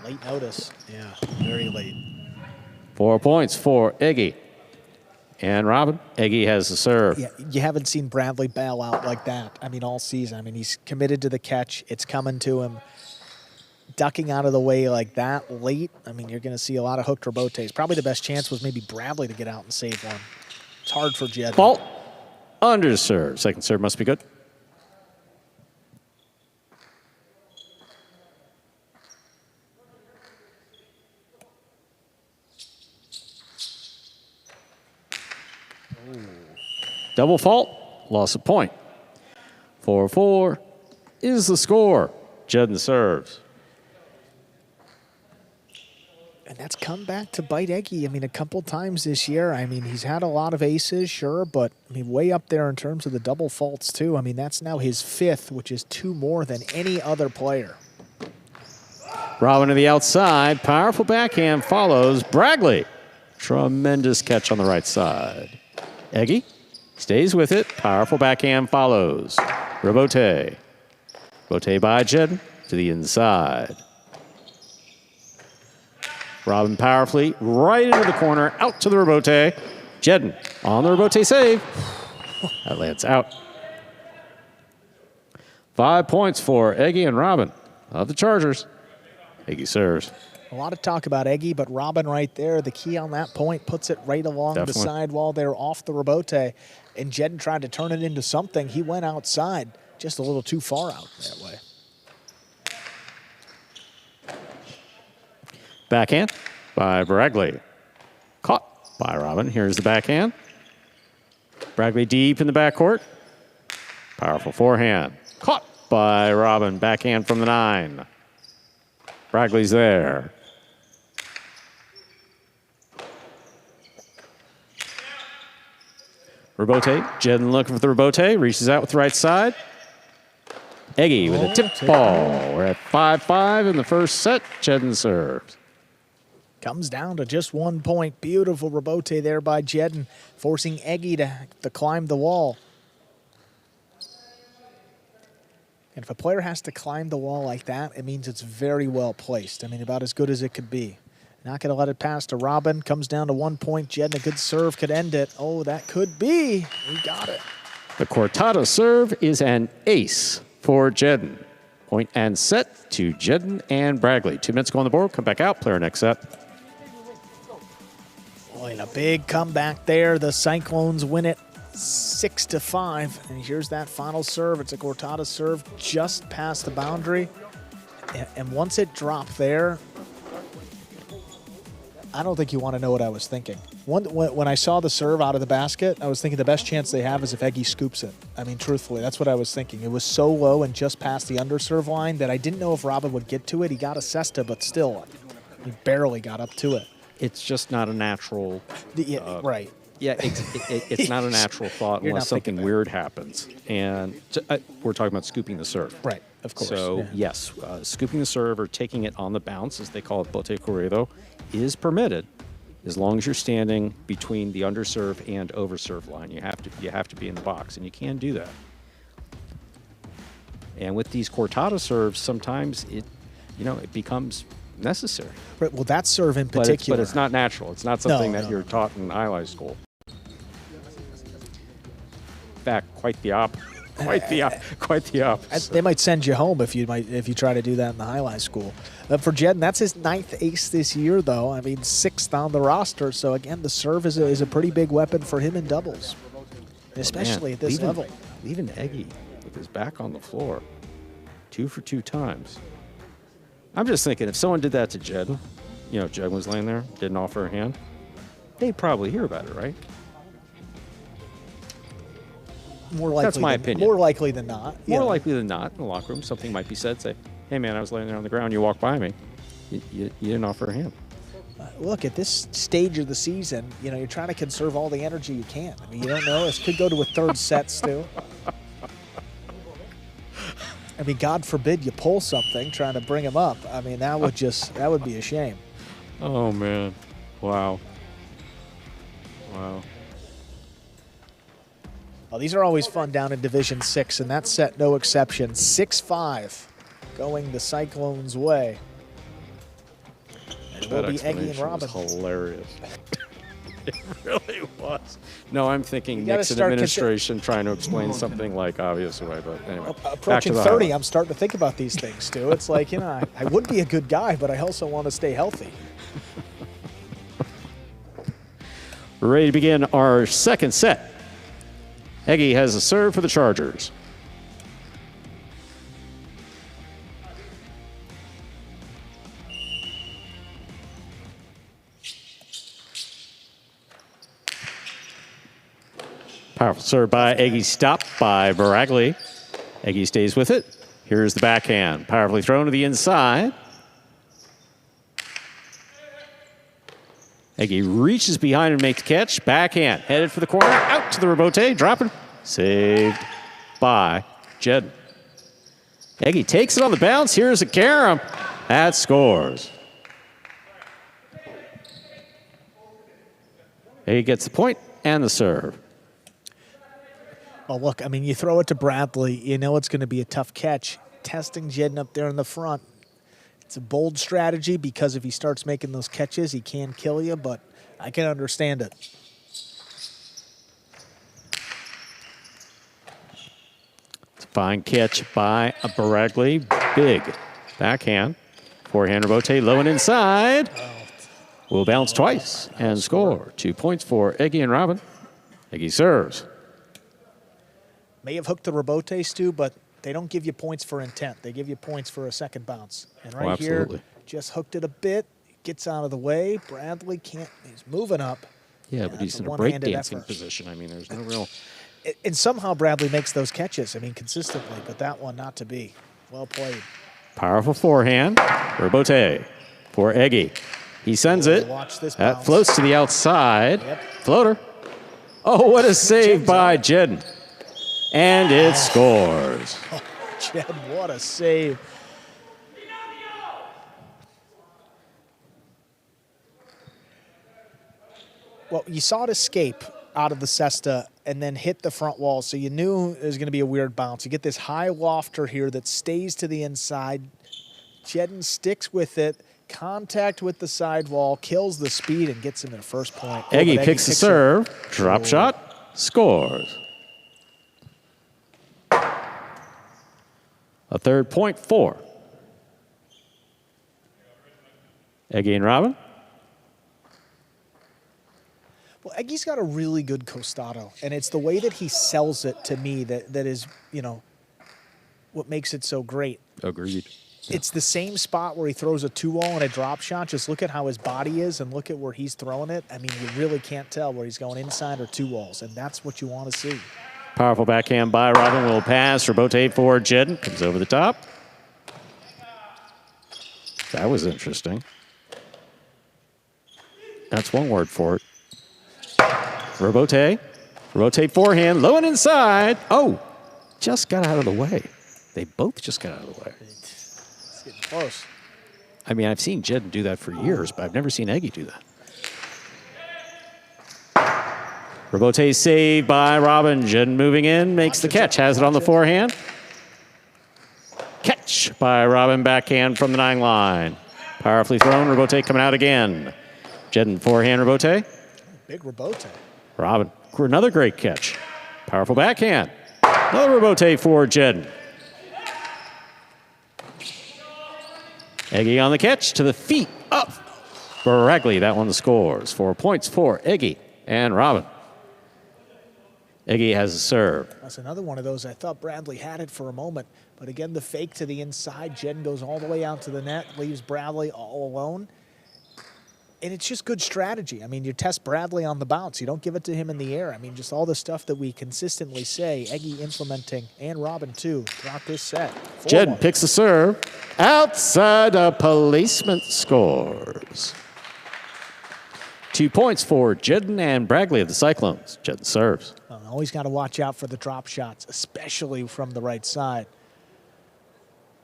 Late notice. Yeah, very late.
4 points for Eggy. And Robin, Eggy has the serve.
Yeah, you haven't seen Bradley bail out like that, I mean, all season. I mean, he's committed to the catch. It's coming to him. Ducking out of the way like that late, I mean, you're going to see a lot of hooked rebotes. Probably the best chance was maybe Bradley to get out and save one. It's hard for Jed.
Fault. Under serve. Second serve must be good. Double fault, loss of point. 4-4 is the score. Jeden serves.
And that's come back to bite Eggy. I mean, a couple times this year. I mean, he's had a lot of aces, sure, but I mean, way up there in terms of the double faults, too. I mean, that's now his 5th, which is 2 more than any other player.
Robin to the outside. Powerful backhand follows Bragley. Tremendous catch on the right side. Eggy stays with it. Powerful backhand follows. Rebote. Rebote by Jeden to the inside. Robin powerfully right into the corner, out to the rebote. Jeden on the rebote save. That lands out. 5 points for Eggy and Robin of the Chargers. Eggy serves.
A lot of talk about Eggy, but Robin right there, the key on that point, puts it right along the sidewall there off the rebote. And Jeden tried to turn it into something. He went outside, just a little too far out that way.
Backhand by Bragley. Caught by Robin. Here's the backhand. Bragley deep in the backcourt. Powerful forehand. Caught by Robin. Backhand from the 9. Bragley's there. Rebote. Jeden looking for the rebote. Reaches out with the right side. Eggy with a tip ball. We're at 5-5 in the first set. Jeden serves.
Comes down to just 1 point. Beautiful rebote there by Jeden, forcing Eggy to climb the wall. And if a player has to climb the wall like that, it means it's very well placed. I mean, about as good as it could be. Not going to let it pass to Robin. Comes down to 1 point. Jeden, a good serve could end it. Oh, that could be. He got it.
The cortada serve is an ace for Jeden. Point and set to Jeden and Bragley. 2 minutes go on the board. Come back out. Player next set.
Boy, and a big comeback there. The Cyclones win it 6-5. And here's that final serve. It's a cortada serve just past the boundary. And once it dropped there, I don't think you want to know what I was thinking. When I saw the serve out of the basket, I was thinking the best chance they have is if Eggy scoops it. I mean, truthfully, that's what I was thinking. It was so low and just past the underserve line that I didn't know if Robin would get to it. He got a cesta, but still, he barely got up to it.
It's just not a natural...
right.
Yeah, it's not a natural thought unless something weird happens. And we're talking about scooping the serve.
Right, of course.
So, yes, scooping the serve or taking it on the bounce, as they call it, bote corrido, is permitted as long as you're standing between the underserve and overserve line. You have to be in the box, and you can do that. And with these cortada serves, sometimes it becomes necessary.
Right, well, that serve in particular.
But it's not natural. It's not something that you're taught in Jai-Alai school. In fact, quite the opposite. Quite the opposite.
They might send you home if you try to do that in the Jai-Alai school. For Jeden, that's his 9th ace this year, though. I mean, 6th on the roster. So again, the serve is a pretty big weapon for him in doubles, especially at this level.
Even Eggy with his back on the floor, 2 for 2 times. I'm just thinking if someone did that to Jeden, Jeden was laying there, didn't offer a hand, they'd probably hear about it, right?
More likely.
That's my opinion.
More likely than not.
More likely than not, in the locker room, something might be said. Say, "Hey, man, I was laying there on the ground. You walked by me. You didn't offer a hand."
Look, at this stage of the season, you're trying to conserve all the energy you can. I mean, you don't know. This could go to a third set still. I mean, God forbid you pull something trying to bring him up. I mean, that would be a shame.
Oh, man. Wow.
Well, these are always fun down in Division 6, and that set no exception. 6-5 going the Cyclones' way. And it will be Eggy and Robin.
Was hilarious. It really was. No, I'm thinking Nixon administration trying to explain something like obvious way, but anyway.
Approaching 30, I'm starting to think about these things, too. It's like, I would be a good guy, but I also want to stay healthy.
We're ready to begin our second set. Eggy has a serve for the Chargers. Powerful serve by Eggy, stopped by Bragley. Eggy stays with it. Here's the backhand. Powerfully thrown to the inside. Eggy reaches behind and makes the catch. Backhand, headed for the corner. Out to the rebote, dropping. Saved by Jeden. Eggy takes it on the bounce. Here's a carom. That scores. Eggy gets the point and the serve.
Well, look, I mean, you throw it to Bradley, you know it's going to be a tough catch. Testing Jeden up there in the front. It's a bold strategy because if he starts making those catches, he can kill you, but I can understand it.
It's a fine catch by Baregley. Big backhand. Forehand rebote low and inside. Will bounce twice and score. 2 points for Eggy and Robin. Eggy serves.
May have hooked the rebote, Stu, but they don't give you points for intent. They give you points for a second bounce. And right here, just hooked it a bit. Gets out of the way. Bradley can't. He's moving up.
Yeah, but he's in a breakdancing position. I mean, there's no real.
And somehow Bradley makes those catches. I mean, consistently, but that one not to be. Well played.
Powerful forehand. Rebote for Eggy. He sends it.
Watch this
That
bounce.
floats to the outside.
Yep.
Floater. Oh, what a save by Jeden. And it scores.
Oh, Jed, what a save. Well, you saw it escape out of the cesta and then hit the front wall, so you knew it was going to be a weird bounce. You get this high lofter here that stays to the inside. Jeden sticks with it. Contact with the sidewall, kills the speed, and gets him their first point.
Eggy picks the serve. Drop shot. Scores. A third point for Eggy and Robin.
Well, Eggy's got a really good costado, and it's the way that he sells it to me that is, you know, what makes it so great.
Agreed.
It's the same spot where he throws a 2-0 and a drop shot. Just look at how his body is and look at where he's throwing it. I mean, you really can't tell where he's going inside or 2-0s, and that's what you want to see.
Powerful backhand by Robin. Will pass. Rebote for Jeden. Comes over the top. That was interesting. That's one word for it. Rebote. Rebote forehand. Low and inside. Oh, just got out of the way. They both just got out of the way.
It's getting close.
I mean, I've seen Jeden do that for years, but I've never seen Eggy do that. Rebote saved by Robin. Jeden moving in, makes the catch, has it on the forehand. Catch by Robin, backhand from the 9 line. Powerfully thrown, Rebote coming out again. Jeden forehand Rebote.
Big Rebote.
Robin, another great catch. Powerful backhand. Another Rebote for Jeden. Eggy on the catch, to the feet, up. Baregley, that one scores. 4 points for Eggy and Robin. Eggy has a serve.
That's another one of those. I thought Bradley had it for a moment, but again, the fake to the inside. Jeden goes all the way out to the net, leaves Bradley all alone. And it's just good strategy. I mean, you test Bradley on the bounce. You don't give it to him in the air. I mean, just all the stuff that we consistently say, Eggy implementing, and Robin too, throughout this set.
Jeden picks the serve. Outside, a policeman scores. 2 points for Jeden and Baregley of the Cyclones. Jeden serves.
Always got to watch out for the drop shots, especially from the right side.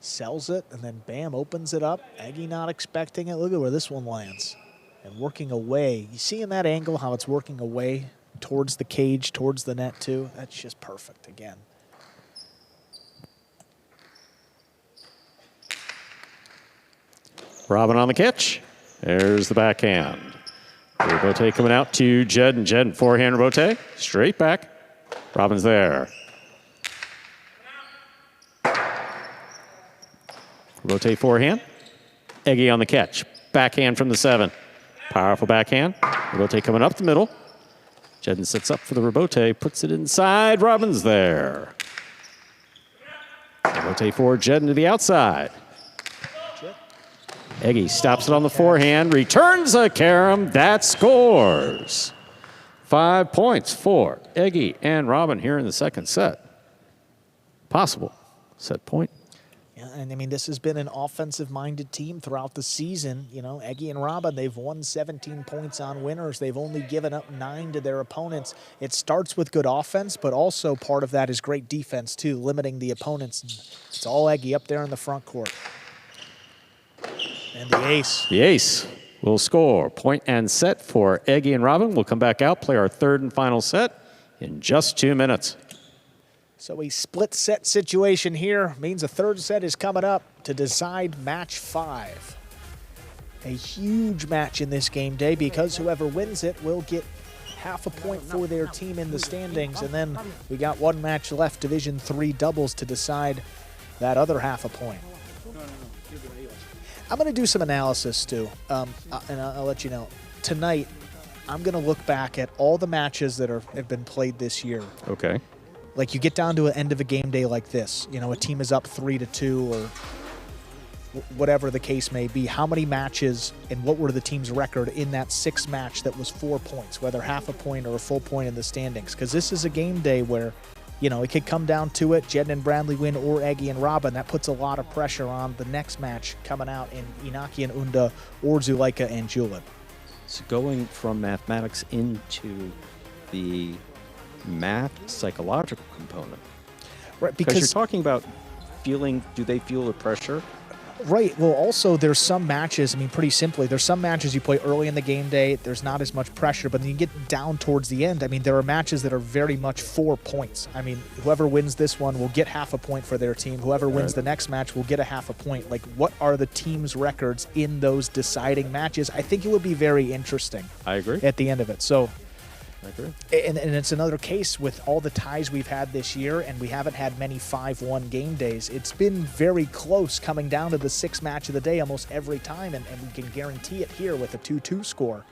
Sells it, and then bam, opens it up. Eggy not expecting it. Look at where this one lands. And working away. You see in that angle how it's working away towards the cage, towards the net too? That's just perfect again.
Robin on the catch. There's the backhand. Rebote coming out to Jeden. Jeden forehand Rebote. Straight back. Robin's there. Rebote forehand. Eggy on the catch. Backhand from the 7. Powerful backhand. Rebote coming up the middle. Jeden sets up for the Rebote. Puts it inside. Robin's there. Rebote for Jeden to the outside. Eggy stops it on the forehand. Returns a carom. That scores. 5 points for Eggy and Robin here in the second set. Possible set point.
Yeah, and I mean, this has been an offensive-minded team throughout the season. You know, Eggy and Robin, they've won 17 points on winners. They've only given up 9 to their opponents. It starts with good offense, but also part of that is great defense, too, limiting the opponents. It's all Eggy up there in the front court. And the ace.
The ace will score. Point and set for Eggy and Robin. We'll come back out, play our third and final set in just 2 minutes.
So a split set situation here means a third set is coming up to decide match 5. A huge match in this game day because whoever wins it will get half a point for their team in the standings. And then we got one match left, Division 3 doubles, to decide that other half a point. I'm going to do some analysis, Stu, and I'll let you know. Tonight, I'm going to look back at all the matches that have been played this year.
Okay.
Like, you get down to an end of a game day like this. You know, a team is up 3-2 or whatever the case may be. How many matches and what were the team's record in that 6 match that was 4 points, whether half a point or a full point in the standings? Because this is a game day where, you know, it could come down to it. Jeden and Bradley win or Eggy and Robin. That puts a lot of pressure on the next match coming out in Inyaki and Unda or Zulea and Julen.
So going from mathematics into the math psychological component.
Right,
because you're talking about feeling, do they feel the pressure?
Right. Well, also, there's some matches, I mean, pretty simply, there's some matches you play early in the game day, there's not as much pressure, but then you get down towards the end. I mean, there are matches that are very much 4 points. I mean, whoever wins this one will get half a point for their team. Whoever wins the next match will get a half a point. Like, what are the team's records in those deciding matches? I think it would be very interesting.
I agree.
At the end of it. So,
I agree.
And it's another case with all the ties we've had this year, and we haven't had many 5-1 game days. It's been very close coming down to the 6th match of the day almost every time, and we can guarantee it here with a 2-2 score.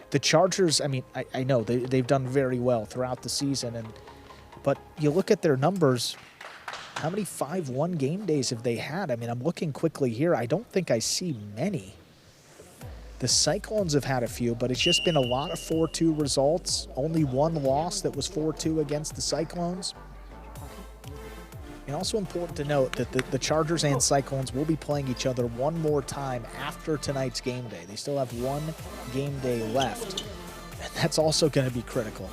The Chargers, I mean, I know they've done very well throughout the season, but you look at their numbers, how many 5-1 game days have they had? I mean, I'm looking quickly here. I don't think I see many. The Cyclones have had a few, but it's just been a lot of 4-2 results. Only one loss that was 4-2 against the Cyclones. And also important to note that the Chargers and Cyclones will be playing each other one more time after tonight's game day. They still have one game day left, and that's also going to be critical.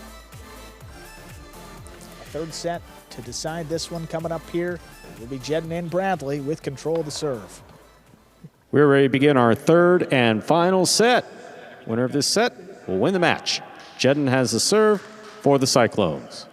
A third set to decide this one coming up here will be Jeden and Bradley with control of the serve.
We're ready to begin our third and final set. Winner of this set will win the match. Jeden has the serve for the Cyclones.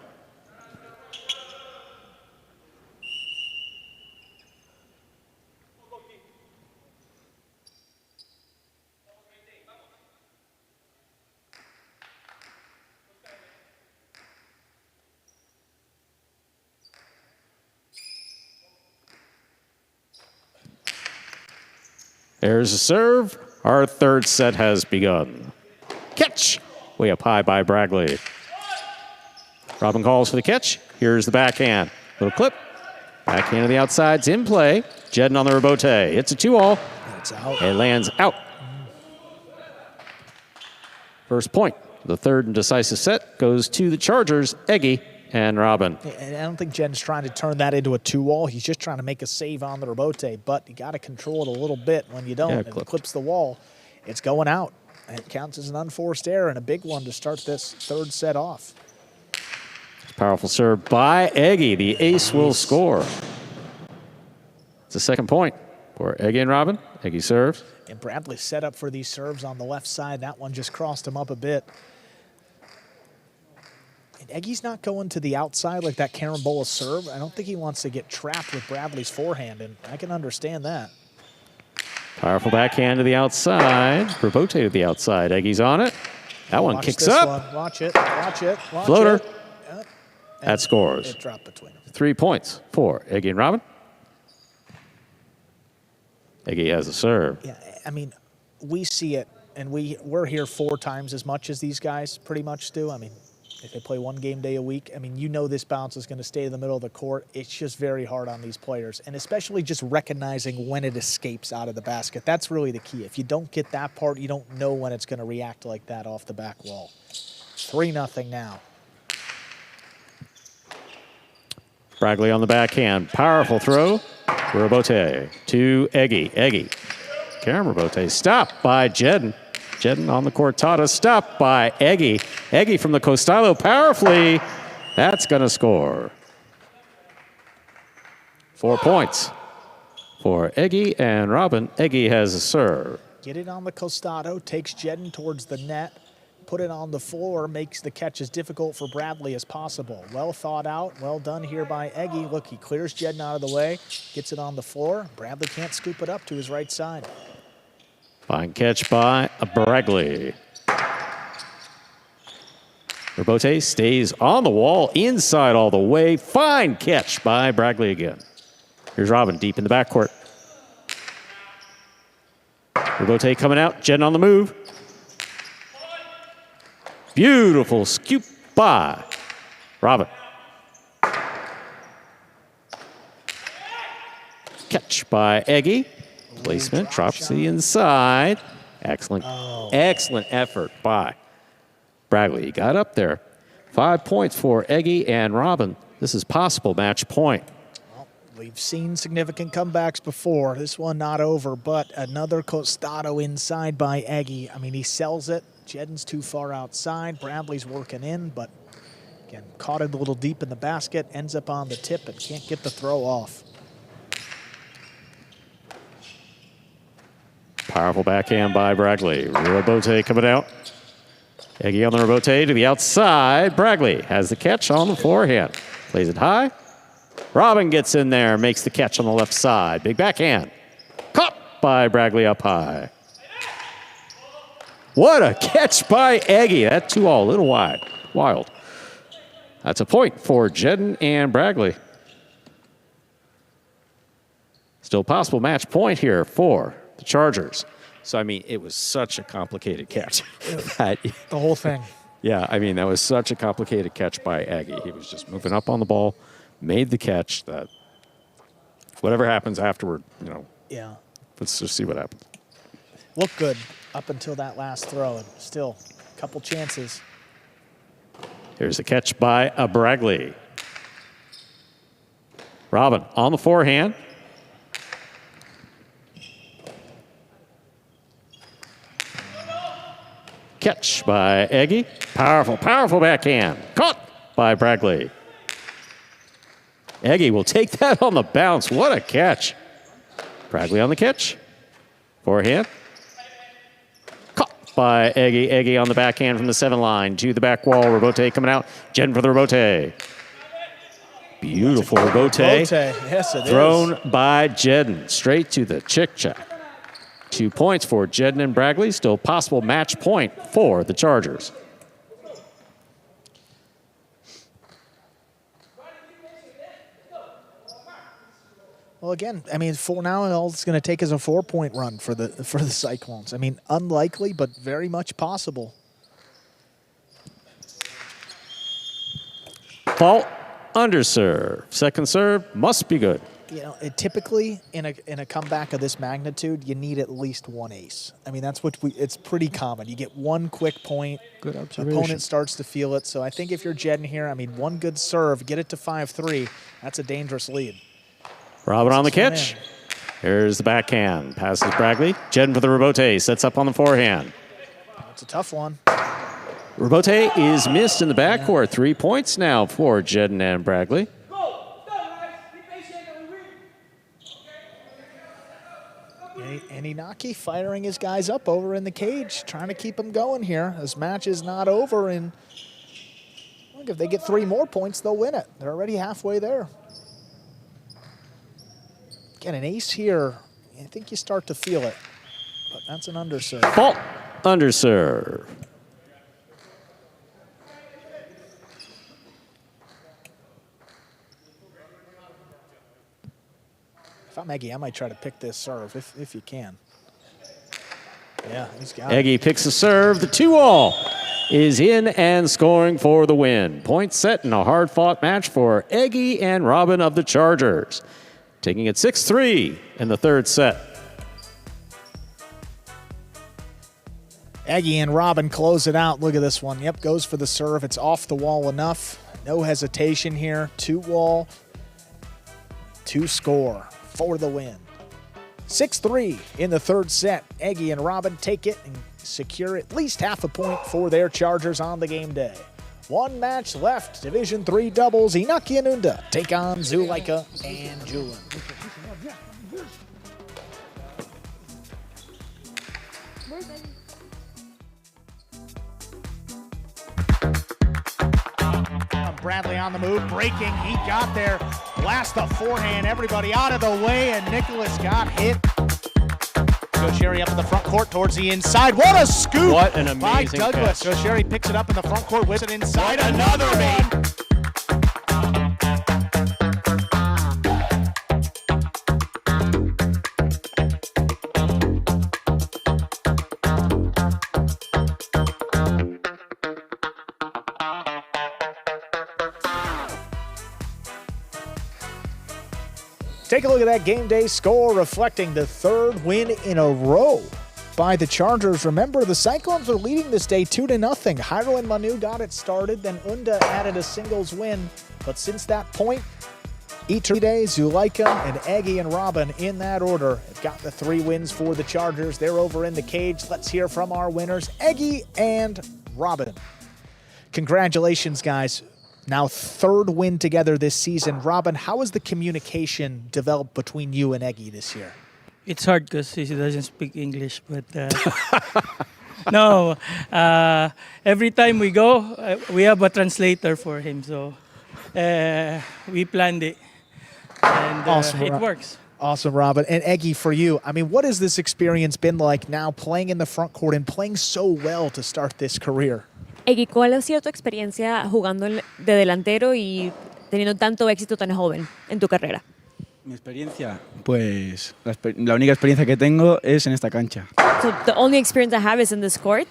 There's a serve. Our third set has begun. Catch! Way up high by Bradley. Robin calls for the catch. Here's the backhand. Little clip. Backhand to the outside's in play. Jeden on the rebote. It's a 2-all.
It's out.
It lands out. First point. The third and decisive set goes to the Chargers, Eggy and Robin.
And I don't think Jeden's trying to turn that into a 2-all. He's just trying to make a save on the rebote, but you got to control it a little bit. When you don't, and it clips the wall, it's going out. And it counts as an unforced error and a big one to start this third set off.
Powerful serve by Eggy. The ace will score. It's the second point for Eggy and Robin. Eggy serves.
And Bradley set up for these serves on the left side. That one just crossed him up a bit. And Eggy's not going to the outside like that carambola serve. I don't think he wants to get trapped with Bradley's forehand, and I can understand that.
Powerful backhand to the outside. Rebote to the outside. Eggy's on it. That one kicks up.
Watch it. Watch it. Watch
Floater.
It. Yep.
That scores.
It dropped between them.
3 points for Eggy and Robin. Eggy has a serve.
Yeah, I mean, we see it, and we're here 4 times as much as these guys pretty much do. I mean, if they play one game day a week, I mean, you know this bounce is going to stay in the middle of the court. It's just very hard on these players, and especially just recognizing when it escapes out of the basket. That's really the key. If you don't get that part, you don't know when it's going to react like that off the back wall. 3-0 now.
Bradley on the backhand. Powerful throw. Rebote to Eggy. Eggy. Cameron Rebote stopped by Jeden. Jeden on the cortada, stopped by Eggy. Eggy from the Costalo powerfully. That's going to score. 4 points for Eggy and Robin. Eggy has a serve.
Get it on the costado, takes Jeden towards the net. put it on the floor, makes the catch as difficult for Bradley as possible. Well thought out, well done here by Eggy. Look, he clears Jeden out of the way, gets it on the floor. Bradley can't scoop it up to his right side.
Fine catch by Bradley. Robote stays on the wall, inside all the way. Fine catch by Bradley again. Here's Robin deep in the backcourt. Robote coming out, Jeden on the move. Beautiful scoop by Robin. Catch by Eggy. Placement drops to the inside. Excellent, excellent effort by Bradley. He got up there. 5 points for Eggy and Robin. This is possible match point.
Well, we've seen significant comebacks before. This one not over, but another costado inside by Eggy. I mean, he sells it. Jeden's too far outside. Bradley's working in, but again, caught it a little deep in the basket, ends up on the tip and can't get the throw off.
Powerful backhand by Bradley. Robote coming out. Eggy on the Robote to the outside. Bradley has the catch on the forehand. Plays it high. Robin gets in there, makes the catch on the left side. Big backhand. Caught by Bradley up high. What a catch by Eggy. That 2-all, a little wide. Wild. That's a point for Jeden and Bradley. Still possible match point here for the Chargers. So, I mean, it was such a complicated catch.
The whole thing.
Yeah, I mean, that was such a complicated catch by Eggy. He was just moving up on the ball, made the catch that whatever happens afterward, you know.
Yeah.
Let's just see what happens.
Looked good up until that last throw, and still a couple chances.
Here's a catch by Bradley. Robin on the forehand. Catch by Eggy. Powerful, powerful backhand. Caught by Bradley. Eggy will take that on the bounce. What a catch. Bradley on the catch. Forehand. Caught by Eggy. Eggy on the backhand from the 7 line to the back wall. Robote coming out. Jeden for the Robote. Beautiful Robote.
Yes, it
Thrown
is.
by Jeden. Straight to the chick-chack. 2 points for Jeden and Bradley. Still possible match point for the Chargers.
Well, again, I mean, for now, all it's going to take is a 4-point run for the Cyclones. I mean, unlikely, but very much possible.
Fault, underserve. Second serve must be good.
You know, typically in a comeback of this magnitude, you need at least one ace. I mean, that's what it's pretty common. You get one quick point.
Good observation.
Opponent starts to feel it. So I think if you're Jeden here, I mean, one good serve, get it to 5-3. That's a dangerous lead.
Robin on the catch. Here's the backhand. Passes Bradley. Jeden for the Robote. Sets up on the forehand.
It's a tough one.
Robote is missed in the backcourt. 3 points now for Jeden and Bradley.
And Inyaki firing his guys up over in the cage, trying to keep them going here. This match is not over, and look, if they get 3 more points, they'll win it. They're already halfway there. Get an ace here. I think you start to feel it, but that's an underserve.
Fault, underserve.
If I'm Eggy, I might try to pick this serve if you can. Yeah, he's got
Eggy picks the serve. The 2-all is in and scoring for the win. Point set in a hard-fought match for Eggy and Robin of the Chargers. Taking it 6-3 in the third set.
Eggy and Robin close it out. Look at this one. Yep, goes for the serve. It's off the wall enough. No hesitation here. 2-wall, 2-score for the win. 6-3 in the third set. Eggy and Robin take it and secure at least half a point for their Chargers on the game day. One match left. Division 3 doubles. Inyaki and Unda take on Zulea and Julen. Bradley on the move, breaking. He got there. Blast the forehand. Everybody out of the way, and Nicholas got hit. Sherry up in the front court towards the inside. What a scoop!
What an amazing
by Douglas.
catch.
Sherry picks it up in the front court, whips it inside. Another one. Take a look at that game day score, reflecting the third win in a row by the Chargers. Remember, the Cyclones were leading this day 2-0. Jairo and Manu got it started, then Unda added a singles win. But since that point, Iturbide, Zuleika, and Eggy and Robin in that order have got the 3 wins for the Chargers. They're over in the cage. Let's hear from our winners, Eggy and Robin. Congratulations, guys. Now 3rd win together this season. Robin, how has the communication developed between you and Eggy this year?
It's hard because he doesn't speak English, but no. Every time we go, we have a translator for him, so we planned it, and
Awesome,
it works.
Awesome, Robin. And Eggy, for you, I mean, what has this experience been like now playing in the front court and playing so well to start this career?
Eggy, ¿cuál ha sido tu experiencia jugando de delantero y teniendo tanto éxito tan joven en tu carrera?
Mi experiencia, pues la única experiencia que tengo es en esta cancha.
So the only experience I have is in this court.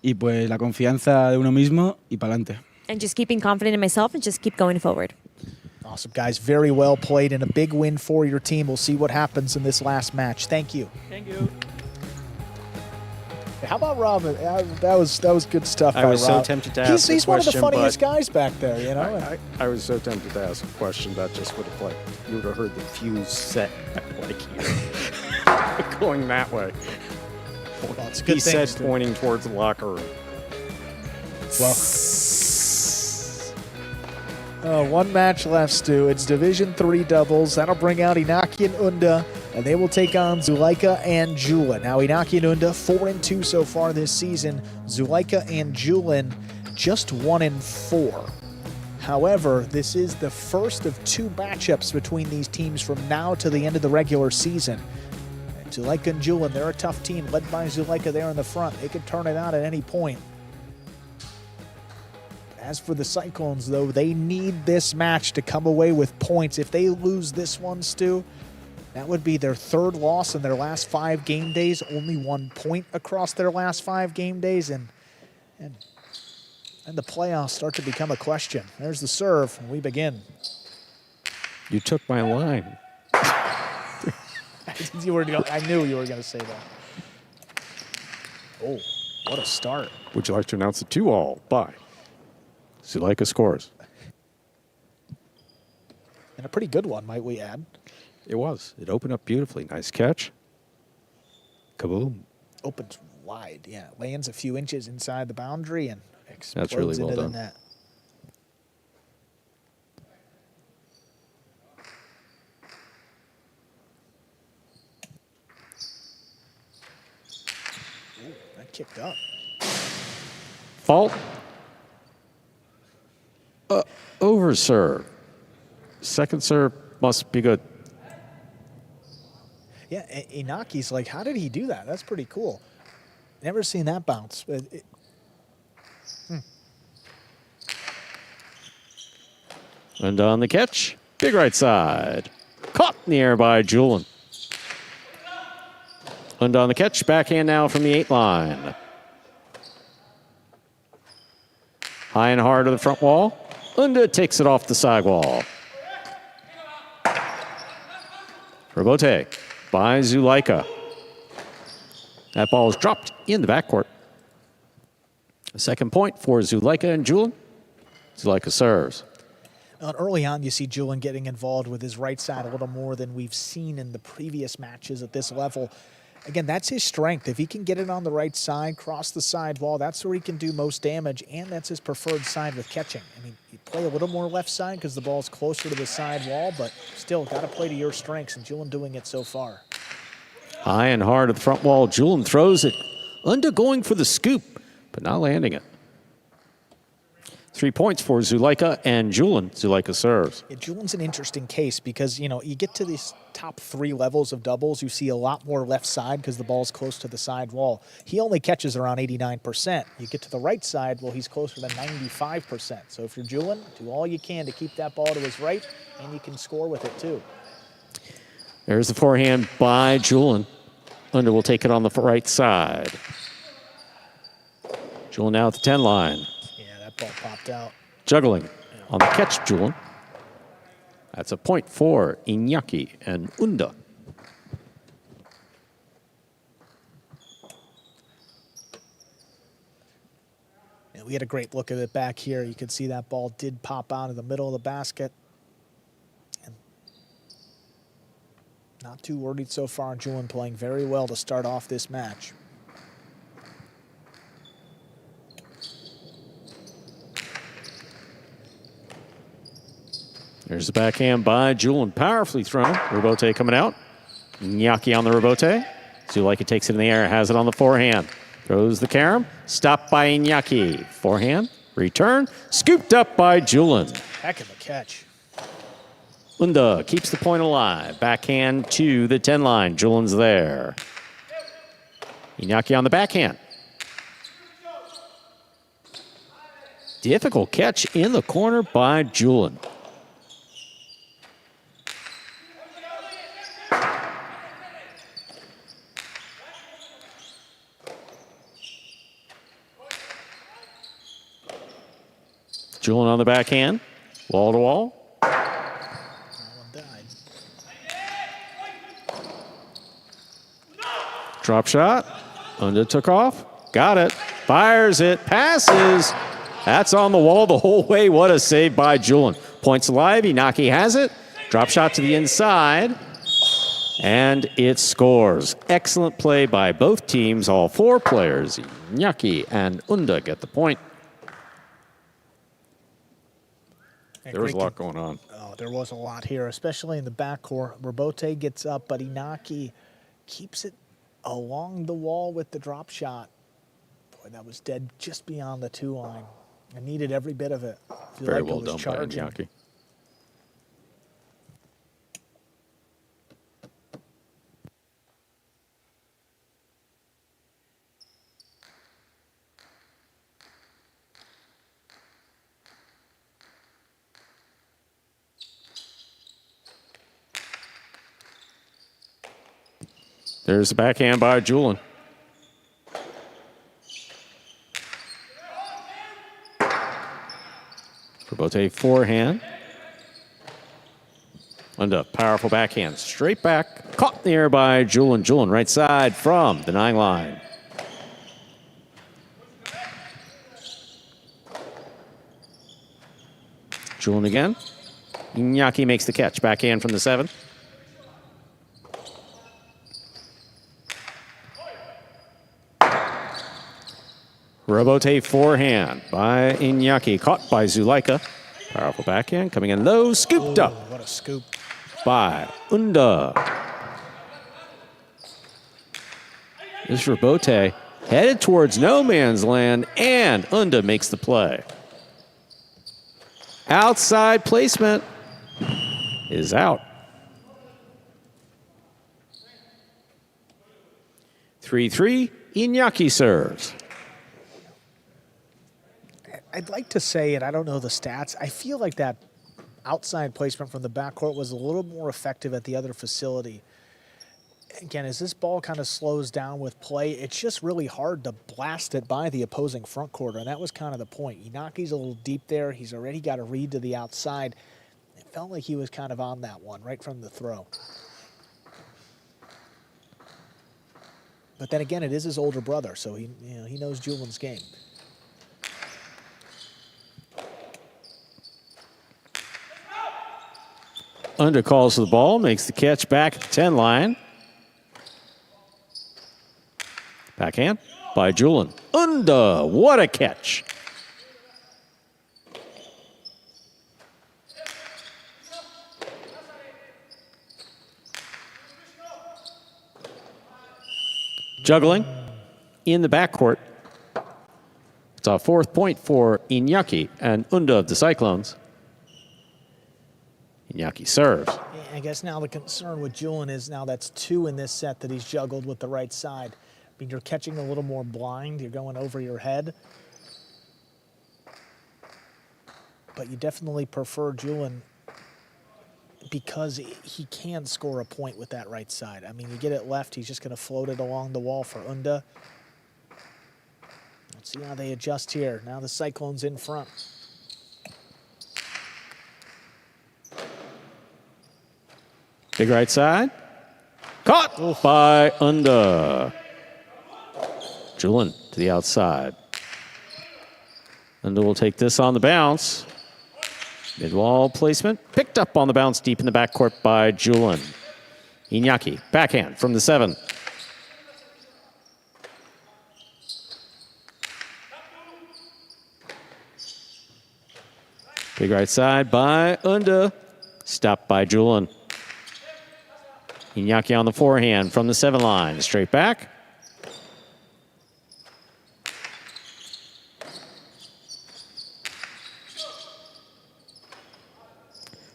Y pues la confianza de uno mismo y para adelante.
And just keeping confident in myself and just keep going forward.
Awesome, guys. Very well played and a big win for your team. We'll see what happens in this last match. Thank you.
Thank you.
How about Robin? That was good stuff.
I was
Rob.
so tempted to ask
He's
a
one of the
question,
funniest
but
guys back there, you know.
I was so tempted to ask a question that just would have you would have heard the fuse set going that way.
Well, it's a good
he
thing,
said pointing towards the locker room.
Well, one match left, Stu. It's Division 3 doubles. That'll bring out Inyaki and Unda, and they will take on Zuleika and Julen. Now, Inyaki and Unda, 4-2 so far this season. Zuleika and Julen, just 1-4. However, this is the first of 2 matchups between these teams from now to the end of the regular season. And Zuleika and Julen, they're a tough team, led by Zuleika there in the front. They could turn it out at any point. As for the Cyclones, though, they need this match to come away with points. If they lose this one, Stu, that would be their 3rd loss in their last 5 game days. Only 1 point across their last 5 game days, and the playoffs start to become a question. There's the serve, and we begin.
You took my line.
I knew you were going to say that. Oh, what a start.
Would you like to announce the 2-all by Zuleika scores?
And a pretty good one, might we add.
It was. It opened up beautifully. Nice catch. Kaboom.
Opens wide, yeah. Lands a few inches inside the boundary and explodes
That's really well
into the
done.
net. Ooh, that kicked up.
Fault. Over serve. Second serve must be good.
Yeah, Inaki's like, how did he do that? That's pretty cool. Never seen that bounce. But
And on the catch, big right side. Caught in the air by Julen. And on the catch, backhand now from the 8 line. High and hard to the front wall. Unda takes it off the sidewall. Robote by Zuleika. That ball is dropped in the backcourt. A second point for Zuleika and Julen. Zuleika serves.
Early on, you see Julen getting involved with his right side a little more than we've seen in the previous matches at this level. Again, that's his strength. If he can get it on the right side, cross the sidewall, that's where he can do most damage, and that's his preferred side with catching. I mean, you play a little more left side because the ball's closer to the sidewall, but still got to play to your strengths, and Julen doing it so far.
High and hard at the front wall. Julen throws it. Unda going for the scoop, but not landing it. 3 points for Zulea and Julen. Zulea serves.
Yeah, Julen's an interesting case because, you get to these top 3 levels of doubles, you see a lot more left side because the ball's close to the side wall. He only catches around 89%. You get to the right side, well, he's closer to 95%. So if you're Julen, do all you can to keep that ball to his right, and you can score with it too.
There's the forehand by Julen. Under will take it on the right side. Julen now at the 10 line.
Ball popped out.
Juggling on the catch, Julen. That's a point for Inyaki and Unda.
And we had a great look at it back here. You can see that ball did pop out in the middle of the basket. And not too worried so far. Julen playing very well to start off this match.
There's the backhand by Julen. Powerfully thrown. Rebote coming out. Inyaki on the rebote. Zulea takes it in the air, has it on the forehand. Throws the carom. Stopped by Inyaki. Forehand. Return. Scooped up by Julen.
Heck of a catch.
Unda keeps the point alive. Backhand to the 10 line. Julen's there. Inyaki on the backhand. Difficult catch in the corner by Julen. Julen on the backhand, wall to wall. Drop shot, Unda took off, got it, fires it, passes. That's on the wall the whole way. What a save by Julen. Points alive, Inyaki has it. Drop shot to the inside, and it scores. Excellent play by both teams. All 4 players, Inyaki and Unda, get the point. There was a lot going on.
Oh, there was a lot here, especially in the backcourt. Rebote gets up, but Inyaki keeps it along the wall with the drop shot. Boy, that was dead just beyond the 2 line. I needed every bit of it.
Very well done by Inyaki. There's the backhand by Julen. Rebote forehand. Unda, powerful backhand. Straight back. Caught in the air by Julen. Julen right side from the 9 line. Julen again. Inyaki makes the catch. Backhand from the 7. Rebote forehand by Inyaki. Caught by Zulea. Powerful backhand coming in low. Scooped up.
What a scoop.
By Unda. This Rebote headed towards no man's land, and Unda makes the play. Outside placement is out. 3-3, Inyaki serves.
I'd like to say, and I don't know the stats, I feel like that outside placement from the backcourt was a little more effective at the other facility. Again, as this ball kind of slows down with play, it's just really hard to blast it by the opposing front court, and that was kind of the point. Inyaki's a little deep there. He's already got a read to the outside. It felt like he was kind of on that one right from the throw. But then again, it is his older brother, so he knows Julen's game.
Unda calls the ball, makes the catch back at the 10 line. Backhand by Julen. Unda, what a catch. Juggling in the backcourt. It's a fourth point for Inyaki and Unda of the Cyclones. Inyaki serves.
I guess now the concern with Julen is now that's 2 in this set that he's juggled with the right side. I mean, you're catching a little more blind. You're going over your head. But you definitely prefer Julen because he can score a point with that right side. I mean, you get it left, he's just going to float it along the wall for Unda. Let's see how they adjust here. Now the Cyclones in front.
Big right side. Caught by Unda. Julen to the outside. Unda will take this on the bounce. Mid-wall placement. Picked up on the bounce deep in the backcourt by Julen. Inyaki, backhand from the 7. Big right side by Unda. Stopped by Julen. Inyaki on the forehand from the 7 line. Straight back.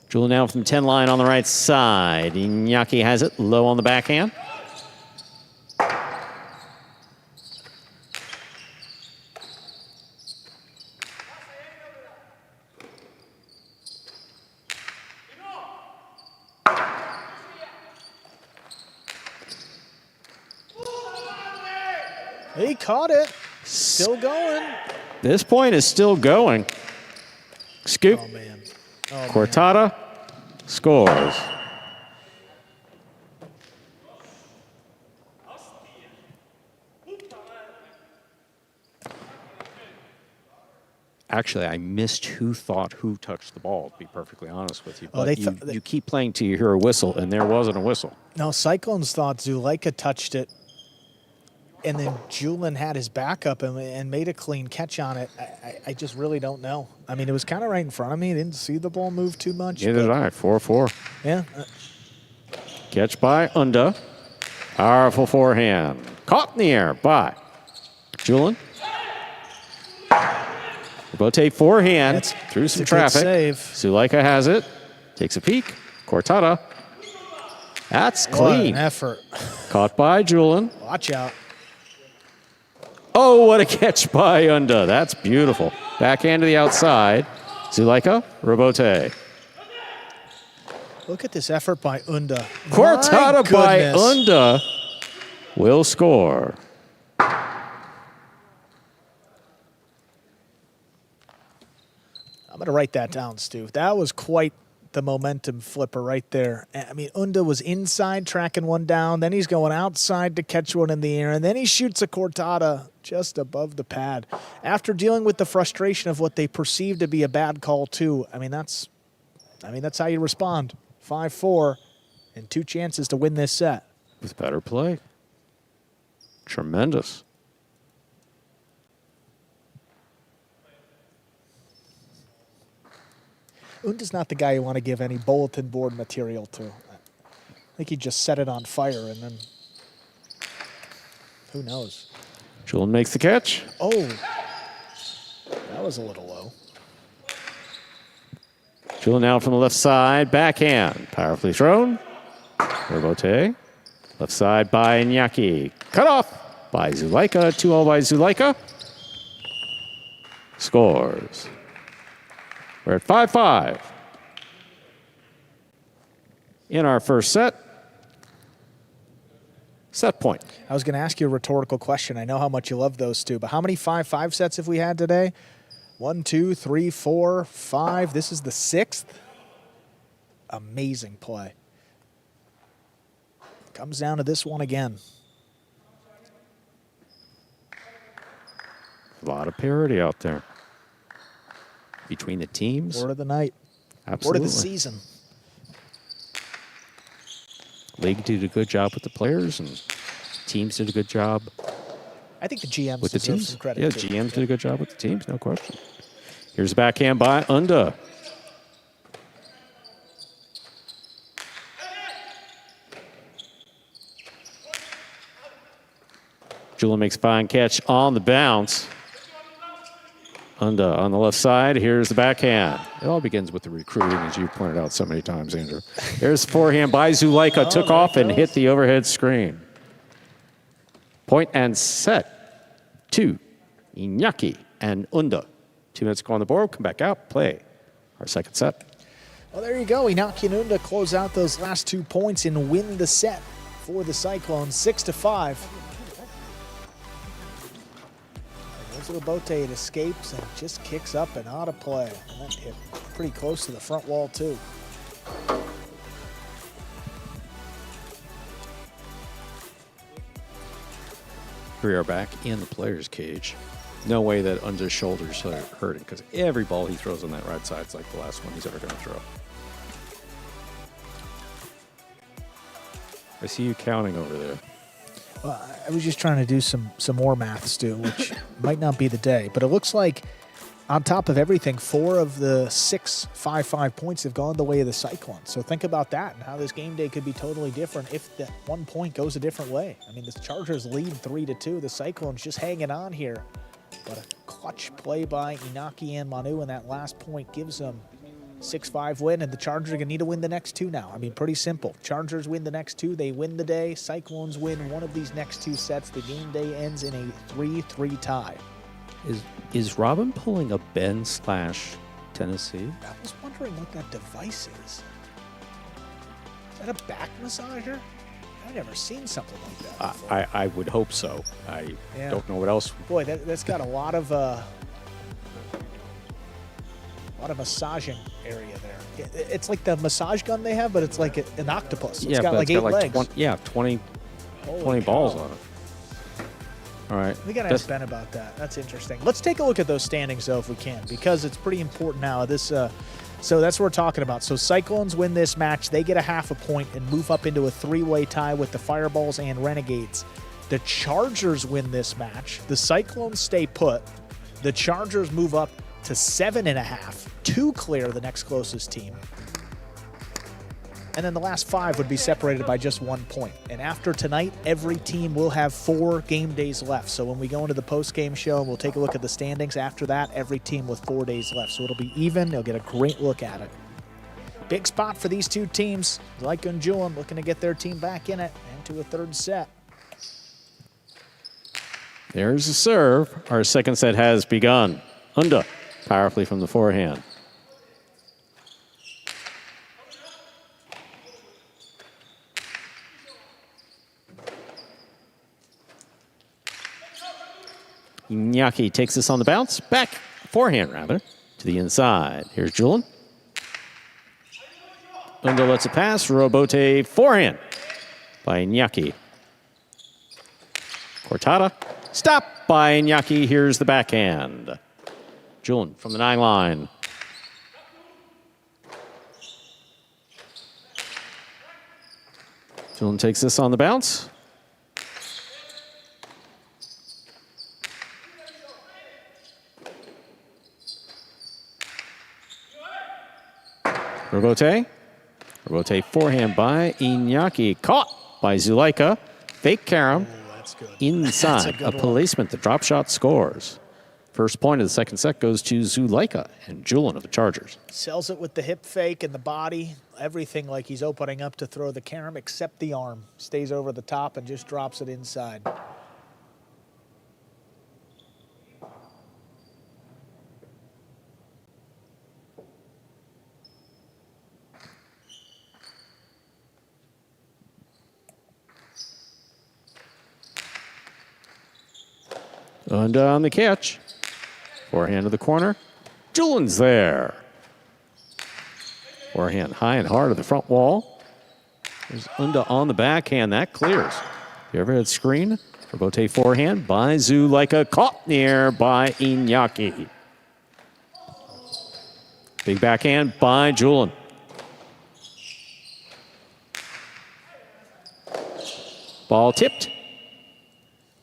Julen now from 10 line on the right side. Inyaki has it low on the backhand.
He caught it. Still going.
This point is still going. Scoop.
Oh, man.
Cortada scores. Actually, I missed who touched the ball, to be perfectly honest with you. But you keep playing till you hear a whistle, and there wasn't a whistle.
No, Cyclones thought Zulea touched it, and then Julen had his back up and made a clean catch on it. I just really don't know. I mean, it was kind of right in front of me. I didn't see the ball move too much.
Neither did I. 4-4.
Yeah.
Catch by Unda. Powerful forehand. Caught in the air by Julen. Bote forehand through some traffic.
Save.
Zulea has it. Takes a peek. Cortada. That's clean.
What an effort.
Caught by Julen.
Watch out.
Oh, what a catch by Unda. That's beautiful. Backhand to the outside. Zulea, Robote.
Look at this effort by Unda.
Cortada by Unda will score.
I'm going to write that down, Stu. That was quite the momentum flipper right there. I mean, Unda was inside tracking one down. Then he's going outside to catch one in the air. And then he shoots a cortada just above the pad. After dealing with the frustration of what they perceive to be a bad call, too. I mean, that's how you respond. 5-4 and 2 chances to win this set.
With better play. Tremendous.
Unda's not the guy you want to give any bulletin board material to. I think he just set it on fire and then who knows.
Julen makes the catch.
Oh, that was a little low.
Julen now from the left side, backhand. Powerfully thrown. Robote. Left side by Inyaki. Cut off by Zulea. 2-0 by Zulea. Scores. We're at 5-5 in our first set. Set point.
I was going to ask you a rhetorical question. I know how much you love those two, but how many 5-5 sets have we had today? 1, 2, 3, 4, 5. This is the 6th. Amazing play. Comes down to this one again.
A lot of parity out there. Between the teams.
Word of the night.
Absolutely.
Word of the season.
League did a good job with the players, and teams did a good job.
I think the GMs
with the
deserve
teams.
some credit.
Yeah,
too.
GMs did a good job with the teams, no question. Here's a backhand by Unda. Julen makes a fine catch on the bounce. Unda on the left side. Here's the backhand. It all begins with the recruiting, as you pointed out so many times, Andrew. Here's the forehand by Zulea. Took off and hit the overhead screen. Point and set to Inyaki and Unda. 2 minutes to go on the board. Come back out. Play our second set.
Well, there you go. Inyaki and Unda close out those last 2 points and win the set for the Cyclones, 6-5. Iturbide, it escapes and just kicks up and out of play. And that hit pretty close to the front wall, too.
We are back in the player's cage. No way that Unda's shoulders are hurting, because every ball he throws on that right side is like the last one he's ever going to throw. I see you counting over there.
Well, I was just trying to do some more math, Stu, which might not be the day. But it looks like, on top of everything, 4 of the 6 5-5 points have gone the way of the Cyclones. So think about that and how this game day could be totally different if that 1 point goes a different way. I mean, the Chargers lead 3-2. The Cyclones just hanging on here. But a clutch play by Inyaki and Manu, and that last point gives them 6-5 win, and the Chargers are going to need to win the next 2 now. I mean, pretty simple. Chargers win the next 2, they win the day. Cyclones win one of these next 2 sets. The game day ends in a 3-3 tie.
Is Robin pulling a Ben/Tennessee?
I was wondering what that device is. Is that a back massager? I've never seen something like that before.
I would hope so. I don't know what else.
Boy, that's got a lot of massaging area there. It's like the massage gun they have, but it's like an octopus. It's got like 8 legs.
20 balls on it. All right.
We got to ask Ben about that. That's interesting. Let's take a look at those standings, though, if we can, because it's pretty important now. So that's what we're talking about. So Cyclones win this match. They get a half a point and move up into a 3-way tie with the Fireballs and Renegades. The Chargers win this match. The Cyclones stay put. The Chargers move up to 7.5 to clear the next closest team. And then the last 5 would be separated by just 1 point. And after tonight, every team will have 4 game days left. So when we go into the post-game show, we'll take a look at the standings. After that, every team with 4 days left. So it'll be even. They'll get a great look at it. Big spot for these 2 teams. Zulea and Julen looking to get their team back in it into a 3rd set.
There's a serve. Our second set has begun. Unda powerfully from the forehand. Inyaki takes this on the bounce. Forehand, to the inside. Here's Julen. Unda lets it pass. Robote forehand by Inyaki. Cortada. Stop by Inyaki. Here's the backhand. Julen from the 9 line. Julen takes this on the bounce. Robote forehand by Inyaki. Caught by Zulea. Fake carom. Inside a placement. The drop shot scores. First point of the second set goes to Zulea and Julen of the Chargers.
Sells it with the hip fake and the body. Everything like he's opening up to throw the carom except the arm. Stays over the top and just drops it inside.
And on the catch. Forehand to the corner. Julen's there. Forehand high and hard to the front wall. There's Unda on the backhand. That clears. The overhead screen. Robote forehand by Zulea. Caught near by Inyaki. Big backhand by Julen. Ball tipped.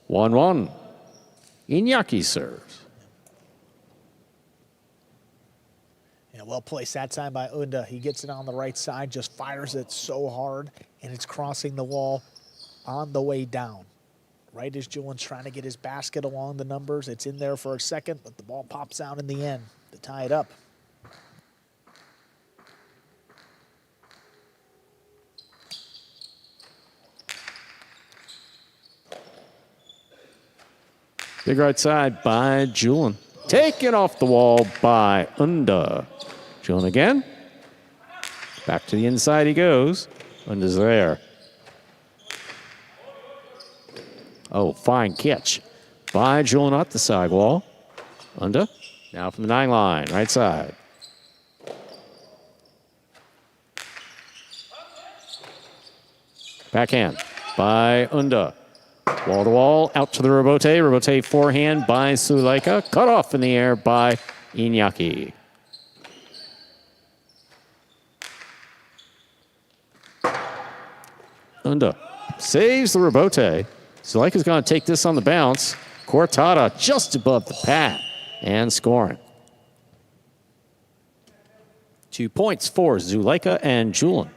1-1. Inyaki serves.
Yeah, well placed that time by Unda. He gets it on the right side, just fires it so hard, and it's crossing the wall on the way down. right as Julen's trying to get his basket along the numbers. It's in there for a second, but the ball pops out in the end to tie it up.
Big right side by Julen. Taken off the wall by Unda. Julen again. Back to the inside he goes. Unda's there. Oh, fine catch by Julen at the sidewall. Unda now from the 9 line, right side. Backhand by Unda. Wall to wall, out to the rebote. Rebote forehand by Zulea. Cut off in the air by Inyaki. Unda saves the rebote. Zuleika's going to take this on the bounce. Cortada just above the pad and scoring. 2 points for Zulea and Julen.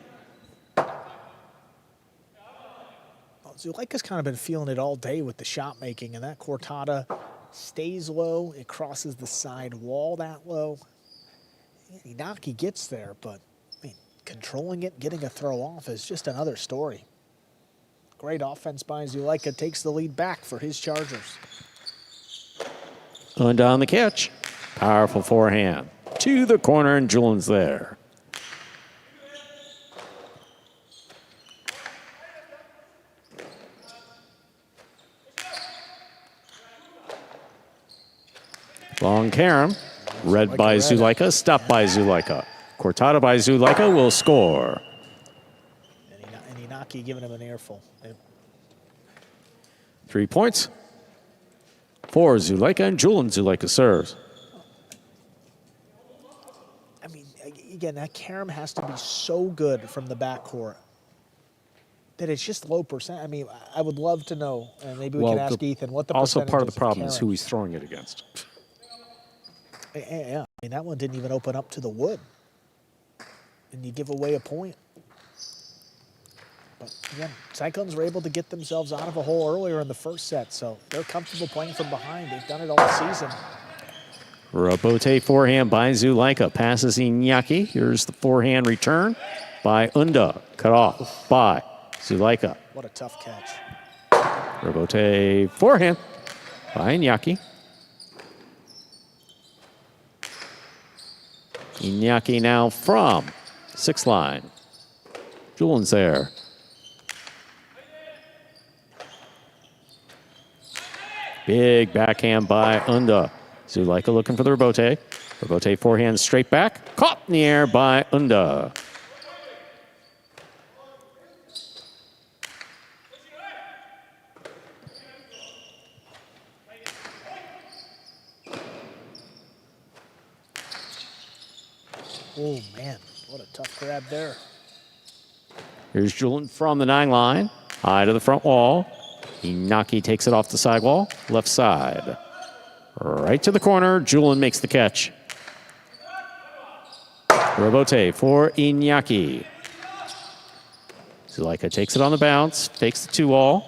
Zuleika's kind of been feeling it all day with the shot making, and that Cortada stays low. It crosses the side wall that low. Inyaki gets there, but I mean, controlling it, getting a throw off is just another story. Great offense by Zulea, takes the lead back for his Chargers.
Unda on the catch. Powerful forehand. To the corner, and Julen's there. Long carom, read by Zulea, stopped by Zulea. Cortada by Zulea will score.
And Inyaki giving him an earful.
3 points for Zulea and Julen. Zulea serves.
I mean, again, that carom has to be so good from the backcourt that it's just low percent. I mean, I would love to know, and maybe we can ask Ethan what the
also
percentage
part of the problem
carom
is who he's throwing it against.
Yeah, I mean, that one didn't even open up to the wood. And you give away a point. But again, Cyclones were able to get themselves out of a hole earlier in the first set, so they're comfortable playing from behind. They've done it all season.
Rebote forehand by Zulea. Passes Inyaki. Here's the forehand return by Unda. Cut off by Zulea.
What a tough catch.
Rebote forehand by Inyaki. Inyaki now from 6 line. Julen's there. Big backhand by Unda. Zulea looking for the rebote. Rebote forehand straight back. Caught in the air by Unda.
Oh, man, what a tough grab there.
Here's Julen from the 9 line. High to the front wall. Inyaki takes it off the sidewall. Left side. Right to the corner. Julen makes the catch. Rebote for Inyaki. Zulea takes it on the bounce. Takes the 2-all.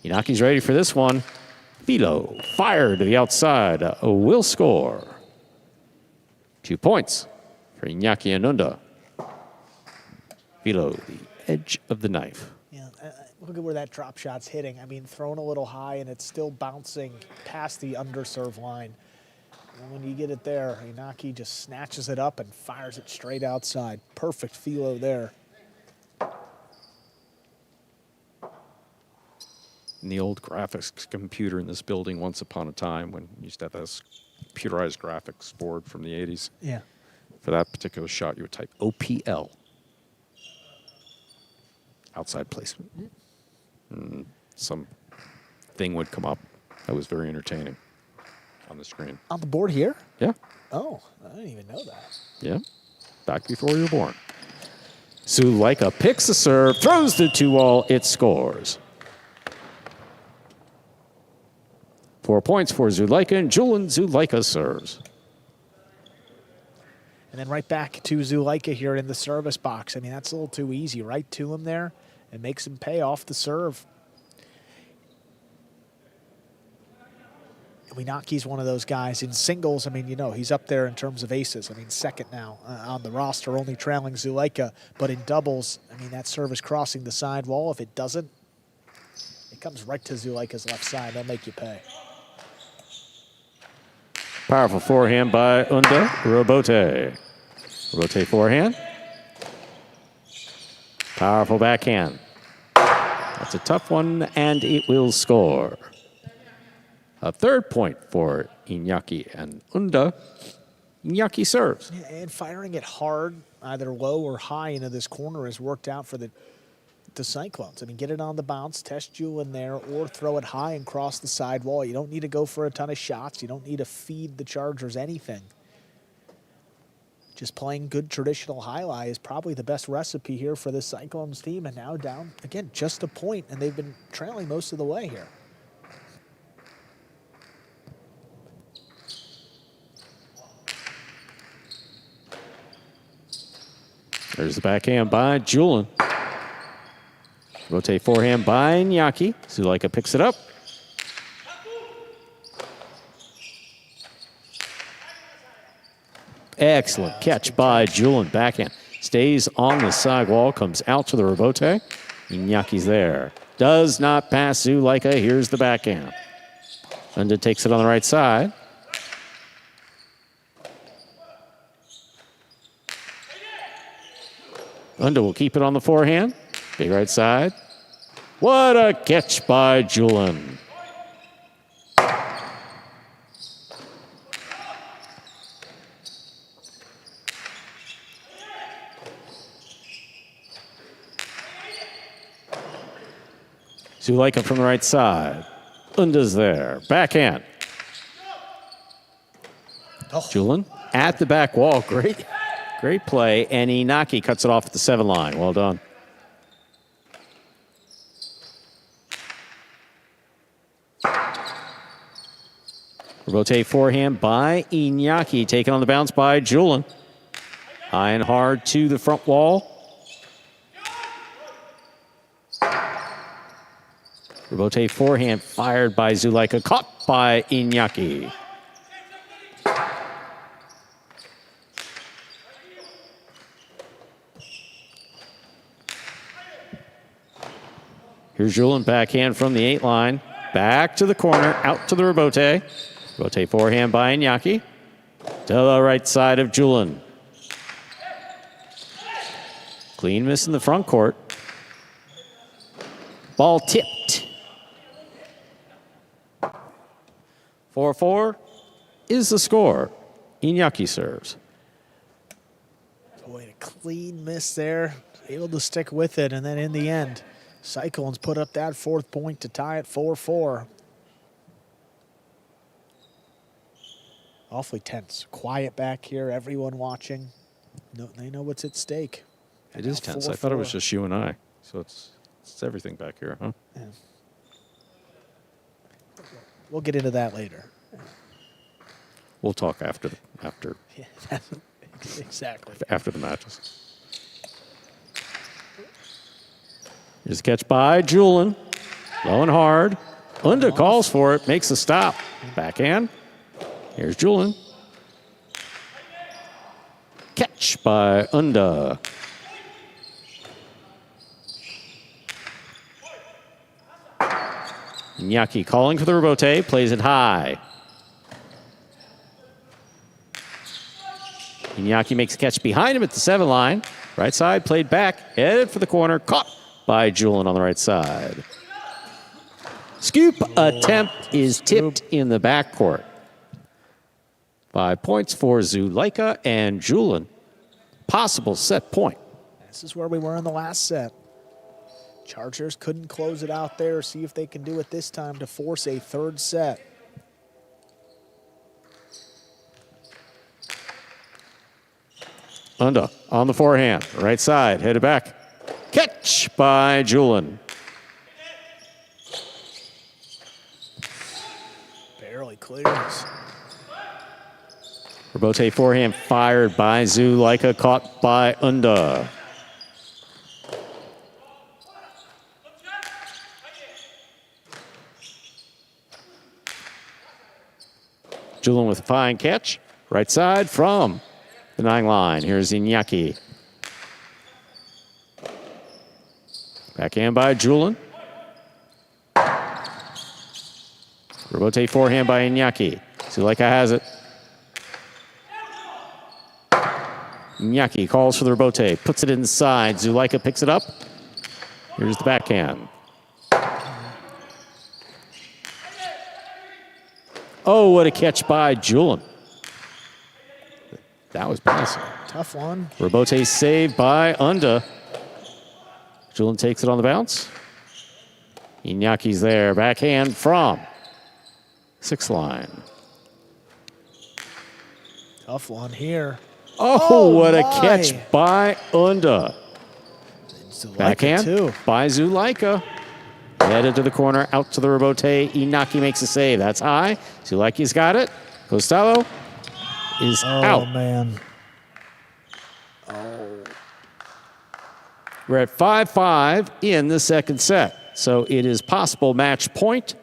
Inyaki's ready for this one. Philo fired to the outside. Will score. 2 points for Inyaki and Unda. Below the edge of the knife.
Yeah, look at where that drop shot's hitting. I mean, thrown a little high, and it's still bouncing past the underserve line. And when you get it there, Inyaki just snatches it up and fires it straight outside. Perfect philo there.
In the old graphics computer in this building, once upon a time, when you used to have this computerized graphics board from the 80s.
Yeah.
For that particular shot, you would type OPL. Outside placement. And some thing would come up that was very entertaining on the screen.
On the board here?
Yeah.
Oh, I didn't even know that.
Yeah. Back before you were born.
Zulea picks the serve, throws the 2-all, it scores. 4 points for Zulea and Julen. Zulea serves.
And then right back to Zulea here in the service box. I mean, that's a little too easy. Right to him there and makes him pay off the serve. Inyaki's one of those guys in singles. I mean, you know, he's up there in terms of aces. I mean, second now on the roster, only trailing Zulea. But in doubles, I mean, that service crossing the sidewall, if it doesn't, it comes right to Zuleika's left side. They'll make you pay.
Powerful forehand by Unda Robote. Robote forehand. Powerful backhand. That's a tough one, and it will score. A third point for Inyaki and Unda. Inyaki serves.
And firing it hard, either low or high into this corner has worked out for the Cyclones. I mean, get it on the bounce, test Julen there, or throw it high and cross the sidewall. You don't need to go for a ton of shots. You don't need to feed the Chargers anything. Just playing good traditional Jai-Alai is probably the best recipe here for the Cyclones team. And now down, again, just a point, and they've been trailing most of the way here.
There's the backhand by Julen. Rotate forehand by Inyaki. Zulea picks it up. Excellent catch by Julen. Backhand. Stays on the sidewall. Comes out to the Robote. Inyaki's there. Does not pass Zulea. Here's the backhand. Unda takes it on the right side. Unda will keep it on the forehand. Big right side. What a catch by Julen. Zulea from the right side. Unda's there. Backhand. Julen at the back wall. Great play. And Inyaki cuts it off at the 7 line. Well done. Rotate forehand by Inyaki. Taken on the bounce by Julen. High and hard to the front wall. Rotate forehand fired by Zulea. Caught by Inyaki. Here's Julen backhand from the 8 line. Back to the corner, out to the Robote. Rotate forehand by Inyaki. To the right side of Julen. Clean miss in the front court. Ball tipped. 4-4 is the score. Inyaki serves.
Boy, a clean miss there. Able to stick with it, and then in the end, Cyclones put up that 4th point to tie it 4-4. Awfully tense. Quiet back here, everyone watching. No, they know what's at stake.
It is tense. I thought it was just you and I. So it's everything back here, huh?
Yeah. We'll get into that later.
We'll talk after.
Yeah, exactly.
After the matches. Here's a catch by Julen. Low and hard. Unda calls for it, makes a stop. Backhand. Here's Julen. Catch by Unda. Inyaki calling for the Robote, plays it high. Inyaki makes a catch behind him at the 7 line. Right side, played back, headed for the corner, caught by Julen on the right side. Scoop attempt is tipped in the backcourt. 5 points for Zulea and Julen. Possible set point.
This is where we were in the last set. Chargers couldn't close it out there. See if they can do it this time to force a 3rd set.
Unda on the forehand. Right side, headed back. Catch by Julen.
Barely clears.
Robote forehand fired by Zulea, caught by Unda. Julen with a fine catch. Right side from the 9 line. Here's Inyaki. Backhand by Julen. Rebote forehand by Inyaki. Zulea has it. Inyaki calls for the rebote, puts it inside. Zulea picks it up. Here's the backhand. Oh, what a catch by Julen. That was passing.
Tough one.
Rebote saved by Unda. Julen takes it on the bounce. Inyaki's there. Backhand from 6 line.
Tough one here.
Oh, what a catch by Unda. Backhand by Zulea. Headed to the corner, out to the rebote. Inyaki makes a save. That's high. Zuleika's got it. Costello is out.
Oh, man.
We're at 5-5 in the second set. So it is possible match point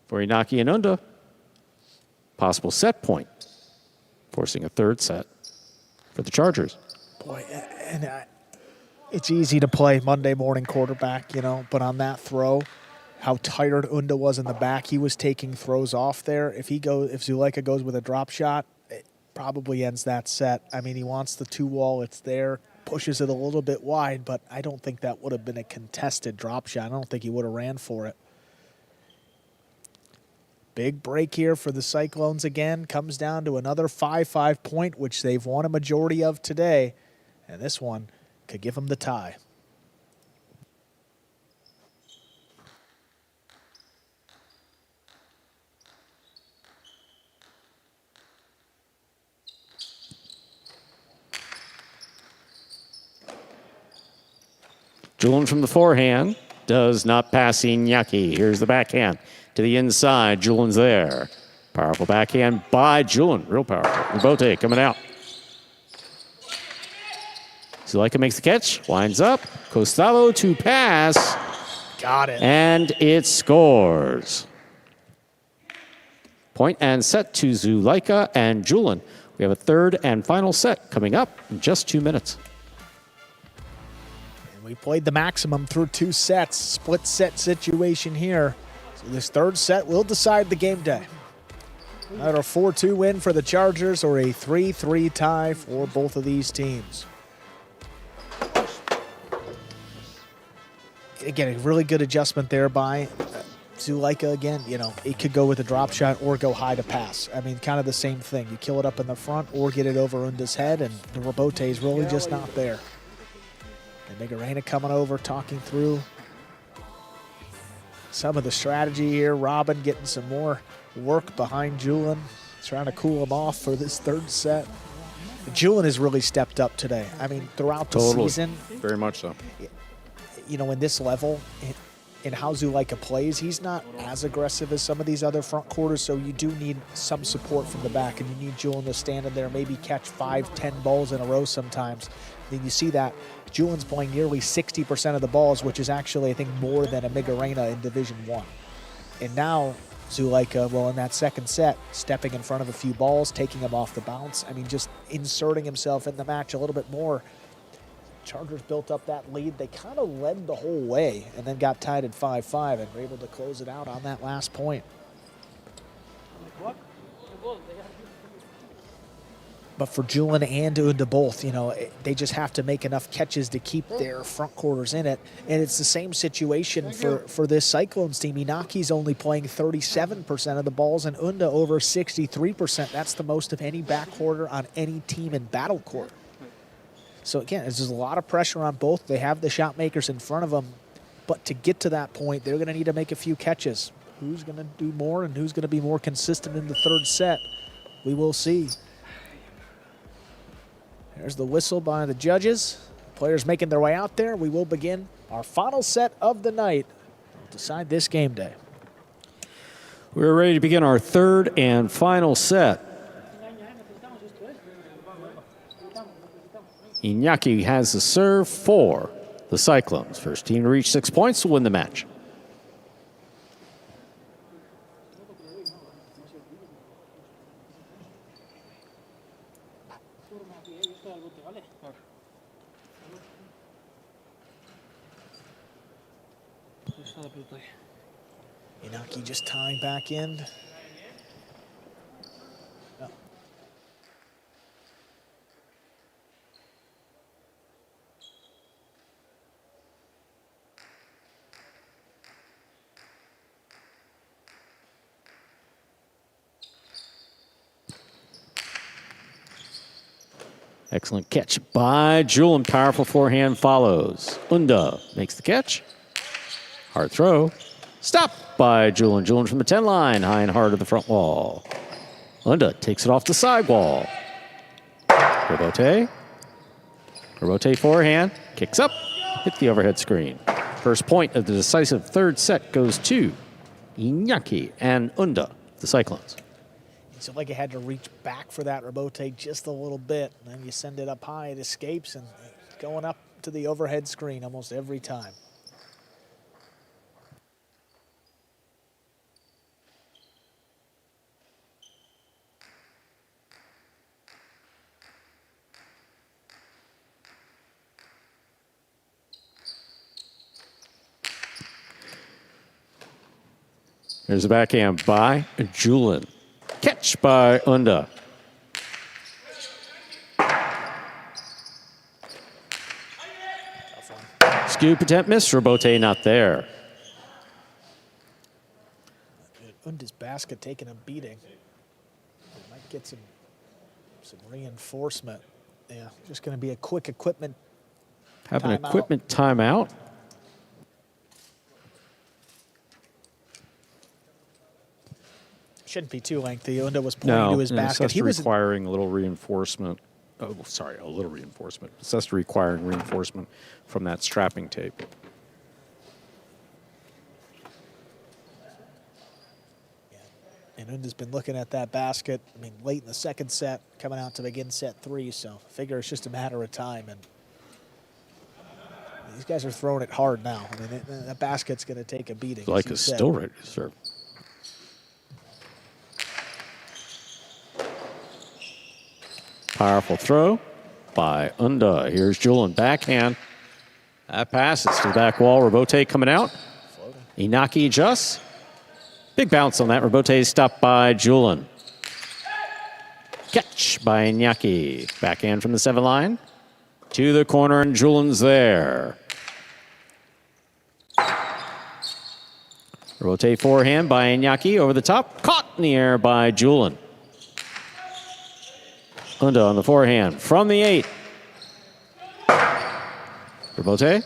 for Inyaki and Unda. Possible set point, forcing a third set for the Chargers.
Boy, and it's easy to play Monday morning quarterback, you know, but on that throw, how tired Unda was in the back, he was taking throws off there. If Zulea goes with a drop shot, it probably ends that set. I mean, he wants the 2-wall, it's there, pushes it a little bit wide, but I don't think that would have been a contested drop shot. I don't think he would have ran for it. Big break here for the Cyclones again. Comes down to another 5-5 point, which they've won a majority of today. And this one could give them the tie.
Julen from the forehand does not pass Inyaki. Here's the backhand to the inside. Julen's there. Powerful backhand by Julen. Real powerful. Rebote coming out. Zulea makes the catch. Winds up. Costello to pass.
Got it.
And it scores. Point and set to Zulea and Julen. We have a third and final set coming up in just 2 minutes.
We played the maximum through 2 sets. Split set situation here. So this third set will decide the game day. Either a 4-2 win for the Chargers or a 3-3 tie for both of these teams. Again, a really good adjustment there by Zulea again. You know, it could go with a drop shot or go high to pass. I mean, kind of the same thing. You kill it up in the front or get it over Unda's head, and the rebote is really just not there. And Migarena coming over, talking through some of the strategy here. Robin getting some more work behind Julen, trying to cool him off for this third set. Julen has really stepped up today. I mean, throughout the season.
Very much so.
You know, in this level, in how Zulea plays, he's not as aggressive as some of these other front quarters, so you do need some support from the back, and you need Julen to stand in there, maybe catch 5-10 balls in a row sometimes. Then you see that Julen's playing nearly 60% of the balls, which is actually, I think, more than a Migarena in Division I. And now Zulea, well, in that second set, stepping in front of a few balls, taking him off the bounce. I mean, just inserting himself in the match a little bit more. Chargers built up that lead. They kind of led the whole way and then got tied at 5-5 and were able to close it out on that last point. But for Julen and Unda both, you know, they just have to make enough catches to keep their front quarters in it. And it's the same situation for this Cyclones team. Inaki's only playing 37% of the balls and Unda over 63%. That's the most of any back quarter on any team in Battlecourt. So again, there's just a lot of pressure on both. They have the shot makers in front of them. But to get to that point, they're going to need to make a few catches. Who's going to do more and who's going to be more consistent in the third set? We will see. There's the whistle by the judges. Players making their way out there. We will begin our final set of the night. We'll decide this game day.
We're ready to begin our third and final set. Inyaki has the serve for the Cyclones. First team to reach 6 points will win the match.
Inyaki just tying back in. No.
Excellent catch by Julen. Powerful forehand follows. Unda makes the catch. Hard throw. Stopped by Julen. Julen from the 10 line. High and hard to the front wall. Unda takes it off the side wall. Rebote. Rebote forehand. Kicks up. Hit the overhead screen. First point of the decisive third set goes to Inyaki and Unda, the Cyclones.
So like it had to reach back for that rebote just a little bit. And then you send it up high, it escapes, and going up to the overhead screen almost every time.
There's a backhand by Julen. Catch by Unda. Scoop attempt missed. Rebote not there.
Unda's basket taking a beating. Might get some reinforcement. Yeah, just going to be a quick equipment
Have an
timeout.
equipment timeout.
Shouldn't be too lengthy. Unda was pointing to his basket.
He was requiring a little reinforcement. Oh, sorry, a little reinforcement. It's just requiring reinforcement from that strapping tape.
And Unda's been looking at that basket. I mean, late in the second set, coming out to begin set 3. So I figure it's just a matter of time. And these guys are throwing it hard now. I mean, that basket's going to take a beating.
Like it's still ready to serve. Powerful throw by Unda. Here's Julen, backhand. That passes to the back wall. Rebote coming out. Inyaki adjusts. Big bounce on that. Rebote stopped by Julen. Catch by Inyaki. Backhand from the 7 line. To the corner, and Julen's there. Rebote forehand by Inyaki over the top. Caught in the air by Julen. Unda on the forehand from the 8. Rebote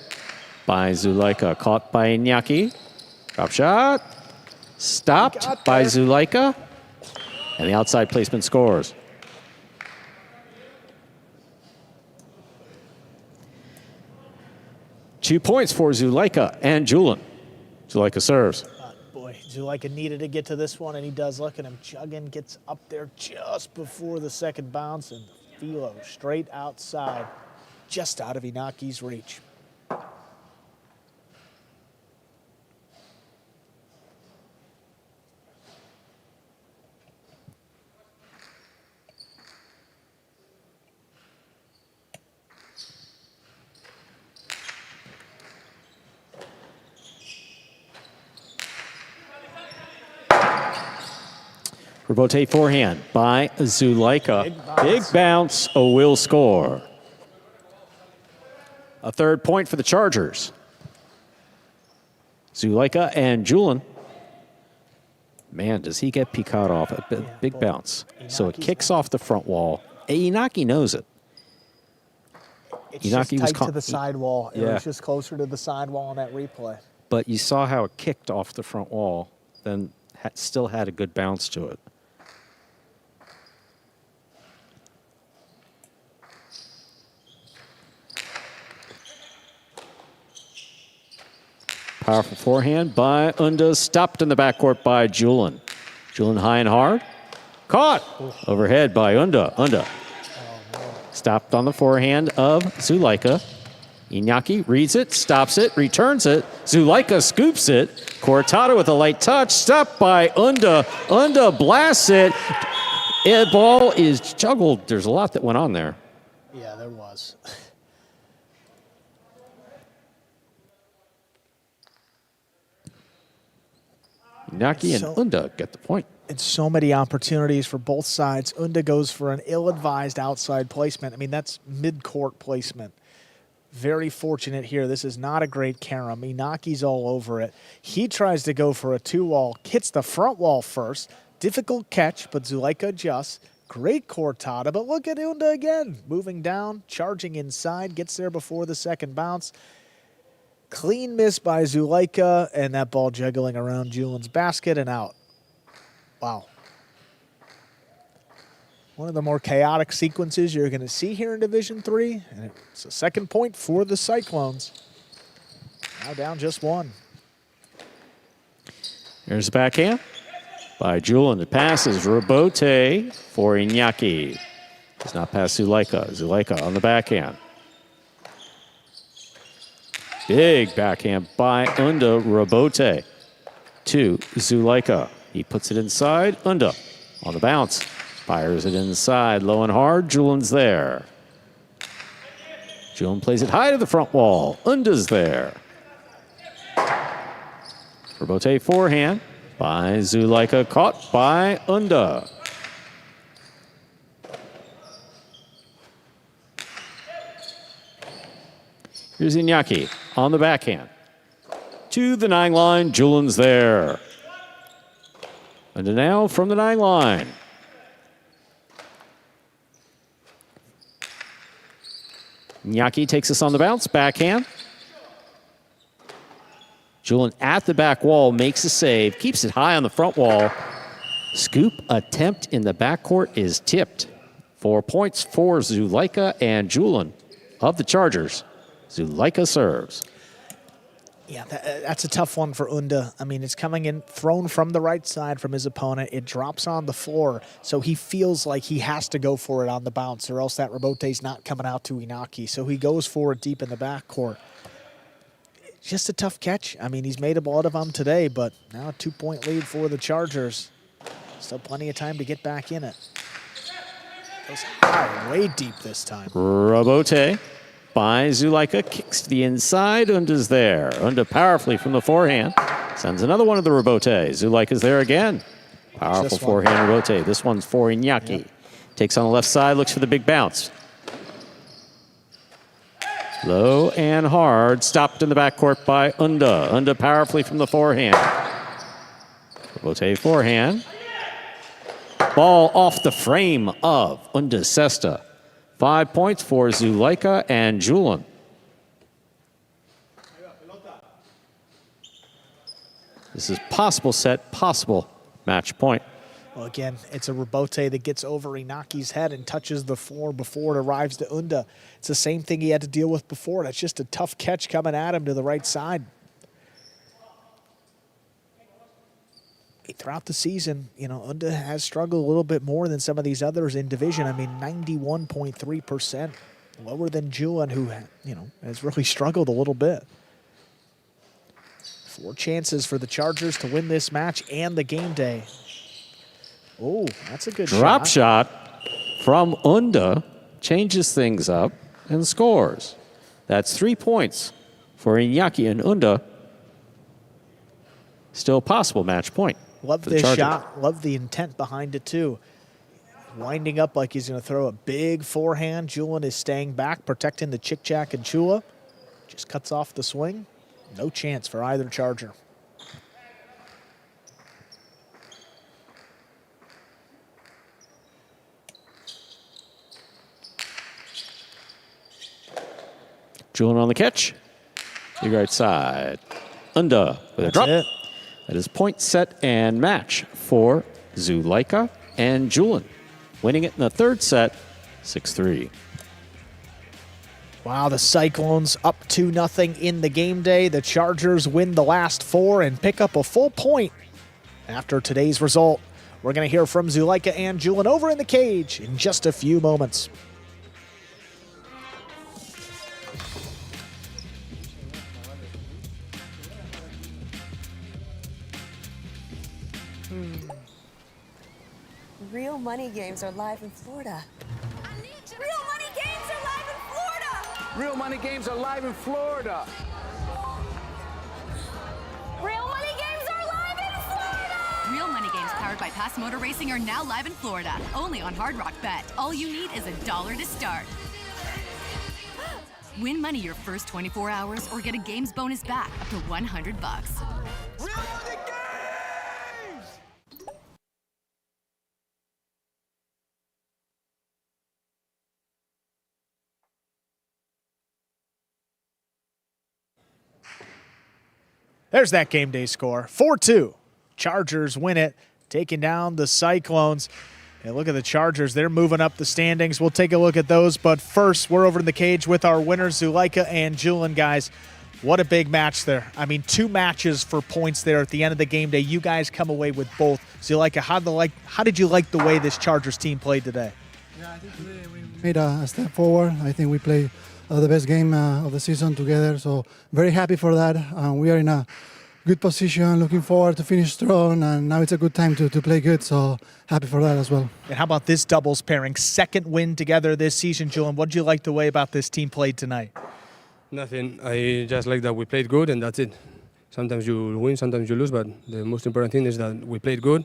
by Zulea. Caught by Inyaki. Drop shot. Stopped by Zulea. And the outside placement scores. Two points for Zulea and Julen. Zulea serves.
Boy, Zulea needed to get to this one, and he does. Look at him chugging, gets up there just before the second bounce, and Philo straight outside, just out of Inyaki's reach.
Rebote forehand by Zulea. Big bounce, a will score. A third point for the Chargers. Zulea and Julen. Man, does he get Picard off. A big bounce. So it kicks off the front wall. Inyaki knows it.
It's just tight to the sidewall. It was just closer to the sidewall on that replay.
But you saw how it kicked off the front wall, then still had a good bounce to it. Powerful forehand by Unda, stopped in the backcourt by Julen. Julen high and hard. Caught overhead by Unda. Unda stopped on the forehand of Zulea. Inyaki reads it, stops it, returns it. Zulea scoops it. Cortado with a light touch, stopped by Unda. Unda blasts it. The ball is juggled. There's a lot that went on there.
Yeah, there was.
Inyaki and Unda get the point.
It's so many opportunities for both sides. Unda goes for an ill-advised outside placement. I mean, that's mid-court placement. Very fortunate here. This is not a great carom. Inyaki's all over it. He tries to go for a 2-wall, hits the front wall first. Difficult catch, but Zulea adjusts. Great cortada, but look at Unda again. Moving down, charging inside, gets there before the second bounce. Clean miss by Zulea, and that ball juggling around Julen's basket and out. Wow. One of the more chaotic sequences you're going to see here in Division III, and it's a second point for the Cyclones. Now down just one.
Here's the backhand by Julen. The pass is Rebote for Inyaki. Does not pass Zulea. Zulea on the backhand. Big backhand by Unda. Rebote to Zulea. He puts it inside. Unda on the bounce. Fires it inside. Low and hard. Julen's there. Julen plays it high to the front wall. Unda's there. Rebote forehand by Zulea. Caught by Unda. Here's Inyaki on the backhand. To the 9 line. Julen's there. Unda now from the 9 line. Inyaki takes us on the bounce, backhand. Julen at the back wall, makes a save, keeps it high on the front wall. Scoop attempt in the backcourt is tipped. 4 points for Zulea and Julen of the Chargers. Zulea serves.
Yeah, that's a tough one for Unda. I mean, it's coming in, thrown from the right side from his opponent. It drops on the floor, so he feels like he has to go for it on the bounce, or else that rebote's not coming out to Inyaki. So he goes for it deep in the backcourt. Just a tough catch. I mean, he's made a lot of them today, but now a 2-point lead for the Chargers. Still plenty of time to get back in it. Goes high, way deep this time.
Rebote by Zulea, kicks to the inside. Unda's there. Unda powerfully from the forehand. Sends another one to the Rebote. Zuleika's there again. Powerful forehand Rebote. This one's for Inyaki. Yep. Takes on the left side, looks for the big bounce. Low and hard. Stopped in the backcourt by Unda. Unda powerfully from the forehand. Rebote forehand. Ball off the frame of Unda Sesta. 5 points for Zulea and Julen. This is possible set, possible match point.
Well, again, it's a rebote that gets over Inyaki's head and touches the floor before it arrives to Unda. It's the same thing he had to deal with before. That's just a tough catch coming at him to the right side. Throughout the season, you know, Unda has struggled a little bit more than some of these others in division. I mean, 91.3%, lower than Julen, who, you know, has really struggled a little bit. 4 chances for the Chargers to win this match and the game day. Oh, that's a good
drop shot from Unda, changes things up and scores. That's 3 points for Inyaki and Unda. Still a possible match point.
Love this shot. Love the intent behind it, too. Winding up like he's going to throw a big forehand. Julen is staying back, protecting the Chick-Jack and Chula. Just cuts off the swing. No chance for either Charger.
Julen on the catch. The right side. Unda with a drop.
It.
That is point, set, and match for Zulea and Julen. Winning it in the third set, 6-3.
Wow, the Cyclones up 2-0 in the game day. The Chargers win the last 4 and pick up a full point after today's result. We're going to hear from Zulea and Julen over in the cage in just a few moments.
Real money games are live in Florida. Real money games are live in Florida.
Real money games are live in Florida.
Real money games are live in Florida.
Real money games powered by Pass Motor Racing are now live in Florida, only on Hard Rock Bet. All you need is $1 to start. Win money your first 24 hours or get a games bonus back up to $100.
Real money games!
There's that game day score. 4-2. Chargers win it, taking down the Cyclones. And look at the Chargers. They're moving up the standings. We'll take a look at those. But first, we're over in the cage with our winners, Zulea and Julen, guys. What a big match there. I mean, 2 matches for points there at the end of the game day. You guys come away with both. Zulea, how did you like the way this Chargers team played today?
Yeah, I think today we made a step forward. I think we played the best game of the season together. So very happy for that. We are in a good position, looking forward to finish strong, and now it's a good time to play good, so happy for that as well.
And how about this doubles pairing? Second win together this season, Julen. What did you like the way about this team played tonight?
Nothing. I just like that we played good, and that's it. Sometimes you win, sometimes you lose, but the most important thing is that we played good.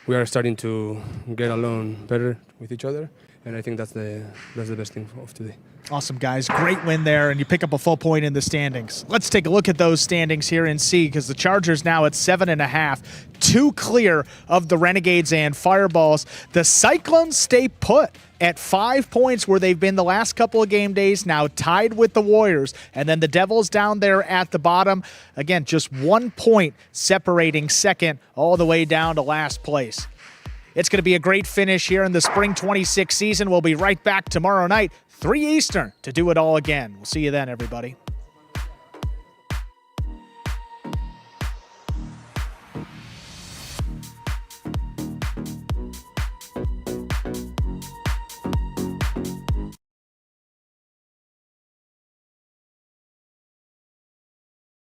We are starting to get along better with each other, and I think that's the best thing of today.
Awesome, guys. Great win there, and you pick up a full point in the standings. Let's take a look at those standings here and see, because the Chargers now at 7.5, 2 clear of the Renegades and Fireballs. The Cyclones stay put at 5 points where they've been the last couple of game days, now tied with the Warriors. And then the Devils down there at the bottom. Again, just 1 point separating second all the way down to last place. It's going to be a great finish here in the Spring 26 season. We'll be right back tomorrow night, 3 Eastern, to do it all again. We'll see you then, everybody.